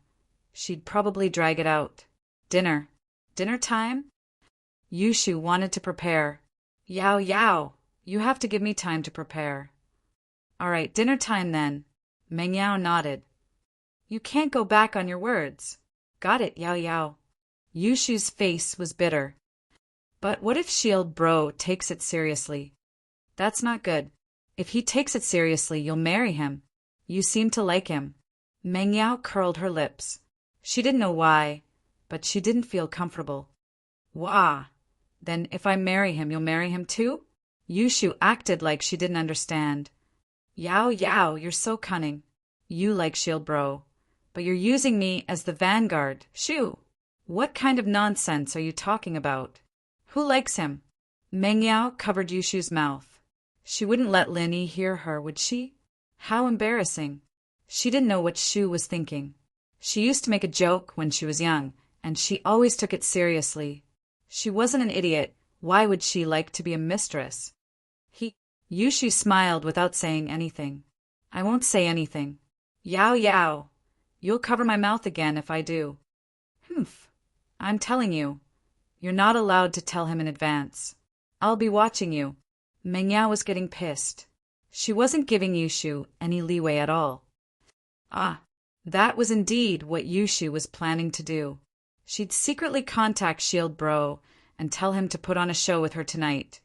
she'd probably drag it out. Dinner. Dinner time? Yushu wanted to prepare. Yao Yao, you have to give me time to prepare. All right, dinner time then. Meng Yao nodded. You can't go back on your words. Got it, Yao Yao. Yushu's face was bitter. But what if Shield Bro takes it seriously? That's not good. If he takes it seriously, you'll marry him. You seem to like him. Meng Yao curled her lips. She didn't know why, but she didn't feel comfortable. Wah! Then if I marry him, you'll marry him too? Yushu acted like she didn't understand. Yao Yao, you're so cunning. You like Shield Bro, but you're using me as the vanguard. Shu! What kind of nonsense are you talking about? Who likes him? Meng Yao covered Yushu's mouth. She wouldn't let Lin Yi hear her, would she? How embarrassing. She didn't know what Shu was thinking. She used to make a joke when she was young, and she always took it seriously. She wasn't an idiot. Why would she like to be a mistress? Yushu smiled without saying anything. I won't say anything. Yao Yao, you'll cover my mouth again if I do. Humph. I'm telling you. You're not allowed to tell him in advance. I'll be watching you. Meng Yao was getting pissed. She wasn't giving Yushu any leeway at all. That was indeed what Yushu was planning to do. She'd secretly contact Shield Bro and tell him to put on a show with her tonight.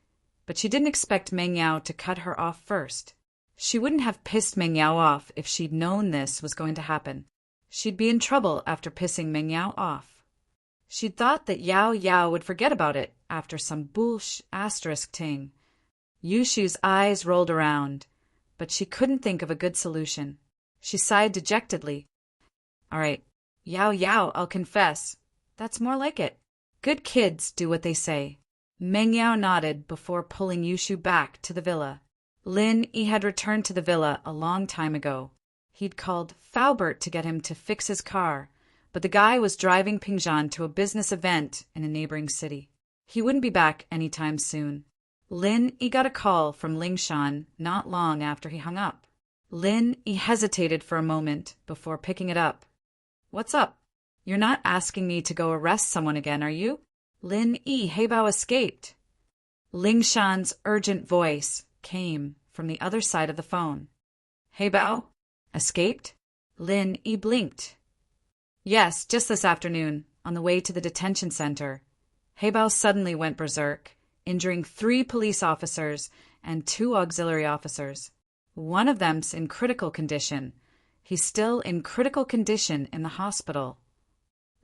But she didn't expect Meng Yao to cut her off first. She wouldn't have pissed Meng Yao off if she'd known this was going to happen. She'd be in trouble after pissing Meng Yao off. She'd thought that Yao Yao would forget about it after some asterisk ting. Yushu's eyes rolled around, but she couldn't think of a good solution. She sighed dejectedly. All right, Yao Yao, I'll confess. That's more like it. Good kids do what they say. Meng Yao nodded before pulling Yushu back to the villa. Lin Yi had returned to the villa a long time ago. He'd called Faubert to get him to fix his car, but the guy was driving Pingzhan to a business event in a neighboring city. He wouldn't be back anytime soon. Lin Yi got a call from Lingshan not long after he hung up. Lin Yi hesitated for a moment before picking it up. "What's up? You're not asking me to go arrest someone again, are you?" Lin Yi, Heibao escaped. Lingshan's urgent voice came from the other side of the phone. "Heibao? Escaped?" Lin Yi blinked. "Yes, just this afternoon, on the way to the detention center." Heibao suddenly went berserk, injuring 3 police officers and 2 auxiliary officers. One of them's in critical condition. He's still in critical condition in the hospital.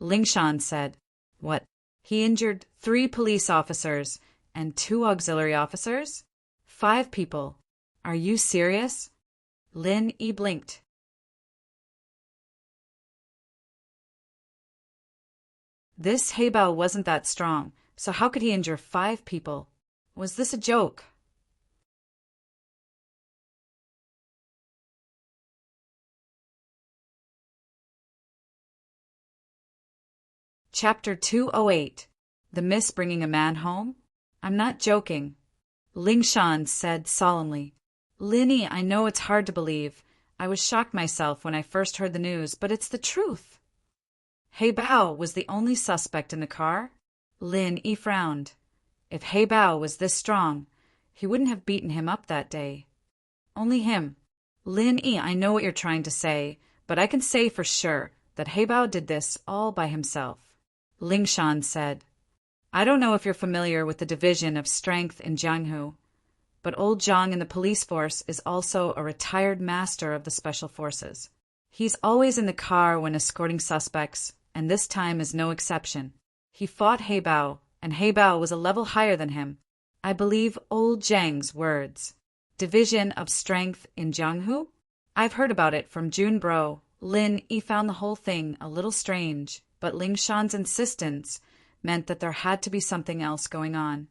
Lingshan said, "What? He injured 3 police officers and 2 auxiliary officers? 5 people. Are you serious?" Lin Yi blinked. This Heibao wasn't that strong, so how could he injure 5 people? Was this a joke? Chapter 208. The Miss Bringing a Man Home? "I'm not joking," Lingshan said solemnly. "Lin Yi, I know it's hard to believe. I was shocked myself when I first heard the news, but it's the truth." Heibao was the only suspect in the car? Lin Yi frowned. If Heibao was this strong, he wouldn't have beaten him up that day. Only him. "Lin Yi, I know what you're trying to say, but I can say for sure that Heibao did this all by himself," Lingshan said. "I don't know if you're familiar with the division of strength in Jianghu, but old Zhang in the police force is also a retired master of the special forces. He's always in the car when escorting suspects, and this time is no exception. He fought Heibao, and Heibao was a level higher than him. I believe old Zhang's words. Division of strength in Jianghu? I've heard about it from Jun Bro." Lin Yi found the whole thing a little strange, but Lingshan's insistence meant that there had to be something else going on.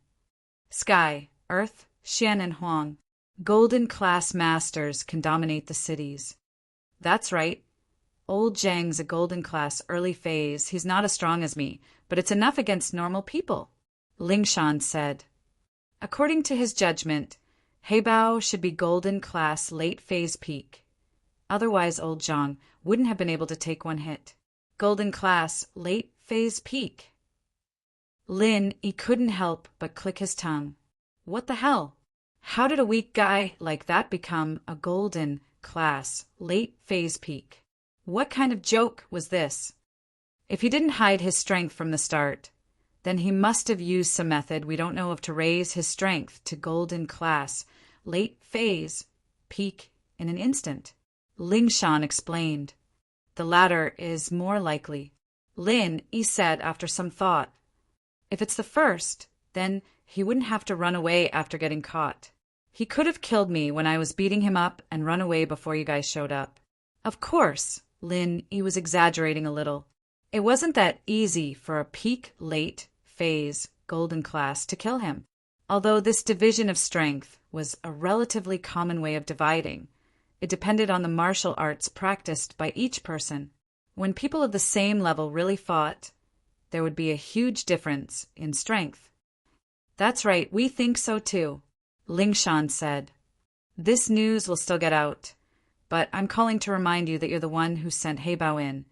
Sky, Earth, Xian and Huang. Golden class masters can dominate the cities. That's right. Old Zhang's a golden class early phase. He's not as strong as me, but it's enough against normal people, Lingshan said. According to his judgment, Heibao should be golden class late phase peak. Otherwise old Zhang wouldn't have been able to take one hit. Golden class late phase peak. Lin, he couldn't help but click his tongue. What the hell? How did a weak guy like that become a golden class late phase peak? What kind of joke was this? If he didn't hide his strength from the start, then he must have used some method we don't know of to raise his strength to golden class late phase peak in an instant. Lingshan explained. The latter is more likely. Lin, he said after some thought. If it's the first, then he wouldn't have to run away after getting caught. He could have killed me when I was beating him up and run away before you guys showed up. Of course, Lin, he was exaggerating a little. It wasn't that easy for a peak late phase golden class to kill him. Although this division of strength was a relatively common way of dividing, it depended on the martial arts practiced by each person. When people of the same level really fought, there would be a huge difference in strength. That's right, we think so too, Lingshan said. This news will still get out, but I'm calling to remind you that you're the one who sent Heibao in,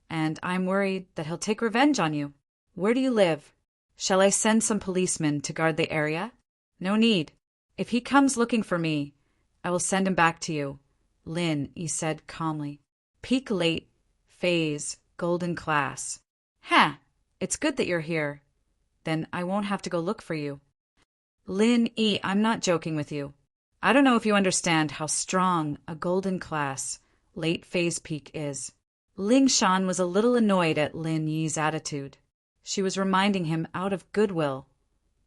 and I'm worried that he'll take revenge on you. Where do you live? Shall I send some policemen to guard the area? No need. If he comes looking for me, I will send him back to you, Lin, he said calmly. Peak late, phase, golden class. Ha! It's good that you're here. Then I won't have to go look for you. Lin E, I'm not joking with you. I don't know if you understand how strong a golden class late phase peak is. Lingshan was a little annoyed at Lin Yi's attitude. She was reminding him out of goodwill,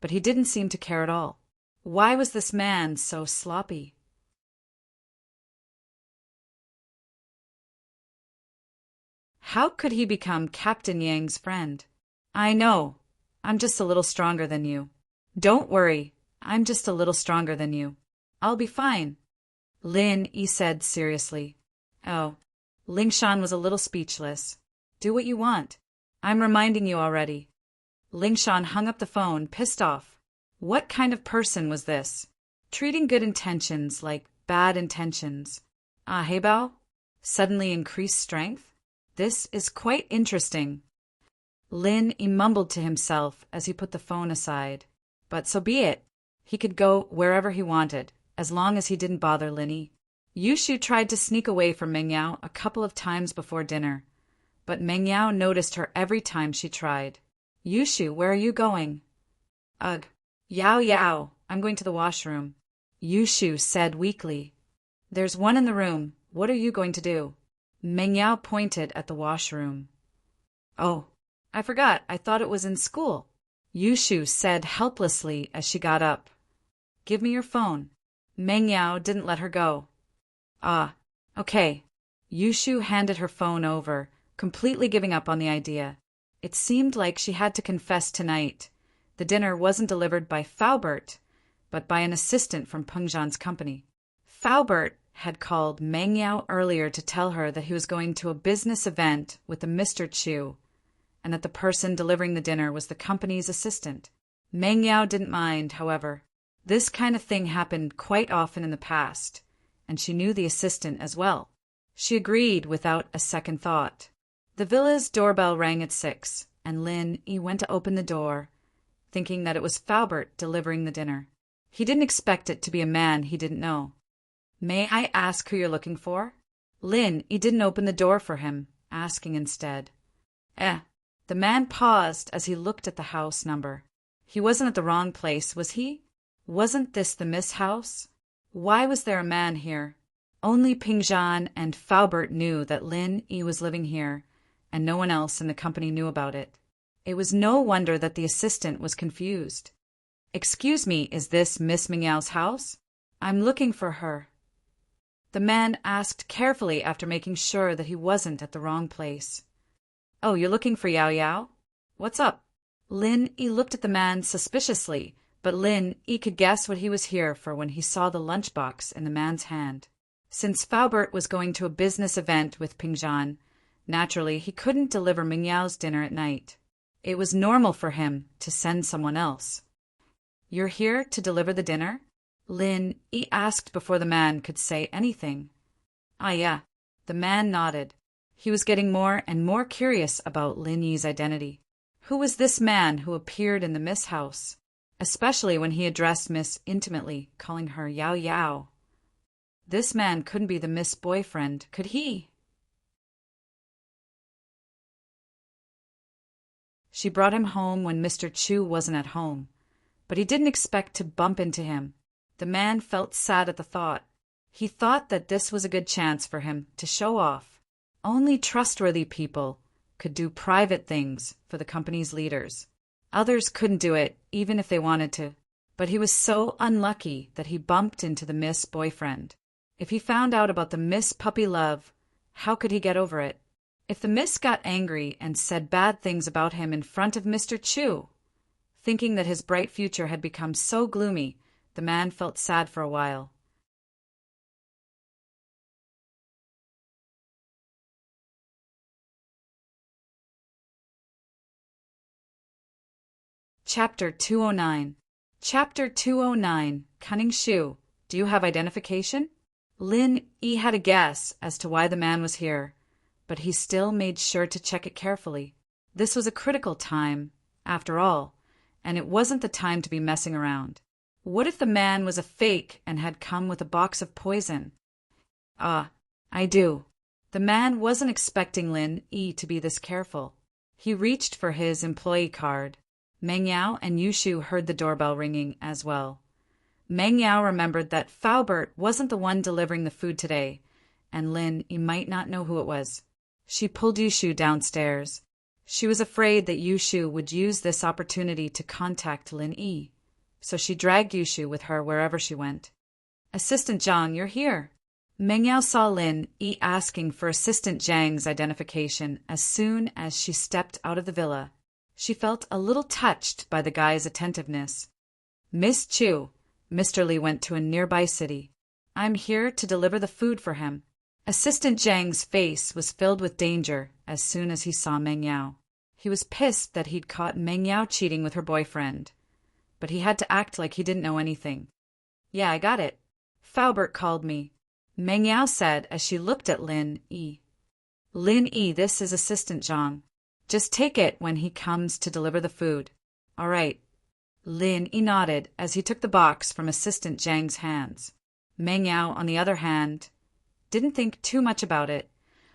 but he didn't seem to care at all. Why was this man so sloppy? How could he become Captain Yang's friend? I know. I'm just a little stronger than you. Don't worry. I'm just a little stronger than you. I'll be fine. Lin Yi said seriously. Oh. Lingshan was a little speechless. Do what you want. I'm reminding you already. Lingshan hung up the phone, pissed off. What kind of person was this? Treating good intentions like bad intentions. Ah, Heibao? Suddenly increased strength? This is quite interesting. Lin Yi mumbled to himself as he put the phone aside. But so be it. He could go wherever he wanted, as long as he didn't bother Lin Yi. Yushu tried to sneak away from Meng Yao a couple of times before dinner, but Meng Yao noticed her every time she tried. Yushu, where are you going? Ugh. Yao Yao, I'm going to the washroom. Yushu said weakly. There's one in the room. What are you going to do? Meng Yao pointed at the washroom. Oh, I forgot. I thought it was in school. Yushu said helplessly as she got up. Give me your phone. Meng Yao didn't let her go. Ah, okay. Yushu handed her phone over, completely giving up on the idea. It seemed like she had to confess tonight. The dinner wasn't delivered by Faubert, but by an assistant from Pengzhan's company. Faubert had called Meng Yao earlier to tell her that he was going to a business event with a Mr. Chu, and that the person delivering the dinner was the company's assistant. Meng Yao didn't mind, however. This kind of thing happened quite often in the past, and she knew the assistant as well. She agreed without a second thought. The villa's doorbell rang at 6, and Lin Yi went to open the door, thinking that it was Faubert delivering the dinner. He didn't expect it to be a man he didn't know. May I ask who you're looking for? Lin Yi didn't open the door for him, asking instead. The man paused as he looked at the house number. He wasn't at the wrong place, was he? Wasn't this the Miss House? Why was there a man here? Only Pengzhan and Faubert knew that Lin Yi was living here, and no one else in the company knew about it. It was no wonder that the assistant was confused. Excuse me, is this Miss Meng Yao's house? I'm looking for her. The man asked carefully after making sure that he wasn't at the wrong place. Oh, you're looking for Yao Yao? What's up? Lin Yi looked at the man suspiciously, but Lin Yi could guess what he was here for when he saw the lunchbox in the man's hand. Since Faubert was going to a business event with Pengzhan, naturally he couldn't deliver Meng Yao's dinner at night. It was normal for him to send someone else. You're here to deliver the dinner? Lin Yi asked before the man could say anything. Ah, yeah. The man nodded. He was getting more and more curious about Lin Yi's identity. Who was this man who appeared in the Miss House? Especially when he addressed Miss intimately, calling her Yao Yao. This man couldn't be the Miss boyfriend, could he? She brought him home when Mr. Chu wasn't at home, but he didn't expect to bump into him. The man felt sad at the thought. He thought that this was a good chance for him to show off. Only trustworthy people could do private things for the company's leaders. Others couldn't do it, even if they wanted to. But he was so unlucky that he bumped into the Miss boyfriend. If he found out about the Miss puppy love, how could he get over it? If the Miss got angry and said bad things about him in front of Mr. Chu, thinking that his bright future had become so gloomy, the man felt sad for a while. Chapter 209. Chapter 209. Cunning Shu. Do you have identification? Lin Yi had a guess as to why the man was here, but he still made sure to check it carefully. This was a critical time, after all, and it wasn't the time to be messing around. What if the man was a fake and had come with a box of poison? Ah, I do. The man wasn't expecting Lin Yi to be this careful. He reached for his employee card. Meng Yao and Yushu heard the doorbell ringing as well. Meng Yao remembered that Faubert wasn't the one delivering the food today, and Lin Yi might not know who it was. She pulled Yushu downstairs. She was afraid that Yushu would use this opportunity to contact Lin Yi, so she dragged Yushu with her wherever she went. Assistant Zhang, you're here. Meng Yao saw Lin Yi asking for Assistant Zhang's identification as soon as she stepped out of the villa. She felt a little touched by the guy's attentiveness. Miss Chu, Mr. Li went to a nearby city. I'm here to deliver the food for him. Assistant Zhang's face was filled with danger as soon as he saw Meng Yao. He was pissed that he'd caught Meng Yao cheating with her boyfriend, but he had to act like he didn't know anything. Yeah, I got it. Faubert called me, Meng Yao said as she looked at Lin Yi. Lin Yi, this is Assistant Zhang. Just take it when he comes to deliver the food. All right. Lin Yi nodded as he took the box from Assistant Zhang's hands. Meng Yao, on the other hand, didn't think too much about it.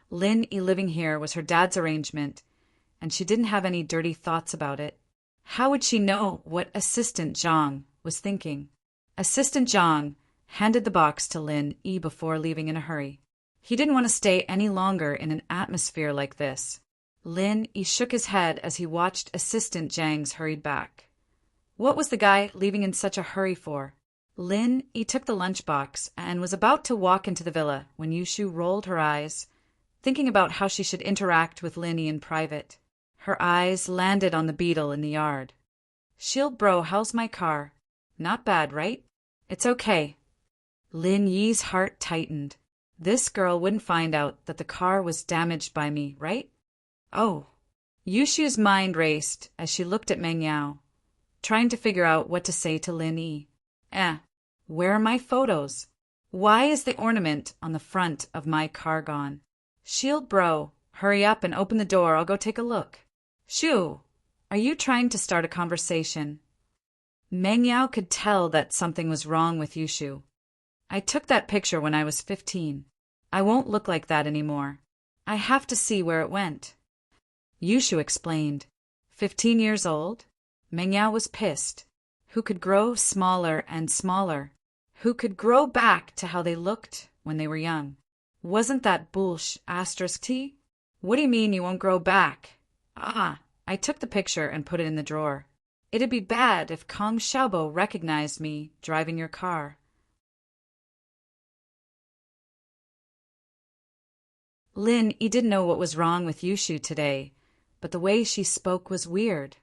Lin Yi living here was her dad's arrangement, and she didn't have any dirty thoughts about it. How would she know what Assistant Zhang was thinking? Assistant Zhang handed the box to Lin Yi before leaving in a hurry. He didn't want to stay any longer in an atmosphere like this. Lin Yi shook his head as he watched Assistant Zhang's hurried back. What was the guy leaving in such a hurry for? Lin Yi took the lunchbox and was about to walk into the villa when Yushu rolled her eyes, thinking about how she should interact with Lin Yi in private. Her eyes landed on the beetle in the yard. Shield bro, how's my car? Not bad, right? It's okay. Lin Yi's heart tightened. This girl wouldn't find out that the car was damaged by me, right? Oh. Yushu's mind raced as she looked at Meng Yao, trying to figure out what to say to Lin Yi. Where are my photos? Why is the ornament on the front of my car gone? Shield bro, hurry up and open the door, I'll go take a look. Shu, are you trying to start a conversation? Meng Yao could tell that something was wrong with Yushu. I took that picture when I was 15. I won't look like that anymore. I have to see where it went. Yushu explained. 15 years old? Meng Yao was pissed. Who could grow smaller and smaller? Who could grow back to how they looked when they were young? Wasn't that **T? What do you mean you won't grow back? I took the picture and put it in the drawer. It'd be bad if Kong Xiaobo recognized me driving your car. Lin Yi didn't know what was wrong with Yushu today, but the way she spoke was weird.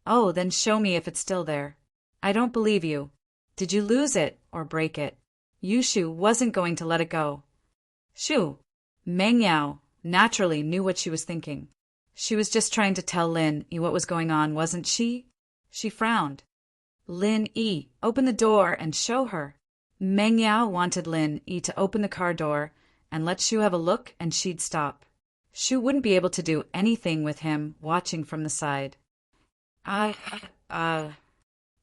Oh, then show me if it's still there. I don't believe you. Did you lose it or break it? Yushu wasn't going to let it go. Shu. Meng Yao naturally knew what she was thinking. She was just trying to tell Lin Yi what was going on, wasn't she? She frowned. Lin Yi, open the door and show her. Meng Yao wanted Lin Yi to open the car door and let Shu have a look and she'd stop. Shu wouldn't be able to do anything with him watching from the side. All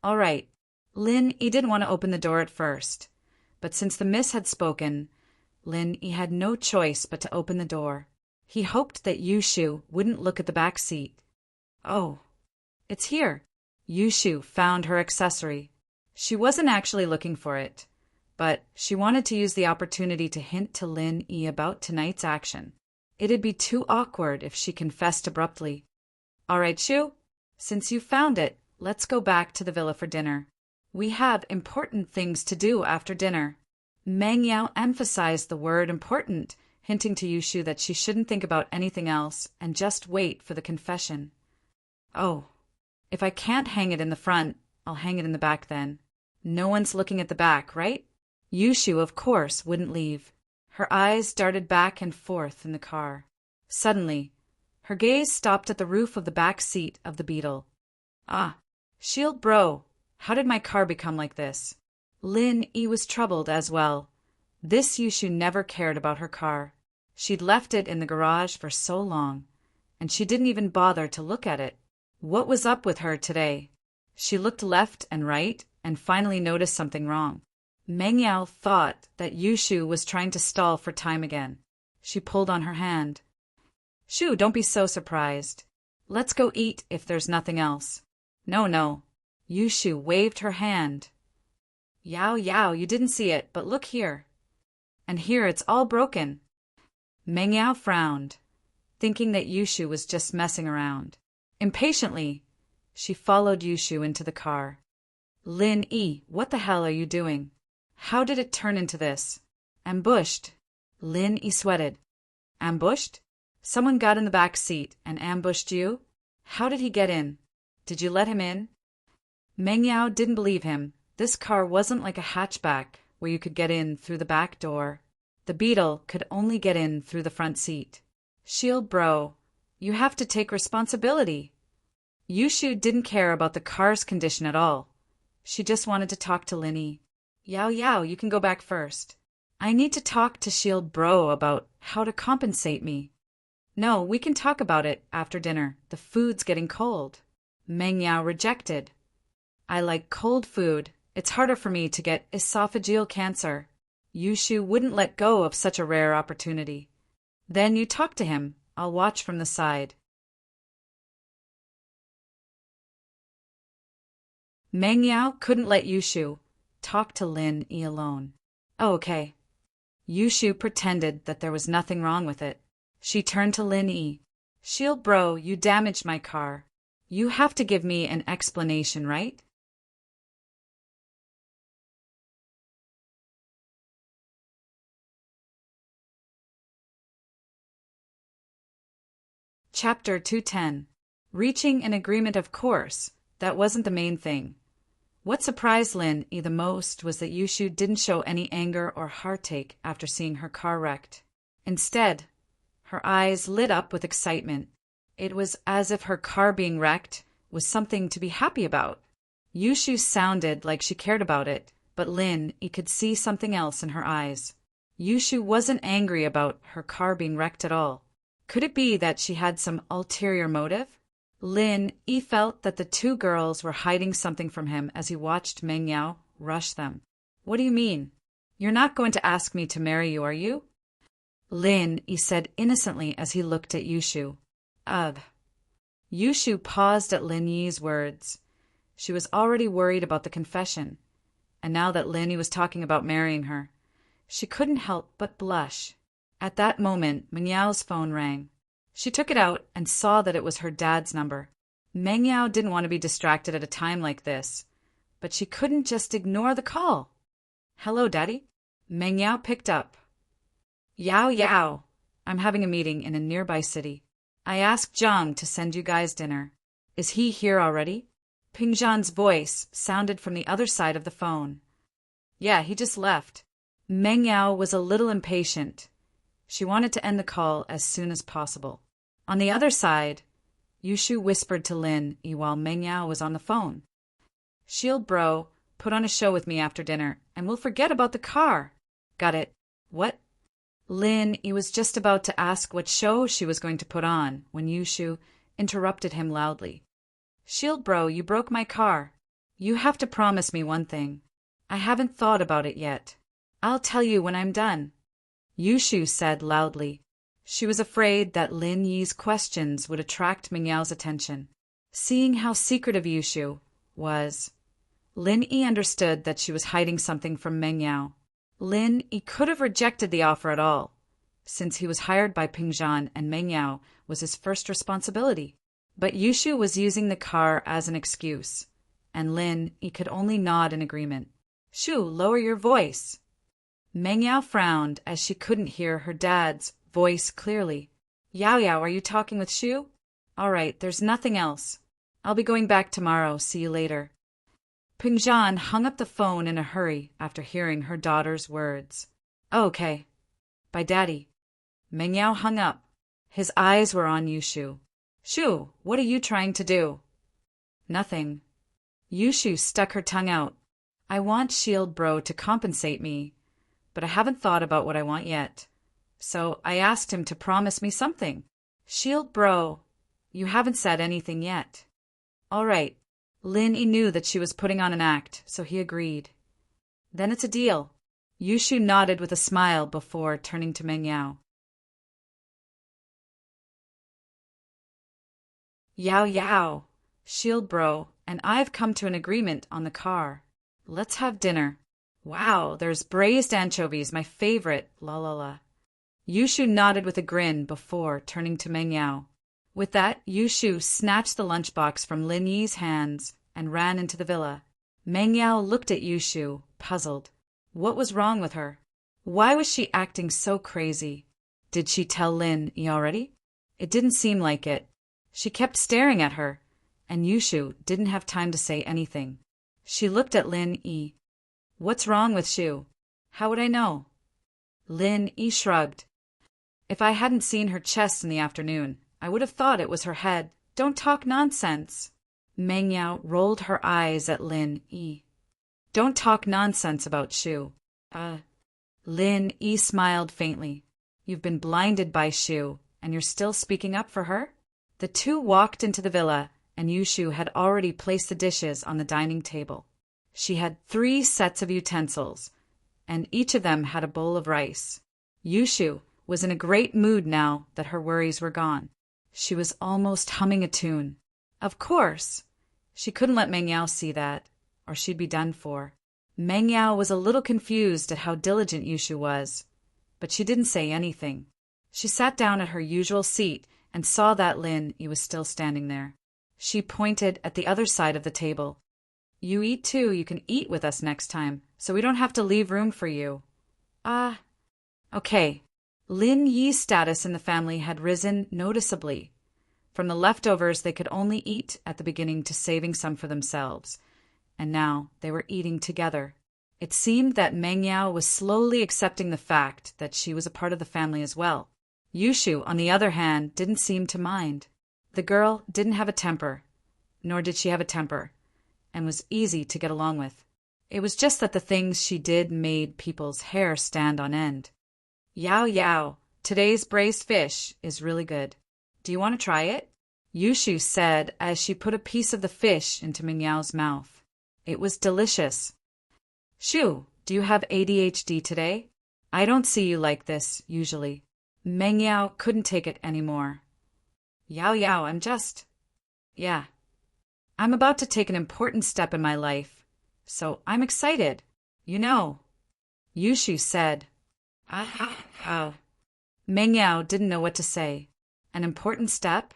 right. Lin Yi didn't want to open the door at first, but since the miss had spoken, Lin Yi had no choice but to open the door. He hoped that Yushu wouldn't look at the back seat. Oh, it's here. Yushu found her accessory. She wasn't actually looking for it, but she wanted to use the opportunity to hint to Lin Yi about tonight's action. It'd be too awkward if she confessed abruptly. All right, Shu, since you found it, let's go back to the villa for dinner. We have important things to do after dinner. Meng Yao emphasized the word important, hinting to Yushu that she shouldn't think about anything else and just wait for the confession. Oh, if I can't hang it in the front, I'll hang it in the back then. No one's looking at the back, right? Yushu, of course, wouldn't leave. Her eyes darted back and forth in the car. Suddenly, her gaze stopped at the roof of the back seat of the Beetle. Shield bro, how did my car become like this? Lin Yi was troubled as well. This Yushu never cared about her car. She'd left it in the garage for so long, and she didn't even bother to look at it. What was up with her today? She looked left and right and finally noticed something wrong. Meng Yao thought that Yushu was trying to stall for time again. She pulled on her hand. Shu, don't be so surprised. Let's go eat if there's nothing else. No. Yushu waved her hand. Yao, you didn't see it, but look here. And here it's all broken. Meng Yao frowned, thinking that Yushu was just messing around. Impatiently, she followed Yushu into the car. Lin Yi, what the hell are you doing? How did it turn into this? Ambushed. Lin Yi sweated. Ambushed? Someone got in the back seat and ambushed you? How did he get in? Did you let him in? Meng Yao didn't believe him. This car wasn't like a hatchback where you could get in through the back door. The beetle could only get in through the front seat. Shield bro, you have to take responsibility. Yushu didn't care about the car's condition at all. She just wanted to talk to Lin Yi. Yao Yao, you can go back first. I need to talk to Shield bro about how to compensate me. No, we can talk about it after dinner. The food's getting cold. Meng Yao rejected. I like cold food. It's harder for me to get esophageal cancer. Yushu wouldn't let go of such a rare opportunity. Then you talk to him. I'll watch from the side. Meng Yao couldn't let Yushu talk to Lin Yi alone. Oh, okay. Yushu pretended that there was nothing wrong with it. She turned to Lin Yi. Shield bro, you damaged my car. You have to give me an explanation, right? Chapter 210. Reaching an agreement, of course. That wasn't the main thing. What surprised Lin Yi the most was that Yushu didn't show any anger or heartache after seeing her car wrecked. Instead, her eyes lit up with excitement. It was as if her car being wrecked was something to be happy about. Yushu sounded like she cared about it, but Lin Yi could see something else in her eyes. Yushu wasn't angry about her car being wrecked at all. Could it be that she had some ulterior motive? Lin Yi felt that the two girls were hiding something from him as he watched Meng Yao rush them. What do you mean? You're not going to ask me to marry you, are you? Lin Yi said innocently as he looked at Yushu. Ugh. Yushu paused at Lin Yi's words. She was already worried about the confession, and now that Lin Yi was talking about marrying her, she couldn't help but blush. At that moment, Meng Yao's phone rang. She took it out and saw that it was her dad's number. Meng Yao didn't want to be distracted at a time like this, but she couldn't just ignore the call. Hello, Daddy? Meng Yao picked up. Yao Yao, I'm having a meeting in a nearby city. I asked Zhang to send you guys dinner. Is he here already? Ping Zhan's voice sounded from the other side of the phone. Yeah, he just left. Meng Yao was a little impatient. She wanted to end the call as soon as possible. On the other side, Yushu whispered to Lin Yi while Meng Yao was on the phone. Shield bro, put on a show with me after dinner, and we'll forget about the car. Got it. What? Lin Yi was just about to ask what show she was going to put on when Yushu interrupted him loudly. Shield bro, you broke my car. You have to promise me one thing. I haven't thought about it yet. I'll tell you when I'm done. Yushu said loudly. She was afraid that Lin Yi's questions would attract Meng Yao's attention. Seeing how secretive Yushu was, Lin Yi understood that she was hiding something from Meng Yao. Lin Yi could have rejected the offer at all, since he was hired by Ping Zhan and Meng Yao was his first responsibility. But Yushu was using the car as an excuse, and Lin Yi could only nod in agreement. Shu, lower your voice. Meng Yao frowned as she couldn't hear her dad's voice clearly. Yao Yao, are you talking with Shu? All right, there's nothing else. I'll be going back tomorrow. See you later. Ping Zhan hung up the phone in a hurry after hearing her daughter's words. Oh, okay. Bye, Daddy. Meng Yao hung up. His eyes were on Yushu. Shu, what are you trying to do? Nothing. Yushu stuck her tongue out. I want Shield bro to compensate me, but I haven't thought about what I want yet. So I asked him to promise me something. Shield bro, you haven't said anything yet. All right. Lin Yi knew that she was putting on an act, so he agreed. Then it's a deal. Yushu nodded with a smile before turning to Meng Yao. Yao Yao, Shield bro, and I've come to an agreement on the car. Let's have dinner. Wow, there's braised anchovies, my favorite, la la la. Yushu nodded with a grin before turning to Meng Yao. With that, Yushu snatched the lunchbox from Lin Yi's hands and ran into the villa. Meng Yao looked at Yushu, puzzled. What was wrong with her? Why was she acting so crazy? Did she tell Lin Yi already? It didn't seem like it. She kept staring at her, and Yushu didn't have time to say anything. She looked at Lin Yi. What's wrong with Shu? How would I know? Lin Yi shrugged. If I hadn't seen her chest in the afternoon, I would have thought it was her head. Don't talk nonsense. Meng Yao rolled her eyes at Lin Yi. Don't talk nonsense about Shu. Lin Yi smiled faintly. You've been blinded by Shu, and you're still speaking up for her? The two walked into the villa, and Yushu had already placed the dishes on the dining table. She had 3 sets of utensils, and each of them had a bowl of rice. Yushu was in a great mood now that her worries were gone. She was almost humming a tune. Of course! She couldn't let Meng Yao see that, or she'd be done for. Meng Yao was a little confused at how diligent Yushu was, but she didn't say anything. She sat down at her usual seat and saw that Lin Yi was still standing there. She pointed at the other side of the table. You eat too, you can eat with us next time, so we don't have to leave room for you. Okay. Lin Yi's status in the family had risen noticeably. From the leftovers they could only eat at the beginning to saving some for themselves, and now they were eating together. It seemed that Meng Yao was slowly accepting the fact that she was a part of the family as well. Yushu, on the other hand, didn't seem to mind. The girl didn't have a temper, nor did she have a temper, and was easy to get along with. It was just that the things she did made people's hair stand on end. Yao Yao, today's braised fish is really good. Do you want to try it? Yushu said as she put a piece of the fish into Meng Yao's mouth. It was delicious. Shu, do you have ADHD today? I don't see you like this, usually. Meng Yao couldn't take it anymore. Yao Yao, I'm about to take an important step in my life, so I'm excited. You know. Yushu said. Meng Yao didn't know what to say. An important step?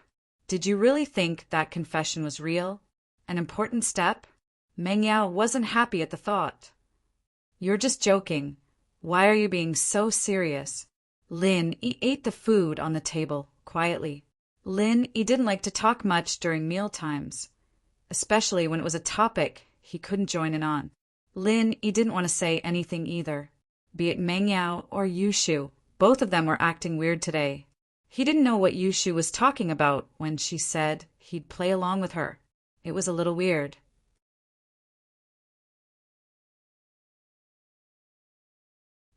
Did you really think that confession was real? An important step? Meng Yao wasn't happy at the thought. You're just joking. Why are you being so serious? Lin Yi ate the food on the table, quietly. Lin Yi didn't like to talk much during meal times, especially when it was a topic he couldn't join in on. Lin Yi didn't want to say anything either. Be it Meng Yao or Yushu, both of them were acting weird today. He didn't know what Yushu was talking about when she said he'd play along with her. It was a little weird.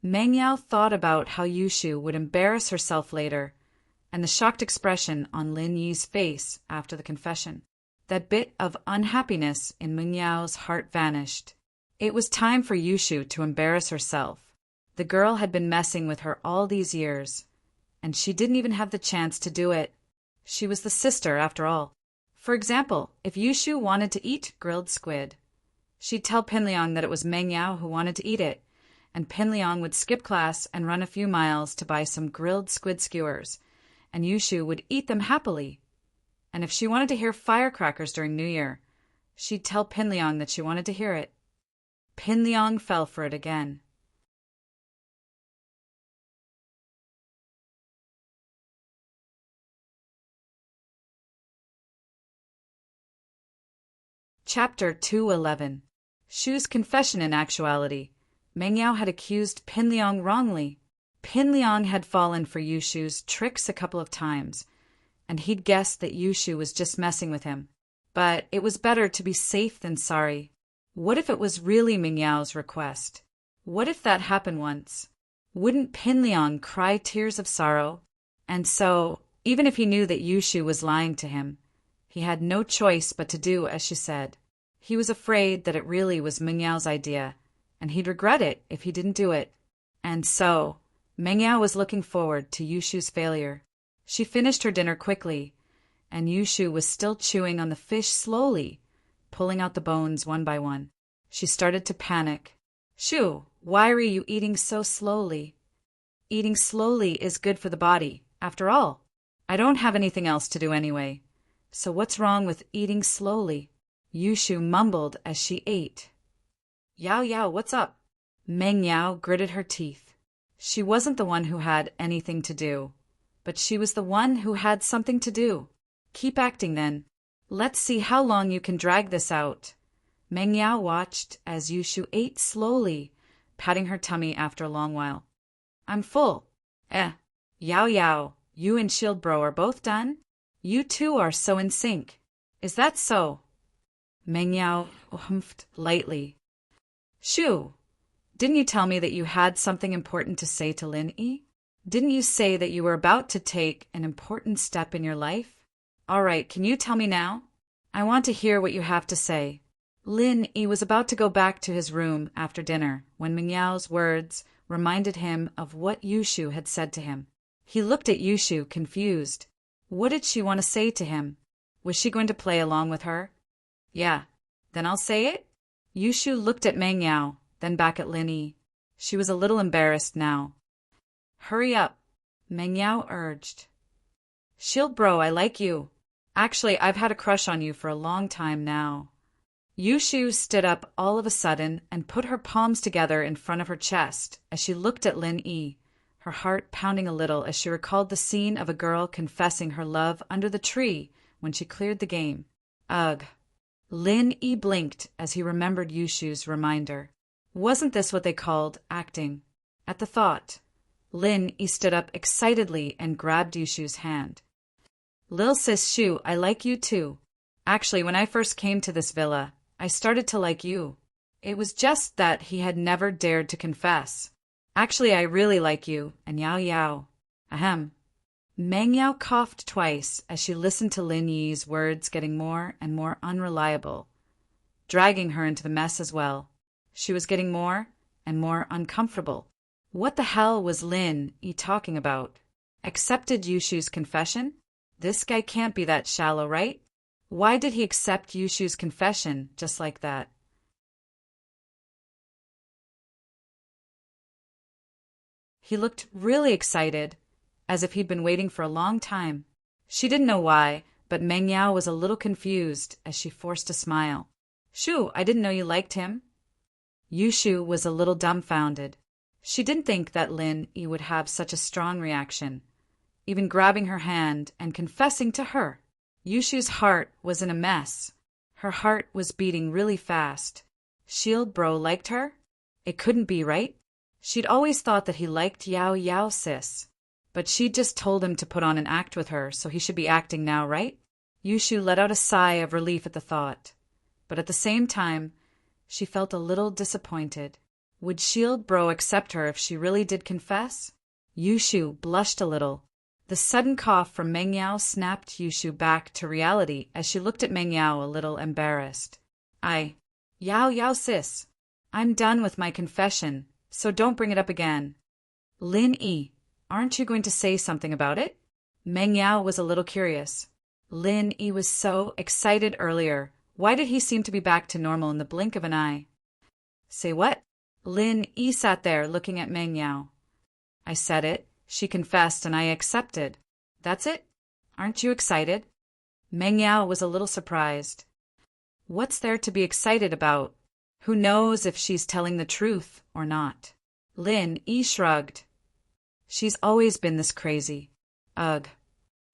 Meng Yao thought about how Yushu would embarrass herself later, and the shocked expression on Lin Yi's face after the confession. That bit of unhappiness in Meng Yao's heart vanished. It was time for Yushu to embarrass herself. The girl had been messing with her all these years, and she didn't even have the chance to do it. She was the sister, after all. For example, if Yushu wanted to eat grilled squid, she'd tell Pinliang that it was Meng Yao who wanted to eat it, and Pinliang would skip class and run a few miles to buy some grilled squid skewers, and Yushu would eat them happily. And if she wanted to hear firecrackers during New Year, she'd tell Pinliang that she wanted to hear it. Pinliang fell for it again. Chapter 211. Shu's confession. In actuality, Meng Yao had accused Pinliang wrongly. Pinliang had fallen for Yushu's tricks a couple of times, and he'd guessed that Yushu was just messing with him. But it was better to be safe than sorry. What if it was really Meng Yao's request? What if that happened once? Wouldn't Pinliang cry tears of sorrow? And so, even if he knew that Yushu was lying to him, he had no choice but to do as she said. He was afraid that it really was Meng Yao's idea, and he'd regret it if he didn't do it. And so, Meng Yao was looking forward to Yushu's failure. She finished her dinner quickly, and Yushu was still chewing on the fish slowly, pulling out the bones one by one. She started to panic. Shu, why are you eating so slowly? Eating slowly is good for the body, after all. I don't have anything else to do anyway. So what's wrong with eating slowly? Yushu mumbled as she ate. Yao Yao, what's up? Meng Yao gritted her teeth. She wasn't the one who had anything to do, but she was the one who had something to do. Keep acting then. Let's see how long you can drag this out. Meng Yao watched as Yushu ate slowly, patting her tummy after a long while. I'm full. Yao Yao, you and Shield Bro are both done? You two are so in sync. Is that so? Meng Yao humphed lightly. Shu, didn't you tell me that you had something important to say to Lin Yi? Didn't you say that you were about to take an important step in your life? All right, can you tell me now? I want to hear what you have to say. Lin Yi was about to go back to his room after dinner when Meng Yao's words reminded him of what Yushu had said to him. He looked at Yushu, confused. What did she want to say to him? Was she going to play along with her? Yeah, then I'll say it? Yushu looked at Meng Yao, then back at Lin Yi. She was a little embarrassed now. Hurry up, Meng Yao urged. Shield Bro, I like you. Actually, I've had a crush on you for a long time now. Yushu stood up all of a sudden and put her palms together in front of her chest as she looked at Lin Yi, her heart pounding a little as she recalled the scene of a girl confessing her love under the tree when she cleared the game. Ugh. Lin Yi blinked as he remembered Yushu's reminder. Wasn't this what they called acting? At the thought, Lin Yi stood up excitedly and grabbed Yushu's hand. Lil sis Shu, I like you too. Actually, when I first came to this villa, I started to like you. It was just that he had never dared to confess. Actually, I really like you, and Yao Yao. Ahem. Meng Yao coughed twice as she listened to Lin Yi's words getting more and more unreliable, dragging her into the mess as well. She was getting more and more uncomfortable. What the hell was Lin Yi talking about? Accepted Yushu's confession? This guy can't be that shallow, right? Why did he accept Yushu's confession just like that? He looked really excited, as if he'd been waiting for a long time. She didn't know why, but Meng Yao was a little confused as she forced a smile. Shu, I didn't know you liked him. Yushu was a little dumbfounded. She didn't think that Lin Yi would have such a strong reaction, even grabbing her hand and confessing to her. Yushu's heart was in a mess. Her heart was beating really fast. Shield Bro liked her? It couldn't be, right? She'd always thought that he liked Yao Yao sis. But she'd just told him to put on an act with her, so he should be acting now, right? Yushu let out a sigh of relief at the thought. But at the same time, she felt a little disappointed. Would Shield Bro accept her if she really did confess? Yushu blushed a little. The sudden cough from Meng Yao snapped Yushu back to reality as she looked at Meng Yao a little embarrassed. Yao Yao sis, I'm done with my confession, so don't bring it up again. Lin Yi, aren't you going to say something about it? Meng Yao was a little curious. Lin Yi was so excited earlier. Why did he seem to be back to normal in the blink of an eye? Say what? Lin Yi sat there looking at Meng Yao. I said it. She confessed and I accepted. That's it? Aren't you excited? Meng Yao was a little surprised. What's there to be excited about? Who knows if she's telling the truth or not? Lin Yi shrugged. She's always been this crazy. Ugh.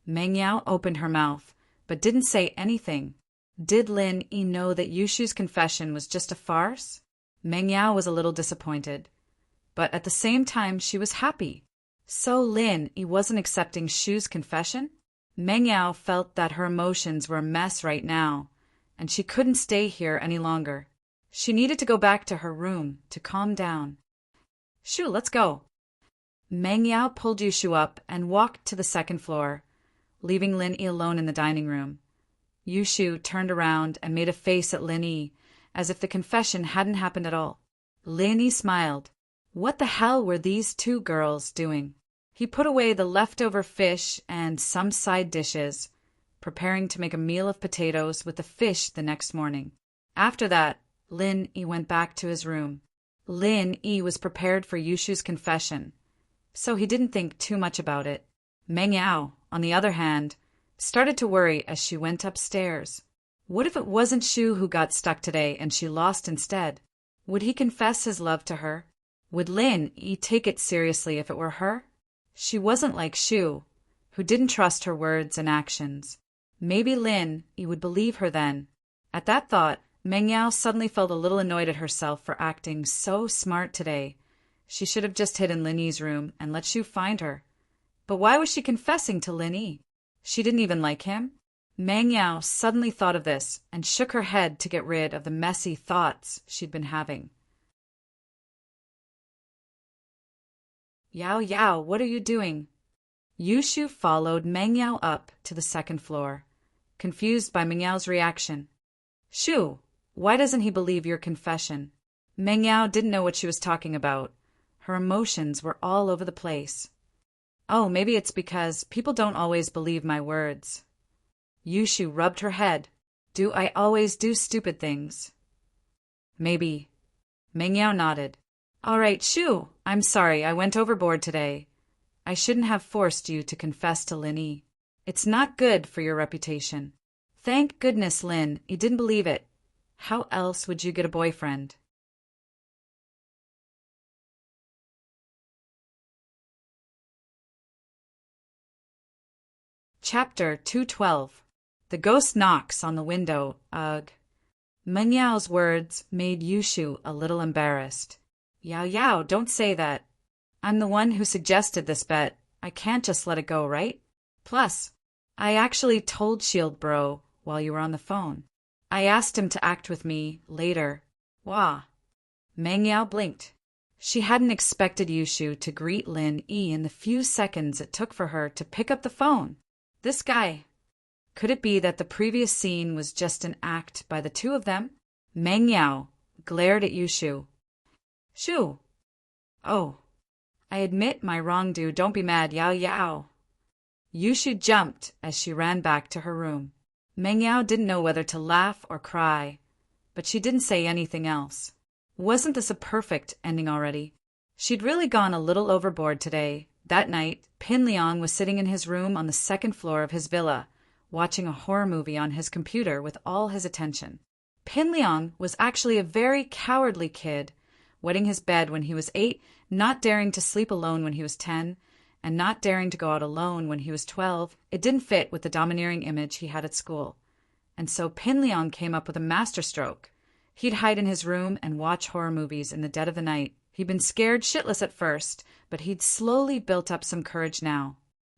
Meng Yao opened her mouth, but didn't say anything. Did Lin Yi know that Yushu's confession was just a farce? Meng Yao was a little disappointed, but at the same time she was happy. So Lin Yi wasn't accepting Shu's confession? Meng Yao felt that her emotions were a mess right now, and she couldn't stay here any longer. She needed to go back to her room to calm down. Shu, let's go. Meng Yao pulled Yushu up and walked to the second floor, leaving Lin Yi alone in the dining room. Yushu turned around and made a face at Lin Yi, as if the confession hadn't happened at all. Lin Yi smiled. What the hell were these two girls doing? He put away the leftover fish and some side dishes, preparing to make a meal of potatoes with the fish the next morning. After that, Lin Yi went back to his room. Lin Yi was prepared for Yushu's confession, so he didn't think too much about it. Meng Yao, on the other hand, started to worry as she went upstairs. What if it wasn't Shu who got stuck today and she lost instead? Would he confess his love to her? Would Lin Yi take it seriously if it were her? She wasn't like Shu, who didn't trust her words and actions. Maybe Lin, he would believe her then. At that thought, Meng Yao suddenly felt a little annoyed at herself for acting so smart today. She should have just hid in Lin Yi's room and let Shu find her. But why was she confessing to Lin Yi? She didn't even like him? Meng Yao suddenly thought of this and shook her head to get rid of the messy thoughts she'd been having. Yao Yao, what are you doing? Yushu followed Meng Yao up to the second floor, confused by Meng Yao's reaction. Shu, why doesn't he believe your confession? Meng Yao didn't know what she was talking about. Her emotions were all over the place. Oh, maybe it's because people don't always believe my words. Yushu rubbed her head. Do I always do stupid things? Maybe. Meng Yao nodded. All right, Shu, I'm sorry I went overboard today. I shouldn't have forced you to confess to Lin Yi. It's not good for your reputation. Thank goodness, Lin, you didn't believe it. How else would you get a boyfriend? Chapter 212. The ghost knocks on the window. Ugh. Meng Yao's words made Yushu a little embarrassed. Yao Yao, don't say that. I'm the one who suggested this bet. I can't just let it go, right? Plus, I actually told Shield Bro while you were on the phone. I asked him to act with me later. Wah. Meng Yao blinked. She hadn't expected Yushu to greet Lin Yi in the few seconds it took for her to pick up the phone. This guy. Could it be that the previous scene was just an act by the two of them? Meng Yao glared at Yushu. Shu. Oh. I admit my wrongdo, don't be mad, Yao Yao. Yushu jumped as she ran back to her room. Meng Yao didn't know whether to laugh or cry, but she didn't say anything else. Wasn't this a perfect ending already? She'd really gone a little overboard today. That night, Pin Liang was sitting in his room on the second floor of his villa, watching a horror movie on his computer with all his attention. Pin Liang was actually a very cowardly kid, wetting his bed when he was 8, not daring to sleep alone when he was 10, and not daring to go out alone when he was 12. It didn't fit with the domineering image he had at school. And so Pin Liang came up with a masterstroke. He'd hide in his room and watch horror movies in the dead of the night. He'd been scared shitless at first, but he'd slowly built up some courage now.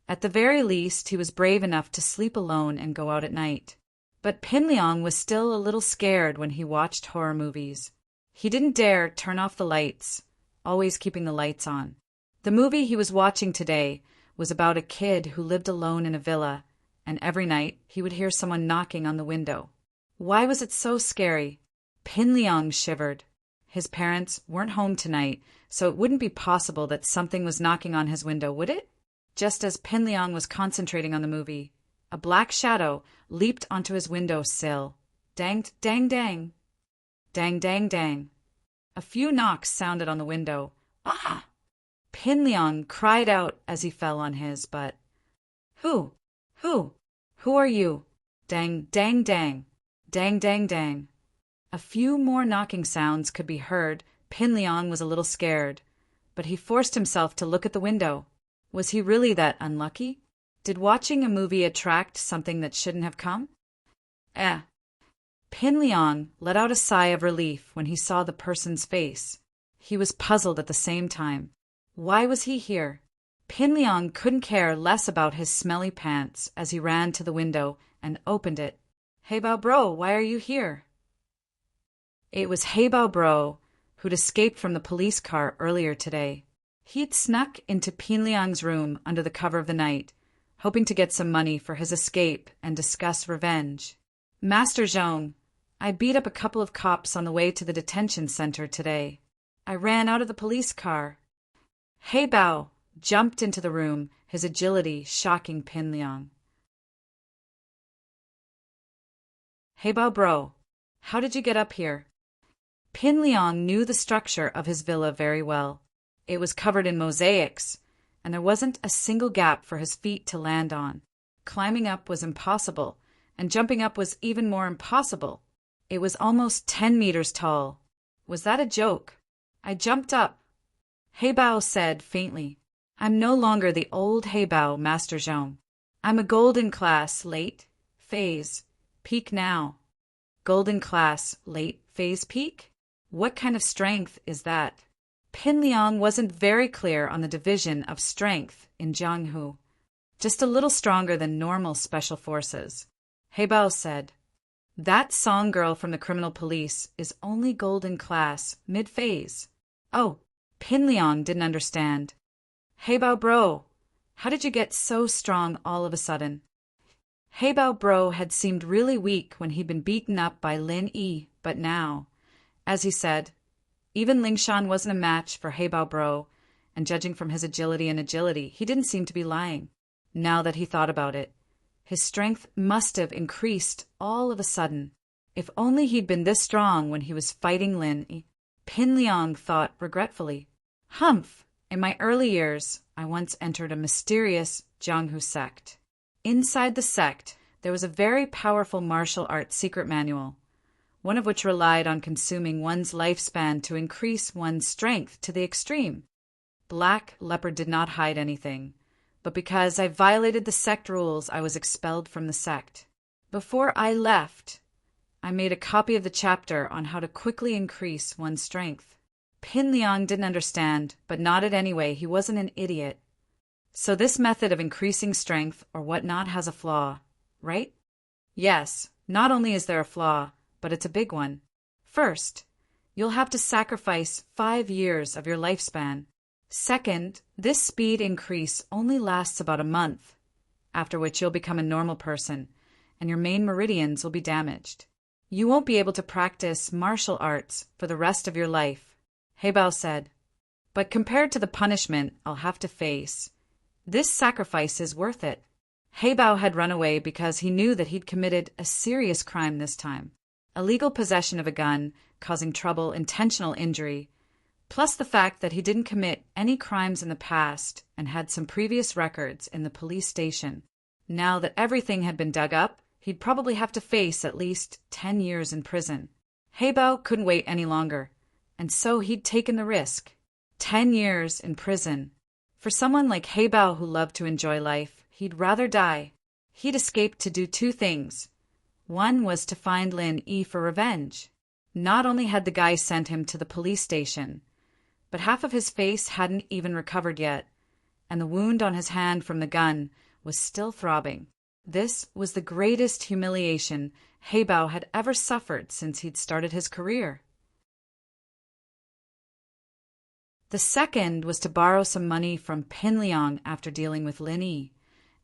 At the very least, he was brave enough to sleep alone and go out at night. But Pin Liang was still a little scared when he watched horror movies. He didn't dare turn off the lights, always keeping the lights on. The movie he was watching today was about a kid who lived alone in a villa, and every night he would hear someone knocking on the window. Why was it so scary? Pin Liang shivered. His parents weren't home tonight, so it wouldn't be possible that something was knocking on his window, would it? Just as Pin Liang was concentrating on the movie, a black shadow leaped onto his window sill. Dang, dang, dang. Dang, dang, dang. A few knocks sounded on the window. Ah! Pin Liang cried out as he fell on his butt. Who? Who? Who are you? Dang, dang, dang. Dang, dang, dang. A few more knocking sounds could be heard. Pin Liang was a little scared, but he forced himself to look at the window. Was he really that unlucky? Did watching a movie attract something that shouldn't have come? Pin Liang let out a sigh of relief when he saw the person's face. He was puzzled at the same time. Why was he here? Pin Liang couldn't care less about his smelly pants as he ran to the window and opened it. Hey Bao Bro, why are you here? It was Hey Bao Bro, who'd escaped from the police car earlier today. He'd snuck into Pin Liang's room under the cover of the night, hoping to get some money for his escape and discuss revenge. Master Zhong, I beat up a couple of cops on the way to the detention center today. I ran out of the police car. Hey Bao jumped into the room, his agility shocking Pin Liang. Hey Bao Bro, how did you get up here? Pin Liang knew the structure of his villa very well. It was covered in mosaics, and there wasn't a single gap for his feet to land on. Climbing up was impossible, and jumping up was even more impossible. It was almost 10 meters tall. Was that a joke? I jumped up. Hey Bao said faintly. I'm no longer the old Hey Bao, Master Zhong. I'm a golden class, late, phase, peak now. Golden class, late phase peak? What kind of strength is that? Pin Liang wasn't very clear on the division of strength in Jianghu. Just a little stronger than normal special forces. He Bao said, "That song girl from the criminal police is only golden class, mid-phase." Oh, Pin Liang didn't understand. "He Bao bro, how did you get so strong all of a sudden?" He Bao bro had seemed really weak when he'd been beaten up by Lin Yi, but now, as he said, even Lingshan wasn't a match for He Bao bro, and judging from his agility, he didn't seem to be lying. Now that he thought about it, his strength must have increased all of a sudden. If only he'd been this strong when he was fighting Lin Yi. Pin Liang thought regretfully. Humph! In my early years, I once entered a mysterious Jianghu sect. Inside the sect, there was a very powerful martial arts secret manual, one of which relied on consuming one's lifespan to increase one's strength to the extreme. Black Leopard did not hide anything, but because I violated the sect rules, I was expelled from the sect. Before I left, I made a copy of the chapter on how to quickly increase one's strength. Pin Liang didn't understand, but nodded anyway. He wasn't an idiot. So this method of increasing strength or whatnot has a flaw, right? Yes, not only is there a flaw, but it's a big one. First, you'll have to sacrifice 5 years of your lifespan. Second, this speed increase only lasts about a month, after which you'll become a normal person, and your main meridians will be damaged. You won't be able to practice martial arts for the rest of your life, He Bao said. But compared to the punishment I'll have to face, this sacrifice is worth it. He Bao had run away because he knew that he'd committed a serious crime this time. Illegal possession of a gun, causing trouble, intentional injury, plus the fact that he didn't commit any crimes in the past and had some previous records in the police station. Now that everything had been dug up, he'd probably have to face at least 10 years in prison. He Bao couldn't wait any longer, and so he'd taken the risk. 10 years in prison. For someone like He Bao who loved to enjoy life, he'd rather die. He'd escaped to do 2 things. One was to find Lin Yi for revenge. Not only had the guy sent him to the police station, but half of his face hadn't even recovered yet, and the wound on his hand from the gun was still throbbing. This was the greatest humiliation He Bao had ever suffered since he'd started his career. The second was to borrow some money from Pin Liang after dealing with Lin Yi,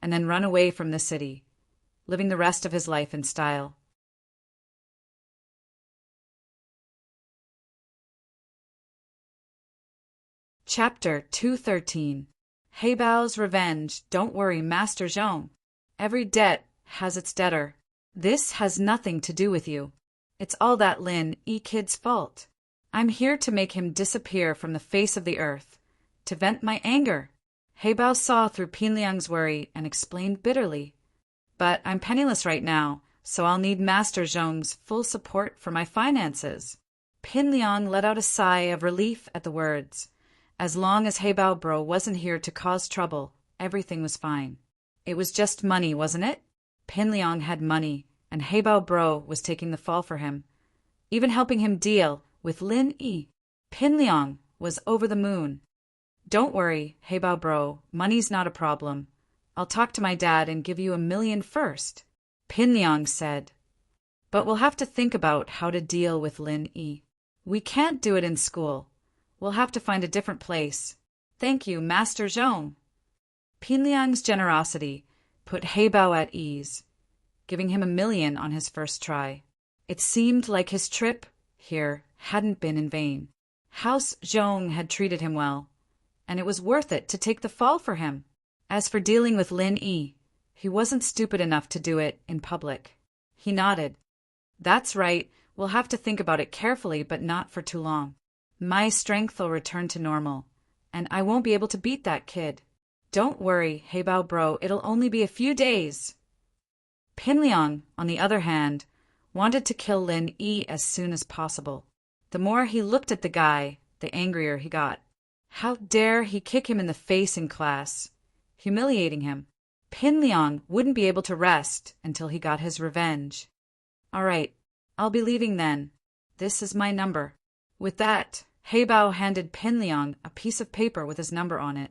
and then run away from the city, living the rest of his life in style. Chapter 213. He Bao's Revenge. Don't worry, Master Zhong. Every debt has its debtor. This has nothing to do with you. It's all that Lin Yi kid's fault. I'm here to make him disappear from the face of the earth, to vent my anger. He Bao saw through Pin Liang's worry and explained bitterly. But I'm penniless right now, so I'll need Master Zhong's full support for my finances. Pin Liang let out a sigh of relief at the words. As long as He Bao bro wasn't here to cause trouble, everything was fine. It was just money, wasn't it? Pin Liang had money, and He Bao bro was taking the fall for him, even helping him deal with Lin Yi. Pin Liang was over the moon. Don't worry, He Bao bro, money's not a problem. I'll talk to my dad and give you $1 million first, Pin Liang said. But we'll have to think about how to deal with Lin Yi. We can't do it in school. We'll have to find a different place. Thank you, Master Zhong. Pin Liang's generosity put He Bao at ease, giving him $1 million on his first try. It seemed like his trip here hadn't been in vain. House Zhong had treated him well, and it was worth it to take the fall for him. As for dealing with Lin Yi, he wasn't stupid enough to do it in public. He nodded. That's right, we'll have to think about it carefully, but not for too long. My strength will return to normal, and I won't be able to beat that kid. Don't worry, He Bao bro, it'll only be a few days. Pin Liang, on the other hand, wanted to kill Lin Yi as soon as possible. The more he looked at the guy, the angrier he got. How dare he kick him in the face in class, humiliating him. Pin Liang wouldn't be able to rest until he got his revenge. All right, I'll be leaving then. This is my number. With that, Heibao handed Pin Liang a piece of paper with his number on it.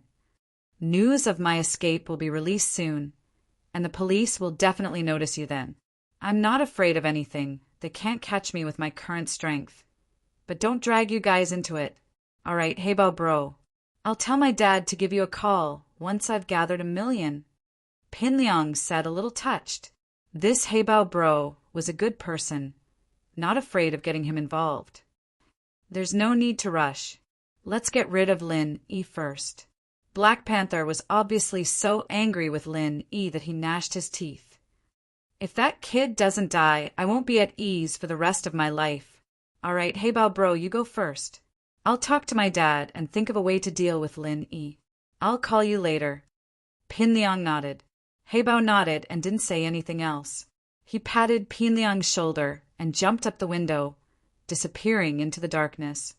News of my escape will be released soon, and the police will definitely notice you then. I'm not afraid of anything. They can't catch me with my current strength. But don't drag you guys into it. All right, Heibao bro. I'll tell my dad to give you a call once I've gathered 1,000,000. Pin Liang said, a little touched. This Heibao bro was a good person, not afraid of getting him involved. There's no need to rush. Let's get rid of Lin Yi first. Black Panther was obviously so angry with Lin Yi that he gnashed his teeth. If that kid doesn't die, I won't be at ease for the rest of my life. All right, Heibao bro, you go first. I'll talk to my dad and think of a way to deal with Lin Yi. I'll call you later. Pin Liang nodded. Heibao nodded and didn't say anything else. He patted Pin Liang's shoulder and jumped up the window, disappearing into the darkness.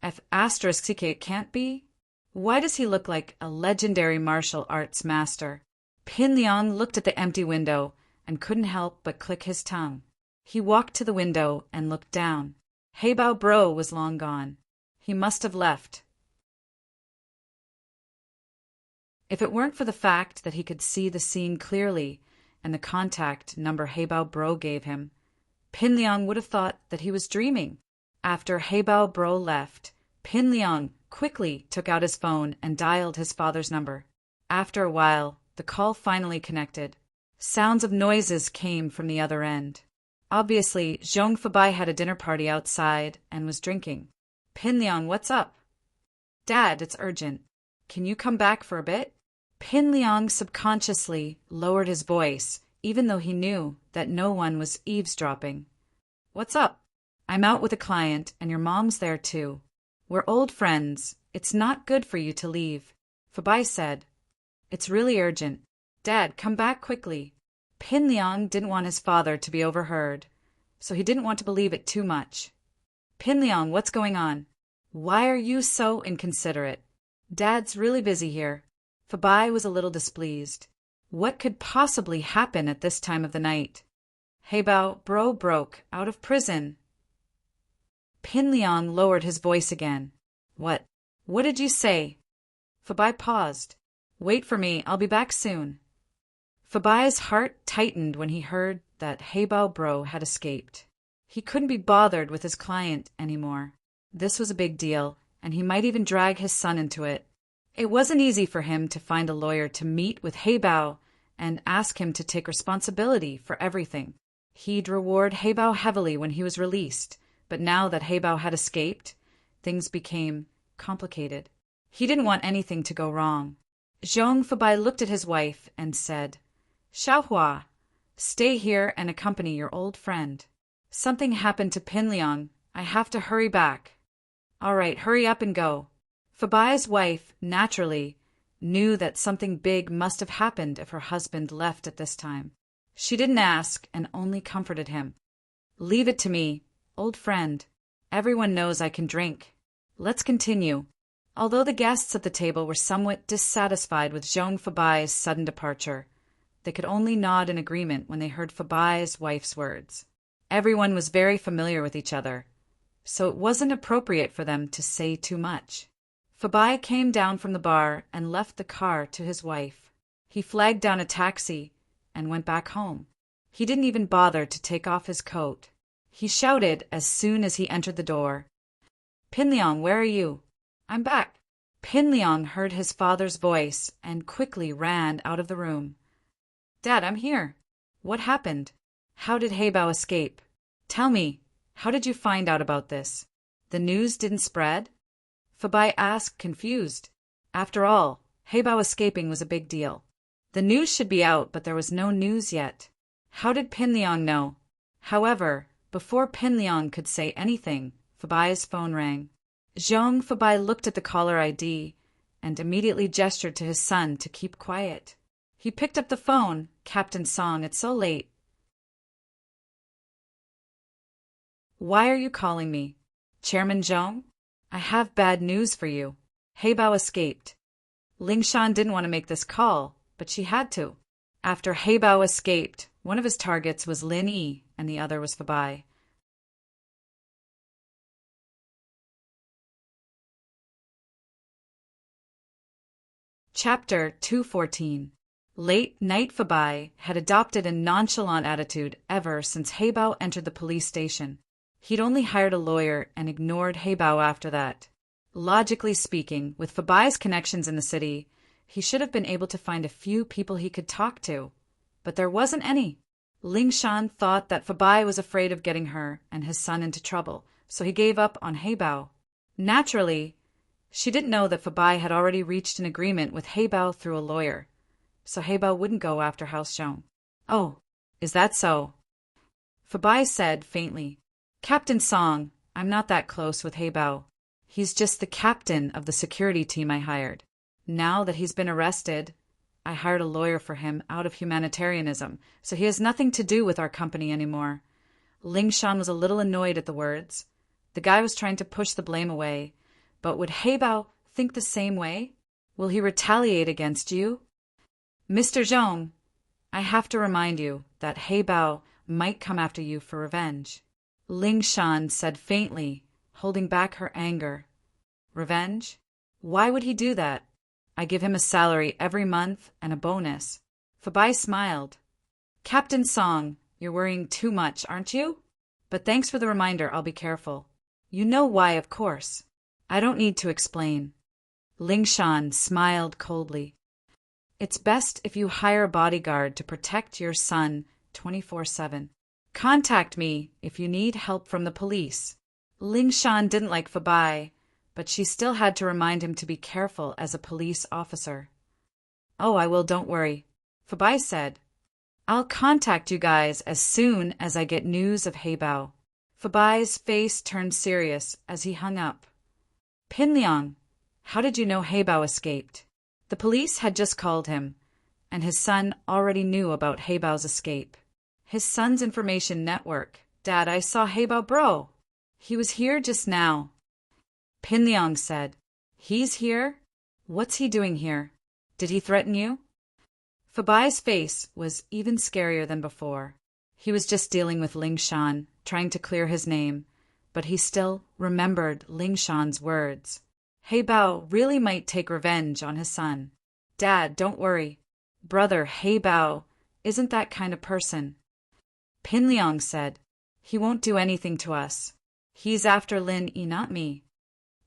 F***ck can't be? Why does he look like a legendary martial arts master? Pin Liang looked at the empty window and couldn't help but click his tongue. He walked to the window and looked down. Heibao bro was long gone. He must have left. If it weren't for the fact that he could see the scene clearly and the contact number Heibao bro gave him, Pin Liang would have thought that he was dreaming. After Heibao bro left, Pin Liang quickly took out his phone and dialed his father's number. After a while, the call finally connected. Sounds of noises came from the other end. Obviously, Zhong Fabai had a dinner party outside and was drinking. Pin Liang, what's up? Dad, it's urgent. Can you come back for a bit? Pin Liang subconsciously lowered his voice, even though he knew that no one was eavesdropping. What's up? I'm out with a client, and your mom's there too. We're old friends. It's not good for you to leave. Fabai said. It's really urgent. Dad, come back quickly. Pin Liang didn't want his father to be overheard, so he didn't want to believe it too much. Pin Liang, what's going on? Why are you so inconsiderate? Dad's really busy here. Fabai was a little displeased. What could possibly happen at this time of the night? Heibao bro broke out of prison. Pin Liang lowered his voice again. What did you say? Fabai paused. Wait for me, I'll be back soon. Fabai's heart tightened when he heard that Heibao bro had escaped. He couldn't be bothered with his client anymore. This was a big deal, and he might even drag his son into it. It wasn't easy for him to find a lawyer to meet with Heibao and ask him to take responsibility for everything. He'd reward Heibao heavily when he was released, but now that Heibao had escaped, things became complicated. He didn't want anything to go wrong. Zhong Fabai looked at his wife and said, Xiaohua, stay here and accompany your old friend. Something happened to Pin Liang. I have to hurry back. All right, hurry up and go. Fabai's wife, naturally, knew that something big must have happened if her husband left at this time. She didn't ask and only comforted him. Leave it to me, old friend. Everyone knows I can drink. Let's continue. Although the guests at the table were somewhat dissatisfied with Zhong Fabai's sudden departure, they could only nod in agreement when they heard Fabai's wife's words. Everyone was very familiar with each other, so it wasn't appropriate for them to say too much. Fabai came down from the bar and left the car to his wife. He flagged down a taxi and went back home. He didn't even bother to take off his coat. He shouted as soon as he entered the door. Pin Liang, where are you? I'm back. Pin Liang heard his father's voice and quickly ran out of the room. Dad, I'm here. What happened? How did Heibao escape? Tell me, how did you find out about this? The news didn't spread? Fabai asked, confused. After all, Heibao escaping was a big deal. The news should be out, but there was no news yet. How did Pin Liang know? However, before Pin Liang could say anything, Fabai's phone rang. Zhong Fabai looked at the caller ID and immediately gestured to his son to keep quiet. He picked up the phone. Captain Song, it's so late. Why are you calling me? Chairman Zhong? I have bad news for you. Heibao escaped. Lingshan didn't want to make this call, but she had to. After Heibao escaped, one of his targets was Lin Yi and the other was Fabai. Chapter 214. Late night Fabai had adopted a nonchalant attitude ever since Heibao entered the police station. He'd only hired a lawyer and ignored Heibao after that. Logically speaking, with Fabai's connections in the city, he should have been able to find a few people he could talk to. But there wasn't any. Ling Shan thought that Fabai was afraid of getting her and his son into trouble, so he gave up on Heibao. Naturally, she didn't know that Fabai had already reached an agreement with Heibao through a lawyer, so Heibao wouldn't go after House Zhong. "Oh, is that so?" Fabai said faintly. "Captain Song, I'm not that close with Heibao. He's just the captain of the security team I hired. Now that he's been arrested, I hired a lawyer for him out of humanitarianism, so he has nothing to do with our company anymore." Ling Shan was a little annoyed at the words. The guy was trying to push the blame away. But would Heibao think the same way? Will he retaliate against you? "Mr. Zhong, I have to remind you that Heibao might come after you for revenge," Ling Shan said faintly, holding back her anger. "Revenge? Why would he do that? I give him a salary every month and a bonus." Fabai smiled. "Captain Song, you're worrying too much, aren't you? But thanks for the reminder, I'll be careful. You know why, of course. I don't need to explain." Ling Shan smiled coldly. "It's best if you hire a bodyguard to protect your son 24/7. Contact me if you need help from the police." Ling Shan didn't like Fabai, but she still had to remind him to be careful as a police officer. "Oh, I will, don't worry," Fabai said. "I'll contact you guys as soon as I get news of Heibao." Fabai's face turned serious as he hung up. "Pin Liang, how did you know Heibao escaped?" The police had just called him, and his son already knew about Heibao's escape. His son's information network. "Dad, I saw Heibao, bro. He was here just now." Pin Liang said. "He's here? What's he doing here? Did he threaten you?" Fabai's face was even scarier than before. He was just dealing with Ling Shan, trying to clear his name, but he still remembered Ling Shan's words. Heibao really might take revenge on his son. "Dad, don't worry. Brother Heibao isn't that kind of person," Pin Liang said. "He won't do anything to us. He's after Lin Yi, not me."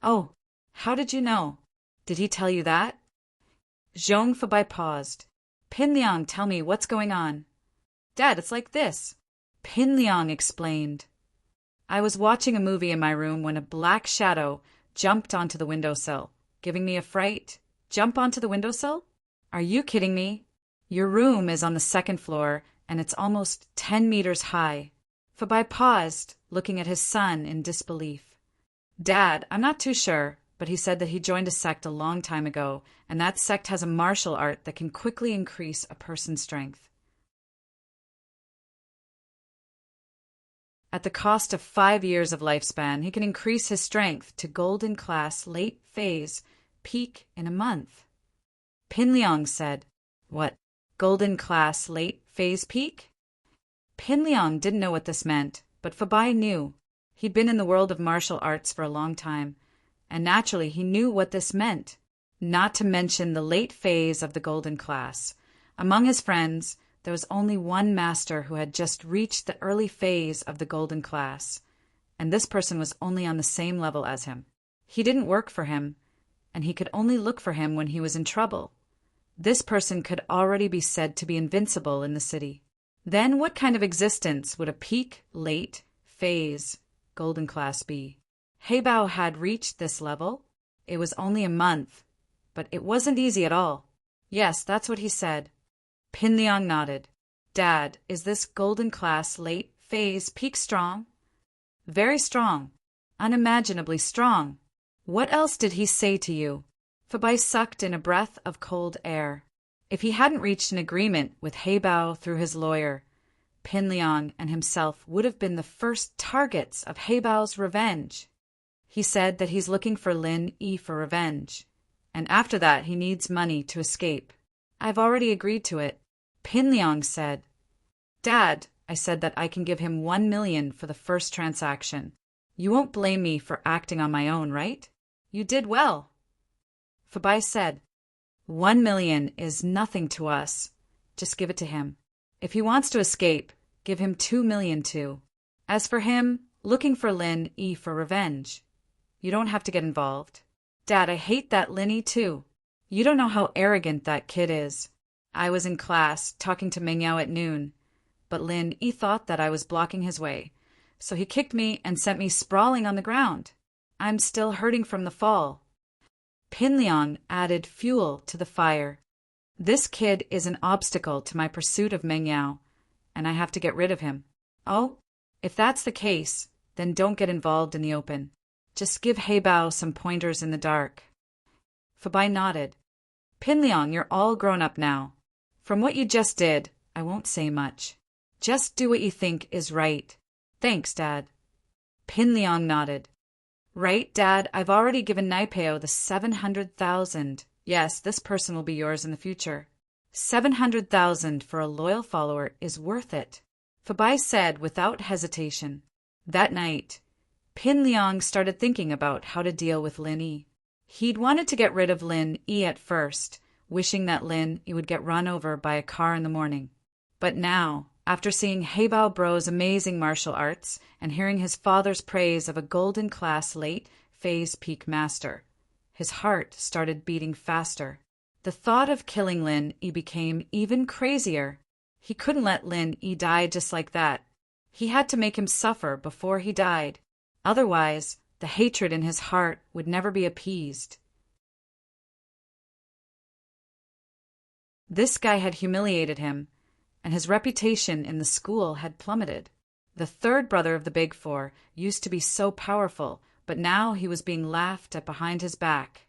"Oh, how did you know? Did he tell you that?" Zhong Fabai paused. "Pin Liang, tell me what's going on." "Dad, it's like this," Pin Liang explained. "I was watching a movie in my room when a black shadow jumped onto the windowsill, giving me a fright." "Jump onto the windowsill? Are you kidding me? Your room is on the second floor, and it's almost 10 meters high." Fabai paused, looking at his son in disbelief. "Dad, I'm not too sure, but he said that he joined a sect a long time ago, and that sect has a martial art that can quickly increase a person's strength. At the cost of 5 years of lifespan, he can increase his strength to golden class late phase peak in a month." Pin Liang said. "What, golden class late phase peak?" Pin Liang didn't know what this meant, but Fabai knew. He'd been in the world of martial arts for a long time, and naturally he knew what this meant, not to mention the late phase of the golden class. Among his friends, there was only one master who had just reached the early phase of the golden class, and this person was only on the same level as him. He didn't work for him, and he could only look for him when he was in trouble. This person could already be said to be invincible in the city. Then what kind of existence would a peak, late, phase, golden class be? Heibao had reached this level. It was only a month, but it wasn't easy at all. Yes, that's what he said. Pin Liang nodded. "Dad, is this golden class late phase peak strong?" "Very strong. Unimaginably strong." "What else did he say to you?" Fabai sucked in a breath of cold air. If he hadn't reached an agreement with Heibao through his lawyer, Pin Liang and himself would have been the first targets of Heibao's revenge. He said that he's looking for Lin Yi for revenge, and after that he needs money to escape. "I've already agreed to it." Pin Liang said, "Dad, I said that I can give him 1 million for the first transaction. You won't blame me for acting on my own, right? You did well." Fabai said, 1 million is nothing to us. Just give it to him. If he wants to escape, give him 2 million too. As for him, looking for Lin Yi for revenge. You don't have to get involved. Dad, I hate that Lin Yi too. You don't know how arrogant that kid is. I was in class, talking to Meng Yao at noon, but Lin Yi thought that I was blocking his way, so he kicked me and sent me sprawling on the ground. I'm still hurting from the fall. Pin Liang added fuel to the fire. This kid is an obstacle to my pursuit of Meng Yao, and I have to get rid of him. Oh, if that's the case, then don't get involved in the open. Just give Heibao some pointers in the dark. Fabai nodded. Pin Liang, you're all grown up now. From what you just did, I won't say much. Just do what you think is right. Thanks, Dad. Pin Liang nodded. Right, Dad, I've already given Naipeo the 700,000. Yes, this person will be yours in the future. 700,000 for a loyal follower is worth it, Fabai said without hesitation. That night, Pin Liang started thinking about how to deal with Lin Yi. He'd wanted to get rid of Lin Yi at first, wishing that Lin Yi would get run over by a car in the morning. But now, after seeing Heibao Bro's amazing martial arts and hearing his father's praise of a golden class late phase peak master, his heart started beating faster. The thought of killing Lin Yi became even crazier. He couldn't let Lin Yi die just like that. He had to make him suffer before he died. Otherwise, the hatred in his heart would never be appeased. This guy had humiliated him, and his reputation in the school had plummeted. The third brother of the Big Four used to be so powerful, but now he was being laughed at behind his back.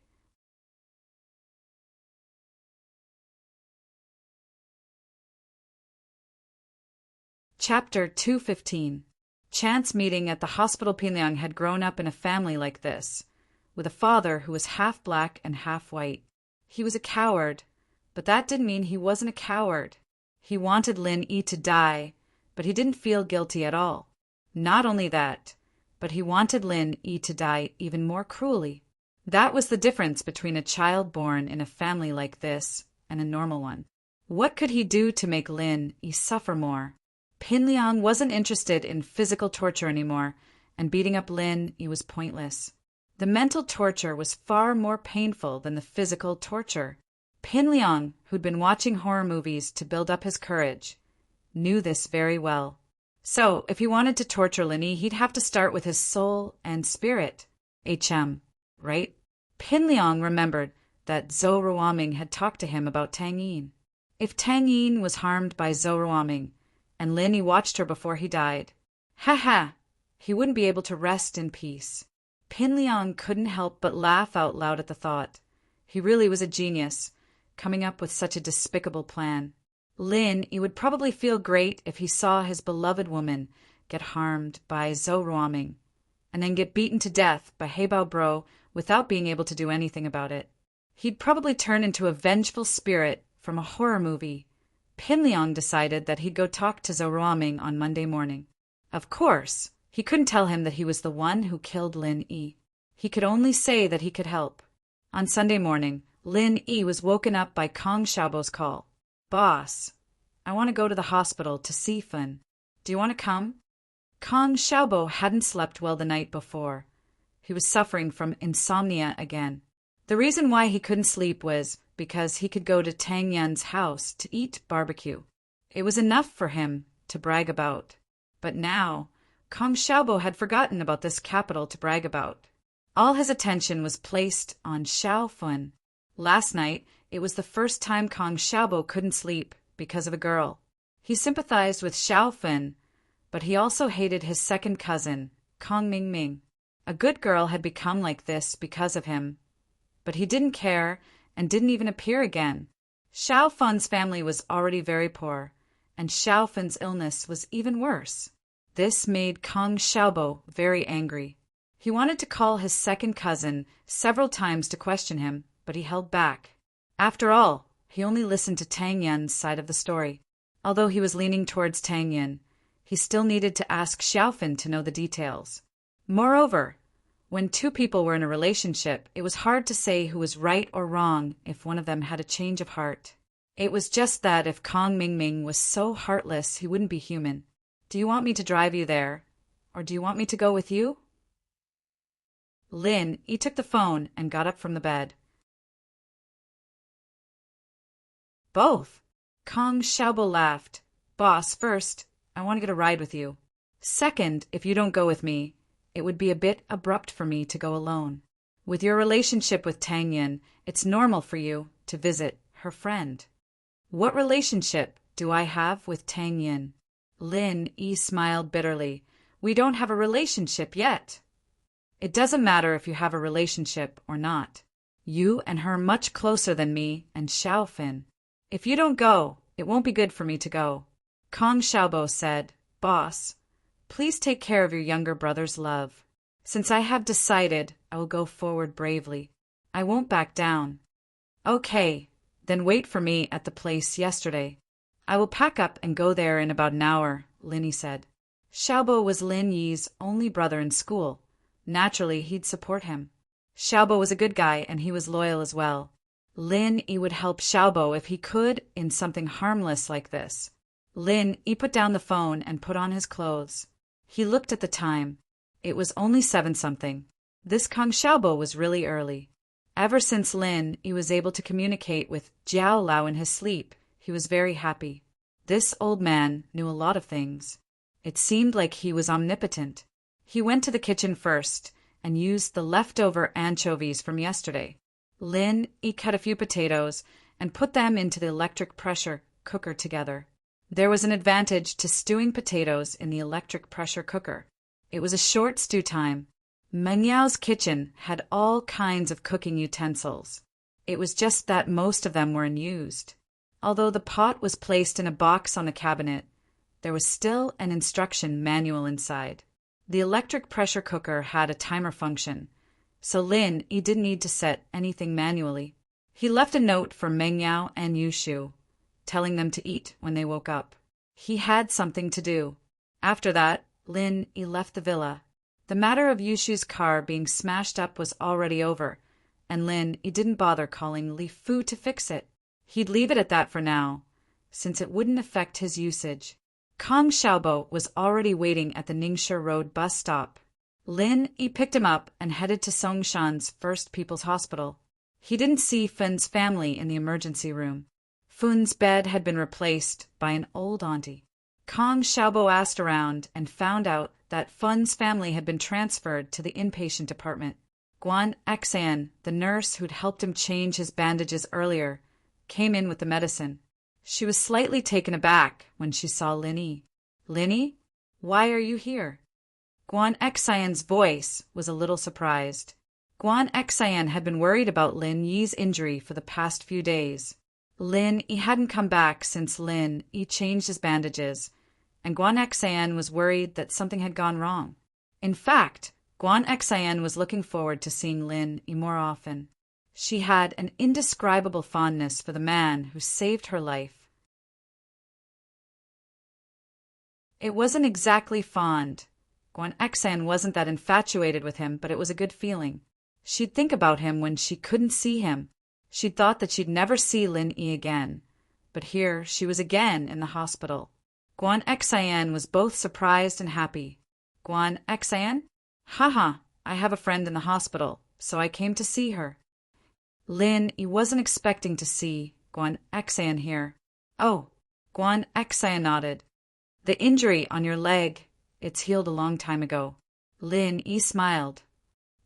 Chapter 215. Chance meeting at the hospital. Pin Liang had grown up in a family like this, with a father who was half black and half white. He was a coward, but that didn't mean he wasn't a coward. He wanted Lin Yi to die, but he didn't feel guilty at all. Not only that, but he wanted Lin Yi to die even more cruelly. That was the difference between a child born in a family like this and a normal one. What could he do to make Lin Yi suffer more? Pin Liang wasn't interested in physical torture anymore, and beating up Lin Yi was pointless. The mental torture was far more painful than the physical torture. Pin Liang, who'd been watching horror movies to build up his courage, knew this very well. So, if he wanted to torture Lin Yi, he'd have to start with his soul and spirit. Right? Pin Liang remembered that Zhou Ruoming had talked to him about Tang Yin. If Tang Yin was harmed by Zhou Ruoming, and Lin Yi watched her before he died, he wouldn't be able to rest in peace. Pin Liang couldn't help but laugh out loud at the thought. He really was a genius, coming up with such a despicable plan. Lin Yi would probably feel great if he saw his beloved woman get harmed by Zhou Ruoming, and then get beaten to death by Heibao Bro without being able to do anything about it. He'd probably turn into a vengeful spirit from a horror movie. Pin Liang decided that he'd go talk to Zhou Ruoming on Monday morning. Of course, he couldn't tell him that he was the one who killed Lin Yi. He could only say that he could help. On Sunday morning, Lin Yi was woken up by Kong Xiaobo's call. Boss, I want to go to the hospital to see Fun. Do you want to come? Kong Xiaobo hadn't slept well the night before. He was suffering from insomnia again. The reason why he couldn't sleep was because he could go to Tang Yan's house to eat barbecue. It was enough for him to brag about. But now, Kong Xiaobo had forgotten about this capital to brag about. All his attention was placed on Xiao Fun. Last night, it was the first time Kong Xiaobo couldn't sleep because of a girl. He sympathized with Xiao Fun, but he also hated his second cousin, Kong Mingming. A good girl had become like this because of him, but he didn't care and didn't even appear again. Xiao Fun's family was already very poor, and Xiao Fun's illness was even worse. This made Kong Xiaobo very angry. He wanted to call his second cousin several times to question him, but he held back. After all, he only listened to Tang Yan's side of the story. Although he was leaning towards Tang Yin, he still needed to ask Xiaofan to know the details. Moreover, when two people were in a relationship, it was hard to say who was right or wrong if one of them had a change of heart. It was just that if Kong Mingming was so heartless, he wouldn't be human. Do you want me to drive you there, or do you want me to go with you? Lin Yi took the phone and got up from the bed. Both. Kong Xiaobo laughed. Boss, first, I want to get a ride with you. Second, if you don't go with me, it would be a bit abrupt for me to go alone. With your relationship with Tang Yin, it's normal for you to visit her friend. What relationship do I have with Tang Yin? Lin Yi smiled bitterly. We don't have a relationship yet. It doesn't matter if you have a relationship or not. You and her are much closer than me and Xiaofan. If you don't go, it won't be good for me to go. Kong Xiaobo said, Boss, please take care of your younger brother's love. Since I have decided, I will go forward bravely. I won't back down. Okay, then wait for me at the place yesterday. I will pack up and go there in about an hour, Lin Yi said. Xiaobo was Lin Yi's only brother in school. Naturally, he'd support him. Xiaobo was a good guy and he was loyal as well. Lin Yi would help Xiaobo if he could in something harmless like this. Lin Yi put down the phone and put on his clothes. He looked at the time. It was only 7-something. This Kong Xiaobo was really early. Ever since Lin Yi was able to communicate with Jiao Lao in his sleep, he was very happy. This old man knew a lot of things. It seemed like he was omnipotent. He went to the kitchen first and used the leftover anchovies from yesterday. Lin Yi cut a few potatoes and put them into the electric pressure cooker together. There was an advantage to stewing potatoes in the electric pressure cooker. It was a short stew time. Meng Yao's kitchen had all kinds of cooking utensils. It was just that most of them were unused. Although the pot was placed in a box on a cabinet, there was still an instruction manual inside. The electric pressure cooker had a timer function, so Lin Yi didn't need to set anything manually. He left a note for Meng Yao and Yushu, telling them to eat when they woke up. He had something to do. After that, Lin Yi left the villa. The matter of Yushu's car being smashed up was already over, and Lin Yi didn't bother calling Li Fu to fix it. He'd leave it at that for now, since it wouldn't affect his usage. Kong Xiaobo was already waiting at the Ningshi Road bus stop. Lin Yi picked him up and headed to Songshan's First People's Hospital. He didn't see Fun's family in the emergency room. Fun's bed had been replaced by an old auntie. Kong Xiaobo asked around and found out that Fun's family had been transferred to the inpatient department. Guan Xan, the nurse who'd helped him change his bandages earlier, came in with the medicine. She was slightly taken aback when she saw Lin Yi. Lin Yi, why are you here? Guan Xan's voice was a little surprised. Guan Xan had been worried about Lin Yi's injury for the past few days. Lin Yi hadn't come back since Lin Yi changed his bandages, and Guan Xan was worried that something had gone wrong. In fact, Guan Xan was looking forward to seeing Lin Yi more often. She had an indescribable fondness for the man who saved her life. It wasn't exactly fond. Guan Xan wasn't that infatuated with him, but it was a good feeling. She'd think about him when she couldn't see him. She'd thought that she'd never see Lin Yi again, but here she was again in the hospital. Guan Xan was both surprised and happy. Guan Xan? Haha, I have a friend in the hospital, so I came to see her. Lin Yi wasn't expecting to see Guan Xan here. Oh, Guan Xan nodded. The injury on your leg, it's healed a long time ago. Lin Yi smiled.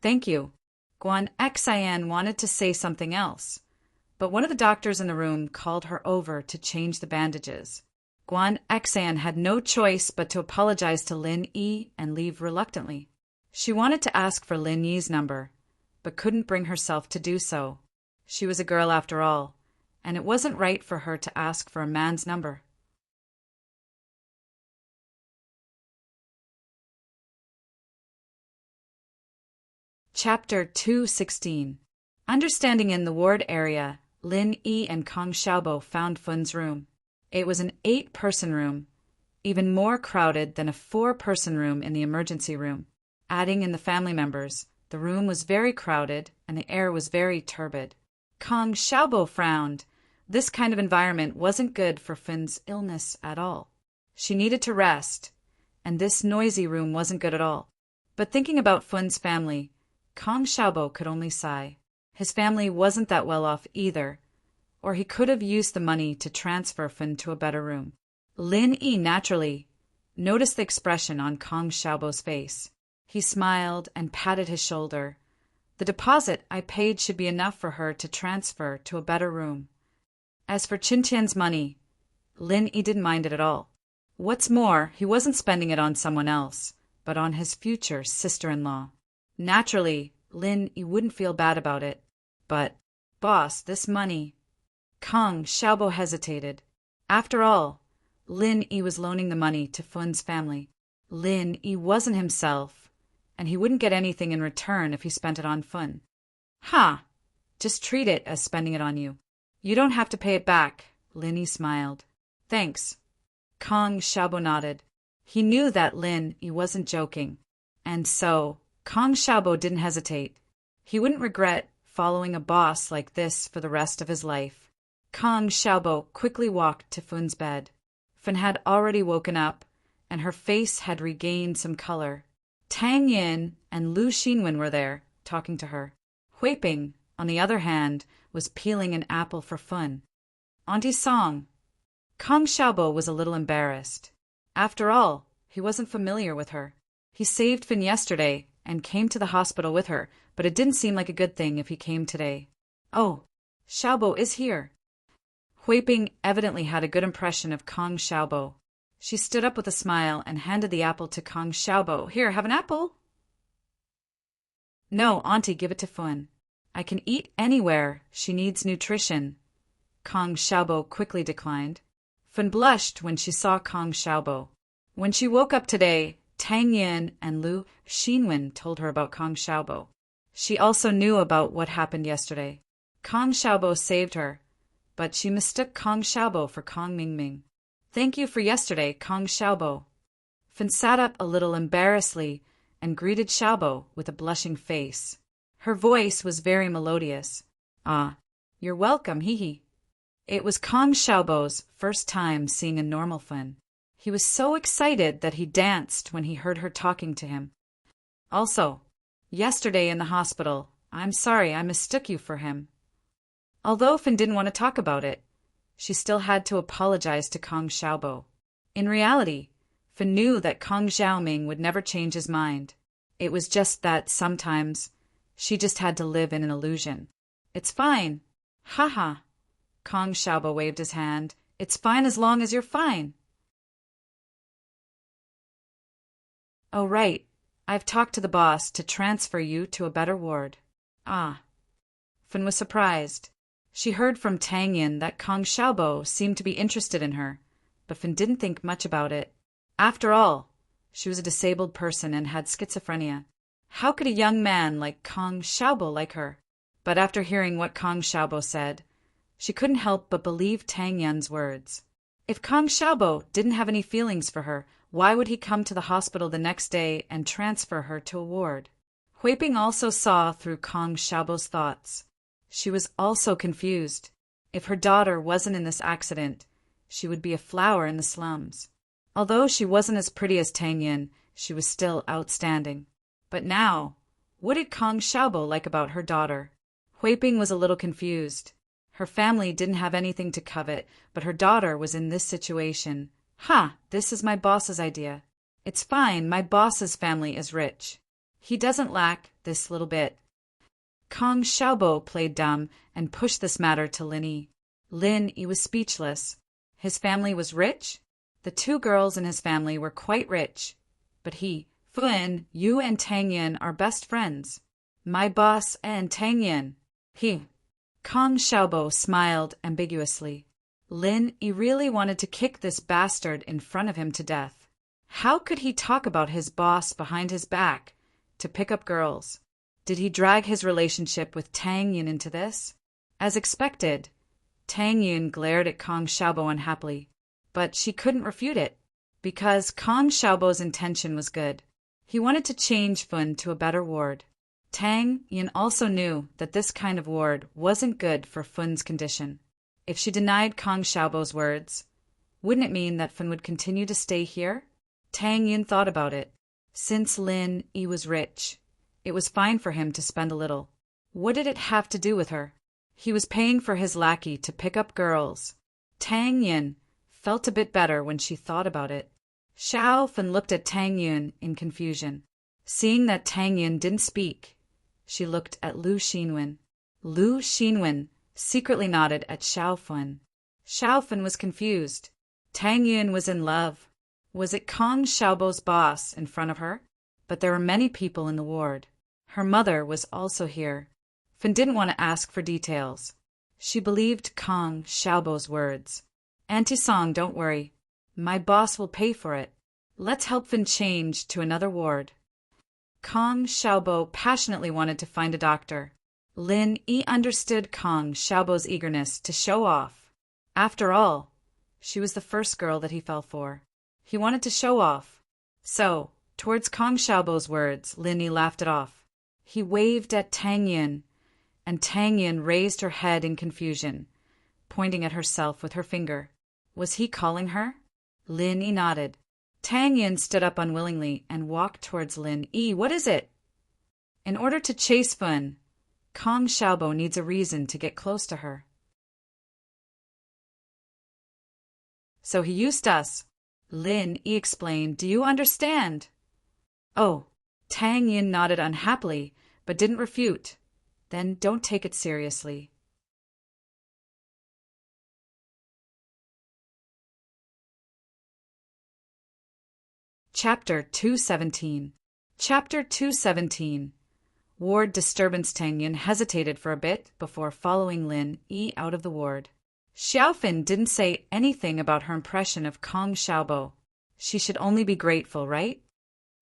Thank you. Guan Xan wanted to say something else, but one of the doctors in the room called her over to change the bandages. Guan Xan had no choice but to apologize to Lin Yi and leave reluctantly. She wanted to ask for Lin Yi's number, but couldn't bring herself to do so. She was a girl after all, and it wasn't right for her to ask for a man's number. Chapter 216. Understanding in the ward area, Lin Yi and Kong Xiaobo found Fun's room. It was an 8-person room, even more crowded than a 4-person room in the emergency room. Adding in the family members, the room was very crowded and the air was very turbid. Kong Xiaobo frowned. This kind of environment wasn't good for Fin's illness at all. She needed to rest, and this noisy room wasn't good at all. But thinking about Fin's family, Kong Xiaobo could only sigh. His family wasn't that well off either, or he could have used the money to transfer Fin to a better room. Lin Yi naturally noticed the expression on Kong Xiaobo's face. He smiled and patted his shoulder. The deposit I paid should be enough for her to transfer to a better room. As for Qin Tian's money, Lin Yi didn't mind it at all. What's more, he wasn't spending it on someone else, but on his future sister-in-law. Naturally, Lin Yi wouldn't feel bad about it. But, boss, this money… Kong Xiaobo hesitated. After all, Lin Yi was loaning the money to Fin's family. Lin Yi wasn't himself, and he wouldn't get anything in return if he spent it on Fin. Ha! Just treat it as spending it on you. You don't have to pay it back, Lin Yi smiled. Thanks. Kong Xiaobo nodded. He knew that Lin Yi wasn't joking, and so Kong Xiaobo didn't hesitate. He wouldn't regret following a boss like this for the rest of his life. Kong Xiaobo quickly walked to Fin's bed. Fin had already woken up, and her face had regained some color. Tang Yin and Lu Xinwen were there, talking to her. Hui Ping, on the other hand, was peeling an apple for Fin. Auntie Song. Kong Xiaobo was a little embarrassed. After all, he wasn't familiar with her. He saved Fin yesterday and came to the hospital with her, but it didn't seem like a good thing if he came today. Oh, Xiaobo is here. Hui Ping evidently had a good impression of Kong Xiaobo. She stood up with a smile and handed the apple to Kong Xiaobo. Here, have an apple. No, Auntie, give it to Fin. I can eat anywhere. She needs nutrition. Kong Xiaobo quickly declined. Fin blushed when she saw Kong Xiaobo. When she woke up today, Tang Yin and Lu Xinwen told her about Kong Xiaobo. She also knew about what happened yesterday. Kong Xiaobo saved her, but she mistook Kong Xiaobo for Kong Mingming. Thank you for yesterday, Kong Xiaobo. Fin sat up a little embarrassedly and greeted Xiaobo with a blushing face. Her voice was very melodious. Ah, you're welcome, hee. It was Kong Xiaobo's first time seeing a normal Fin. He was so excited that he danced when he heard her talking to him. Also, yesterday in the hospital, I'm sorry I mistook you for him. Although Fin didn't want to talk about it, she still had to apologize to Kong Xiaobo. In reality, Fin knew that Kong Xiaoming would never change his mind. It was just that sometimes she just had to live in an illusion. It's fine. Haha. Kong Xiaobo waved his hand. It's fine as long as you're fine. Oh, right. I've talked to the boss to transfer you to a better ward. Ah. Fin was surprised. She heard from Tang Yin that Kong Xiaobo seemed to be interested in her, but Fin didn't think much about it. After all, she was a disabled person and had schizophrenia. How could a young man like Kong Xiaobo like her? But after hearing what Kong Xiaobo said, she couldn't help but believe Tang Yin's words. If Kong Xiaobo didn't have any feelings for her, why would he come to the hospital the next day and transfer her to a ward? Hui Ping also saw through Kong Xiaobo's thoughts. She was also confused. If her daughter wasn't in this accident, she would be a flower in the slums. Although she wasn't as pretty as Tang Yin, she was still outstanding. But now, what did Kong Xiaobo like about her daughter? Hui Ping was a little confused. Her family didn't have anything to covet, but her daughter was in this situation. This is my boss's idea. It's fine, my boss's family is rich. He doesn't lack this little bit. Kong Xiaobo played dumb and pushed this matter to Lin Yi. Lin Yi was speechless. His family was rich? The 2 girls in his family were quite rich. But he, Fin, you and Tang Yin are best friends. My boss and Tang Yin. Kong Xiaobo smiled ambiguously. Lin Yi really wanted to kick this bastard in front of him to death. How could he talk about his boss behind his back to pick up girls? Did he drag his relationship with Tang Yin into this? As expected, Tang Yin glared at Kong Xiaobo unhappily. but she couldn't refute it, because Kong Xiaobo's intention was good. He wanted to change Fun to a better ward. Tang Yin also knew that this kind of ward wasn't good for Fun's condition. If she denied Kong Xiaobo's words, wouldn't it mean that Fun would continue to stay here? Tang Yin thought about it. Since Lin Yi was rich, it was fine for him to spend a little. What did it have to do with her? He was paying for his lackey to pick up girls. Tang Yin felt a bit better when she thought about it. Xiao Fun looked at Tang Yin in confusion. Seeing that Tang Yin didn't speak, she looked at Lu Xinwen. Lu Xinwen secretly nodded at Xiao Fun. Xiao Fun was confused. Tang Yin was in love. Was it Kong Xiaobo's boss in front of her? But there were many people in the ward. Her mother was also here. Fun didn't want to ask for details. She believed Kong Xiaobo's words. Auntie Song, don't worry. My boss will pay for it. Let's help Fun change to another ward. Kong Xiaobo passionately wanted to find a doctor. Lin Yi understood Kong Xiaobo's eagerness to show off. After all, she was the first girl that he fell for. He wanted to show off. So, towards Kong Xiaobo's words, Lin Yi laughed it off. He waved at Tang Yin, and Tang Yin raised her head in confusion, pointing at herself with her finger. Was he calling her? Lin Yi nodded. Tang Yin stood up unwillingly and walked towards Lin Yi. What is it? In order to chase Fun, Kong Xiaobo needs a reason to get close to her. So he used us. Lin Yi explained. Do you understand? Oh, Tang Yin nodded unhappily, but didn't refute. Then don't take it seriously. Chapter 217. Chapter 217. Ward disturbance. Tang Yin hesitated for a bit before following Lin Yi out of the ward. Xiaofan didn't say anything about her impression of Kong Xiaobo. She should only be grateful, right?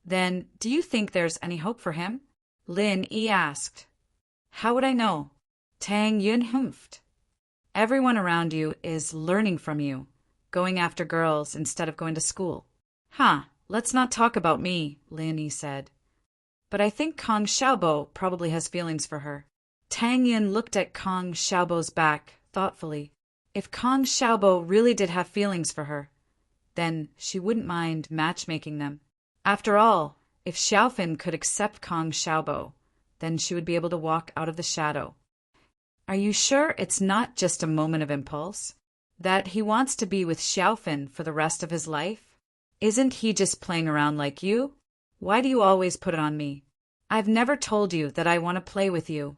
Then, do you think there's any hope for him? Lin Yi asked. How would I know? Tang Yin humphed. Everyone around you is learning from you, going after girls instead of going to school. Let's not talk about me, Lin Yi said. But I think Kong Xiaobo probably has feelings for her. Tang Yin looked at Kong Xiaobo's back thoughtfully. If Kong Xiaobo really did have feelings for her, then she wouldn't mind matchmaking them. After all, if Xiaofan could accept Kong Xiaobo, then she would be able to walk out of the shadow. Are you sure it's not just a moment of impulse? That he wants to be with Xiaofan for the rest of his life? Isn't he just playing around like you? Why do you always put it on me? I've never told you that I want to play with you.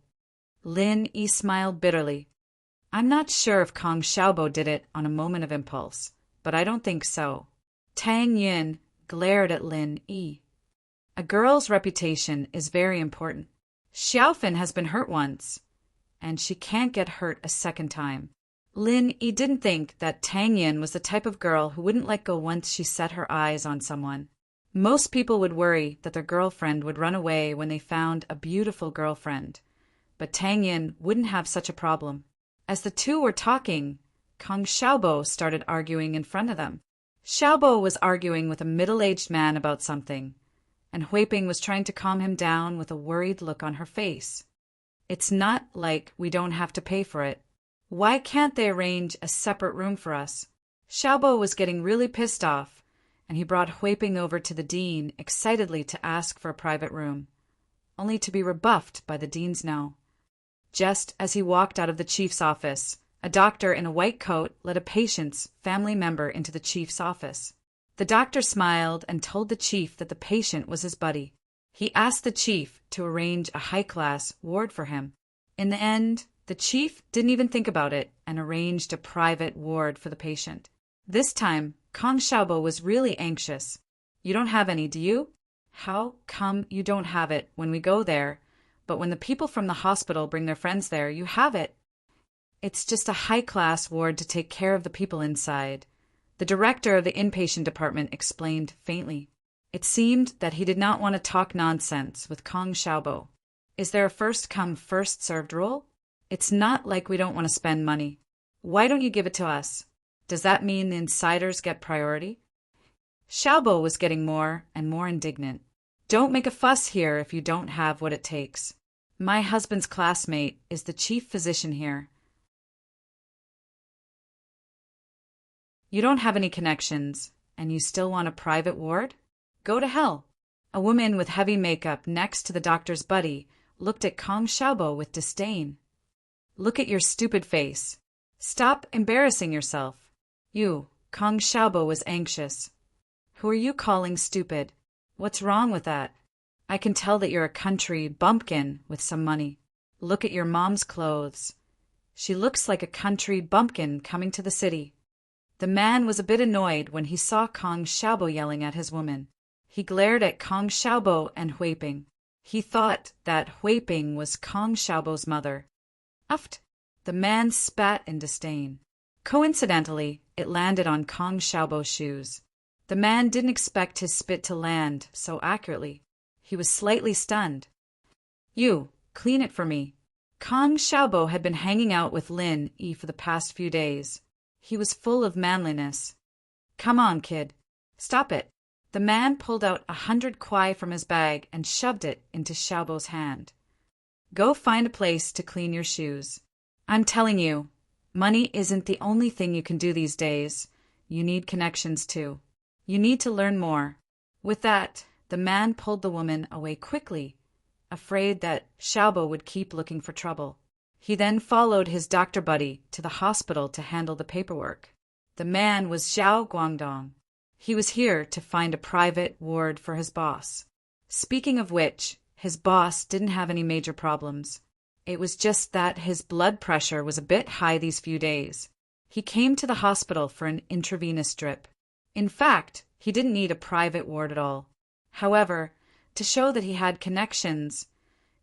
Lin Yi smiled bitterly. I'm not sure if Kong Xiaobo did it on a moment of impulse, but I don't think so. Tang Yin glared at Lin Yi. A girl's reputation is very important. Xiaofan has been hurt once, and she can't get hurt a second time. Lin Yi didn't think that Tang Yin was the type of girl who wouldn't let go once she set her eyes on someone. Most people would worry that their girlfriend would run away when they found a beautiful girlfriend, but Tang Yin wouldn't have such a problem. As the two were talking, Kong Xiaobo started arguing in front of them. Xiaobo was arguing with a middle-aged man about something, and Huiping was trying to calm him down with a worried look on her face. It's not like we don't have to pay for it. Why can't they arrange a separate room for us? Xiaobo was getting really pissed off, and he brought Huiping over to the dean excitedly to ask for a private room, only to be rebuffed by the dean's no. Just as he walked out of the chief's office, a doctor in a white coat led a patient's family member into the chief's office. The doctor smiled and told the chief that the patient was his buddy. He asked the chief to arrange a high-class ward for him. In the end, the chief didn't even think about it and arranged a private ward for the patient. This time, Kong Xiaobo was really anxious. You don't have any, do you? How come you don't have it when we go there? But when the people from the hospital bring their friends there, you have it. It's just a high-class ward to take care of the people inside, the director of the inpatient department explained faintly. It seemed that he did not want to talk nonsense with Kong Xiaobo. Is there a first-come, first-served rule? It's not like we don't want to spend money. Why don't you give it to us? Does that mean the insiders get priority? Xiaobo was getting more and more indignant. Don't make a fuss here if you don't have what it takes. My husband's classmate is the chief physician here. You don't have any connections, and you still want a private ward? Go to hell. A woman with heavy makeup next to the doctor's buddy looked at Kong Xiaobo with disdain. Look at your stupid face. Stop embarrassing yourself. You, Kong Xiaobo was anxious. Who are you calling stupid? What's wrong with that? I can tell that you're a country bumpkin with some money. Look at your mom's clothes. She looks like a country bumpkin coming to the city. The man was a bit annoyed when he saw Kong Xiaobo yelling at his woman. He glared at Kong Xiaobo and Huiping. He thought that Huiping was Kong Xiaobo's mother. Uft! The man spat in disdain. Coincidentally, it landed on Kong Xiaobo's shoes. The man didn't expect his spit to land so accurately. He was slightly stunned. You, clean it for me. Kong Xiaobo had been hanging out with Lin Yi for the past few days. He was full of manliness. Come on, kid. Stop it. The man pulled out 100 kwai from his bag and shoved it into Xiaobo's hand. Go find a place to clean your shoes. I'm telling you, money isn't the only thing you can do these days. You need connections too. You need to learn more. With that, the man pulled the woman away quickly, afraid that Xiaobo would keep looking for trouble. He then followed his doctor buddy to the hospital to handle the paperwork. The man was Zhao Guangdong. He was here to find a private ward for his boss. Speaking of which, his boss didn't have any major problems. It was just that his blood pressure was a bit high these few days. He came to the hospital for an intravenous drip. In fact, he didn't need a private ward at all. However, to show that he had connections,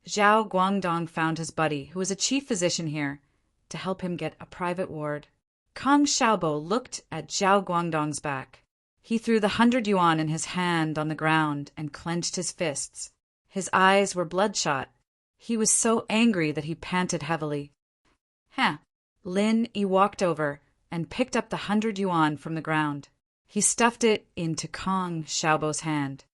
Zhao Guangdong found his buddy, who was a chief physician here, to help him get a private ward. Kong Xiaobo looked at Zhao Guangdong's back. He threw the 100 yuan in his hand on the ground and clenched his fists. His eyes were bloodshot. He was so angry that he panted heavily. Lin Yi walked over and picked up the 100 yuan from the ground. He stuffed it into Kong Xiaobo's hand.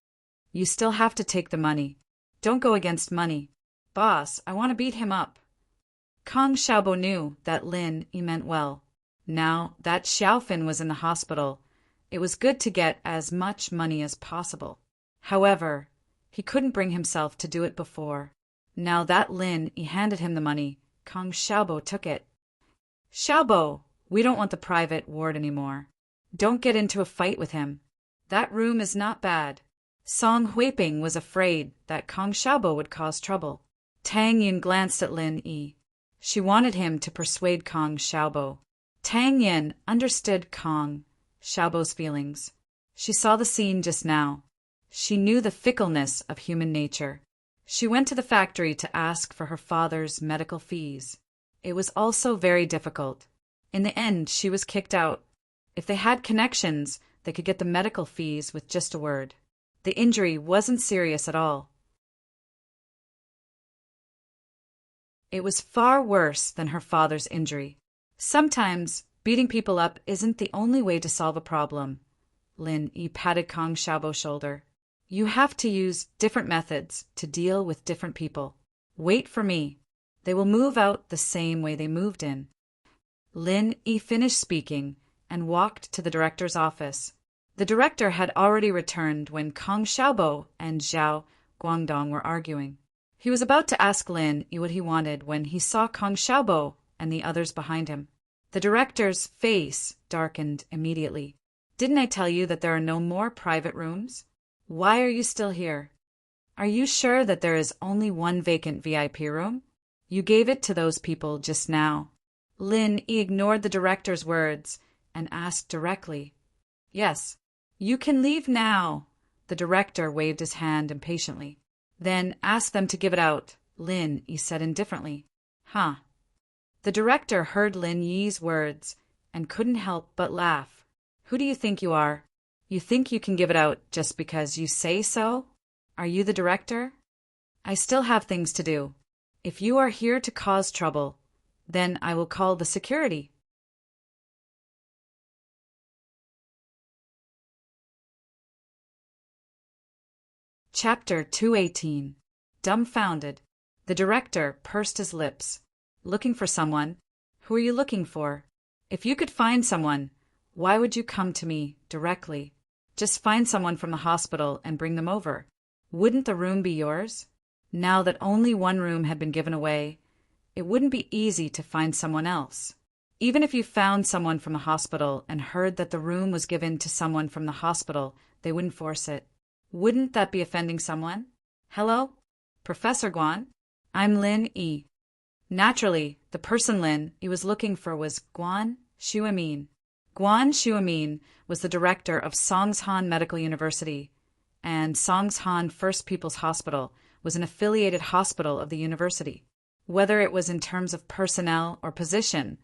You still have to take the money. Don't go against money. Boss, I want to beat him up. Kong Xiaobo knew that Lin Yi meant well. Now that Xiaofin was in the hospital, it was good to get as much money as possible. However, he couldn't bring himself to do it before. Now that Lin Yi handed him the money, Kong Xiaobo took it. Xiaobo, we don't want the private ward anymore. Don't get into a fight with him. That room is not bad. Song Huiping was afraid that Kong Xiaobo would cause trouble. Tang Yin glanced at Lin Yi. She wanted him to persuade Kong Xiaobo. Tang Yin understood Kong Xiaobo's feelings. She saw the scene just now. She knew the fickleness of human nature. She went to the factory to ask for her father's medical fees. It was also very difficult. In the end, she was kicked out. If they had connections, they could get the medical fees with just a word. The injury wasn't serious at all. It was far worse than her father's injury. Sometimes, beating people up isn't the only way to solve a problem. Lin Yi patted Kong Xiaobo's shoulder. You have to use different methods to deal with different people. Wait for me. They will move out the same way they moved in. Lin Yi finished speaking and walked to the director's office. The director had already returned when Kong Xiaobo and Zhao Guangdong were arguing. He was about to ask Lin Yi what he wanted when he saw Kong Xiaobo and the others behind him. The director's face darkened immediately. Didn't I tell you that there are no more private rooms? Why are you still here? Are you sure that there is only one vacant VIP room? You gave it to those people just now. Lin Yi ignored the director's words and asked directly. Yes. You can leave now. The director waved his hand impatiently. Then ask them to give it out, Lin Yi said indifferently. Huh. The director heard Lin Yi's words and couldn't help but laugh. Who do you think you are? You think you can give it out just because you say so? Are you the director? I still have things to do. If you are here to cause trouble, then I will call the security. Chapter 218. Dumbfounded. The director pursed his lips. Looking for someone? Who are you looking for? If you could find someone, why would you come to me directly? Just find someone from the hospital and bring them over. Wouldn't the room be yours? Now that only one room had been given away, it wouldn't be easy to find someone else. Even if you found someone from the hospital and heard that the room was given to someone from the hospital, they wouldn't force it. Wouldn't that be offending someone? Hello? Professor Guan? I'm Lin Yi. Naturally, the person Lin Yi was looking for was Guan Xuemin. Guan Xuemin was the director of Songshan Medical University, and Songshan First People's Hospital was an affiliated hospital of the university. Whether it was in terms of personnel or position,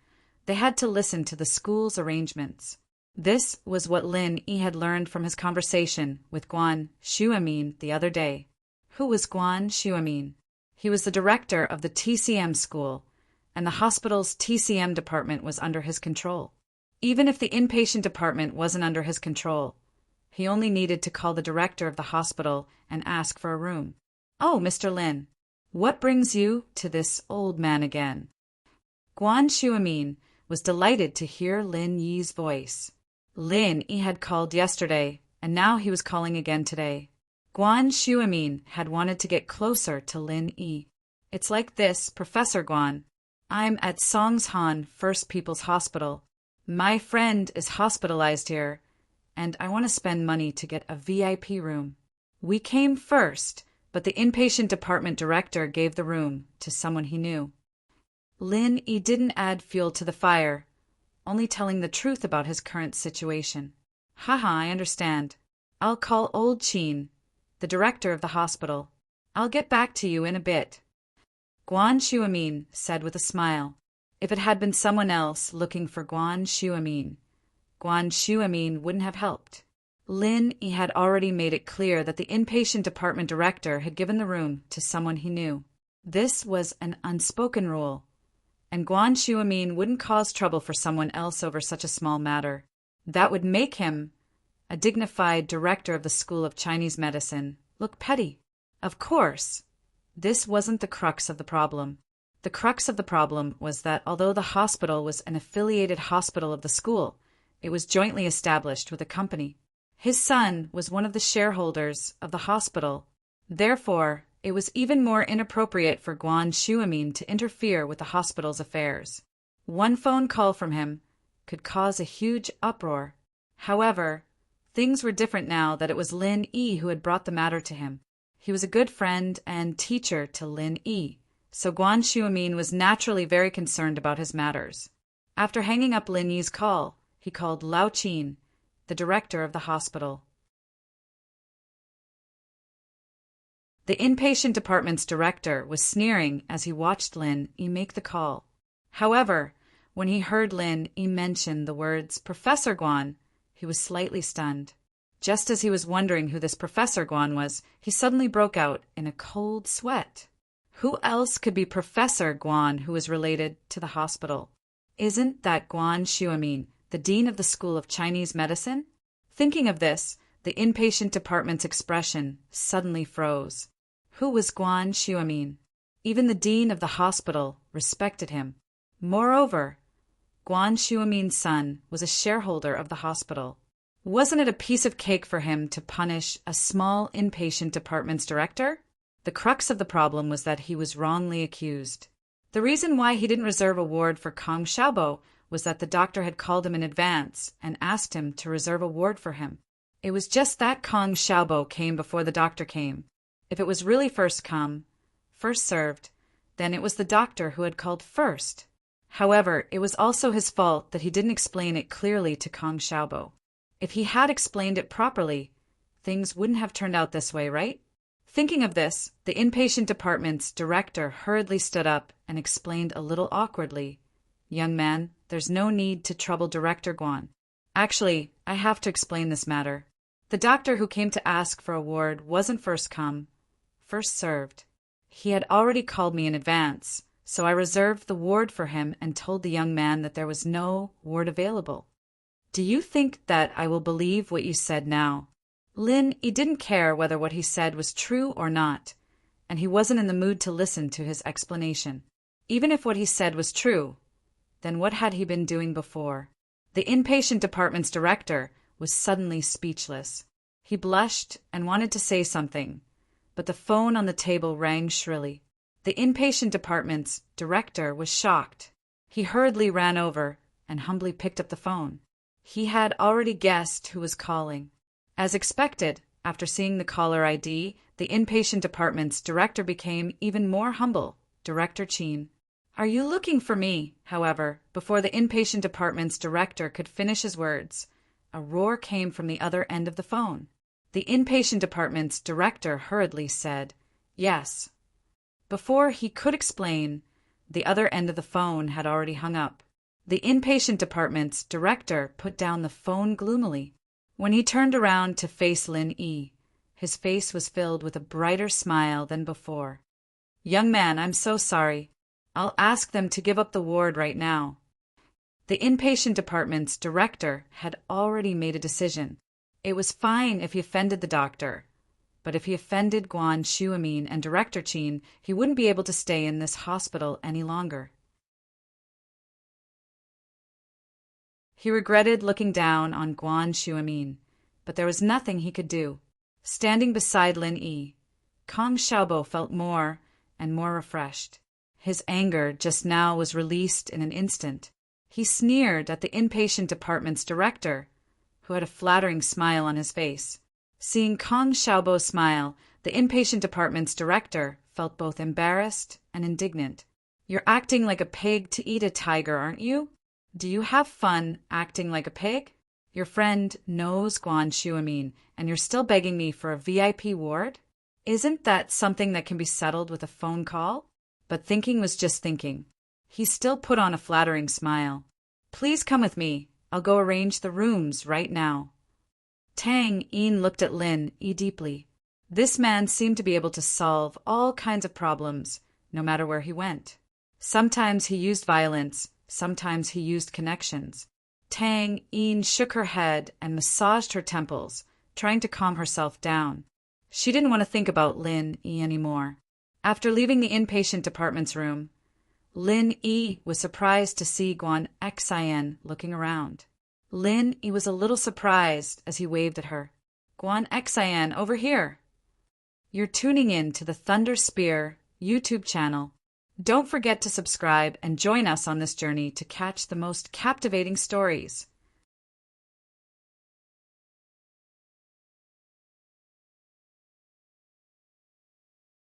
they had to listen to the school's arrangements. This was what Lin Yi had learned from his conversation with Guan Xuemin the other day. Who was Guan Xuemin? He was the director of the TCM school, and the hospital's TCM department was under his control. Even if the inpatient department wasn't under his control, he only needed to call the director of the hospital and ask for a room. Oh, Mr. Lin, what brings you to this old man again? Guan Xuemin was delighted to hear Lin Yi's voice. Lin Yi had called yesterday, and now he was calling again today. Guan Xuemin had wanted to get closer to Lin Yi. It's like this, Professor Guan. I'm at Songshan First People's Hospital. My friend is hospitalized here, and I want to spend money to get a VIP room. We came first, but the inpatient department director gave the room to someone he knew. Lin Yi didn't add fuel to the fire, only telling the truth about his current situation. Haha, I understand. I'll call old Qin, the director of the hospital. I'll get back to you in a bit. Guan Xuemin said with a smile. If it had been someone else looking for Guan Xuemin wouldn't have helped. Lin Yi had already made it clear that the inpatient department director had given the room to someone he knew. This was an unspoken rule, and Guan Xuemin wouldn't cause trouble for someone else over such a small matter. That would make him, a dignified director of the School of Chinese Medicine, look petty. Of course, this wasn't the crux of the problem. The crux of the problem was that although the hospital was an affiliated hospital of the school, it was jointly established with a company. His son was one of the shareholders of the hospital. Therefore, it was even more inappropriate for Guan Xuemin to interfere with the hospital's affairs. One phone call from him could cause a huge uproar. However, things were different now that it was Lin Yi who had brought the matter to him. He was a good friend and teacher to Lin Yi, so Guan Xuemin was naturally very concerned about his matters. After hanging up Lin Yi's call, he called Lao Qin, the director of the hospital. The inpatient department's director was sneering as he watched Lin Yi make the call. However, when he heard Lin Yi mention the words Professor Guan, he was slightly stunned. Just as he was wondering who this Professor Guan was, he suddenly broke out in a cold sweat. Who else could be Professor Guan who was related to the hospital? Isn't that Guan Xuemin, the dean of the School of Chinese Medicine? Thinking of this, the inpatient department's expression suddenly froze. Who was Guan Xuemin? Even the dean of the hospital respected him. Moreover, Guan Xuemin's son was a shareholder of the hospital. Wasn't it a piece of cake for him to punish a small inpatient department's director? The crux of the problem was that he was wrongly accused. The reason why he didn't reserve a ward for Kong Xiaobo was that the doctor had called him in advance and asked him to reserve a ward for him. It was just that Kong Xiaobo came before the doctor came. If it was really first come, first served, then it was the doctor who had called first. However, it was also his fault that he didn't explain it clearly to Kong Xiaobo. If he had explained it properly, things wouldn't have turned out this way, right? Thinking of this, the inpatient department's director hurriedly stood up and explained a little awkwardly, "Young man, there's no need to trouble Director Guan. Actually, I have to explain this matter. The doctor who came to ask for a ward wasn't first come, first served. He had already called me in advance, so I reserved the ward for him and told the young man that there was no ward available. Do you think that I will believe what you said now?" Lin Yi didn't care whether what he said was true or not, and he wasn't in the mood to listen to his explanation. Even if what he said was true, then what had he been doing before? The inpatient department's director was suddenly speechless. He blushed and wanted to say something, but the phone on the table rang shrilly. The inpatient department's director was shocked. He hurriedly ran over and humbly picked up the phone. He had already guessed who was calling. As expected, after seeing the caller ID, the inpatient department's director became even more humble. Director Chin. Are you looking for me? However, before the inpatient department's director could finish his words, a roar came from the other end of the phone. The inpatient department's director hurriedly said, "Yes." Before he could explain, the other end of the phone had already hung up. The inpatient department's director put down the phone gloomily. When he turned around to face Lin Yi, his face was filled with a brighter smile than before. "Young man, I'm so sorry. I'll ask them to give up the ward right now." The inpatient department's director had already made a decision. It was fine if he offended the doctor, but if he offended Guan Shuamin and Director Chin, he wouldn't be able to stay in this hospital any longer. He regretted looking down on Guan Shuamin, but there was nothing he could do. Standing beside Lin Yi, Kong Xiaobo felt more and more refreshed. His anger just now was released in an instant. He sneered at the inpatient department's director, who had a flattering smile on his face. Seeing Kong Xiaobo smile, the inpatient department's director felt both embarrassed and indignant. "You're acting like a pig to eat a tiger, aren't you? Do you have fun acting like a pig? Your friend knows Guan Shuamin, and you're still begging me for a VIP ward? Isn't that something that can be settled with a phone call?" But thinking was just thinking. He still put on a flattering smile. "Please come with me. I'll go arrange the rooms right now." Tang Yin looked at Lin Yi deeply. This man seemed to be able to solve all kinds of problems, no matter where he went. Sometimes he used violence, sometimes he used connections. Tang Yin shook her head and massaged her temples, trying to calm herself down. She didn't want to think about Lin Yi anymore. After leaving the inpatient department's room, Lin Yi was surprised to see Guan Xian looking around. Lin Yi was a little surprised as he waved at her. "Guan Xian, over here." You're tuning in to the Thunder Spear YouTube channel. Don't forget to subscribe and join us on this journey to catch the most captivating stories.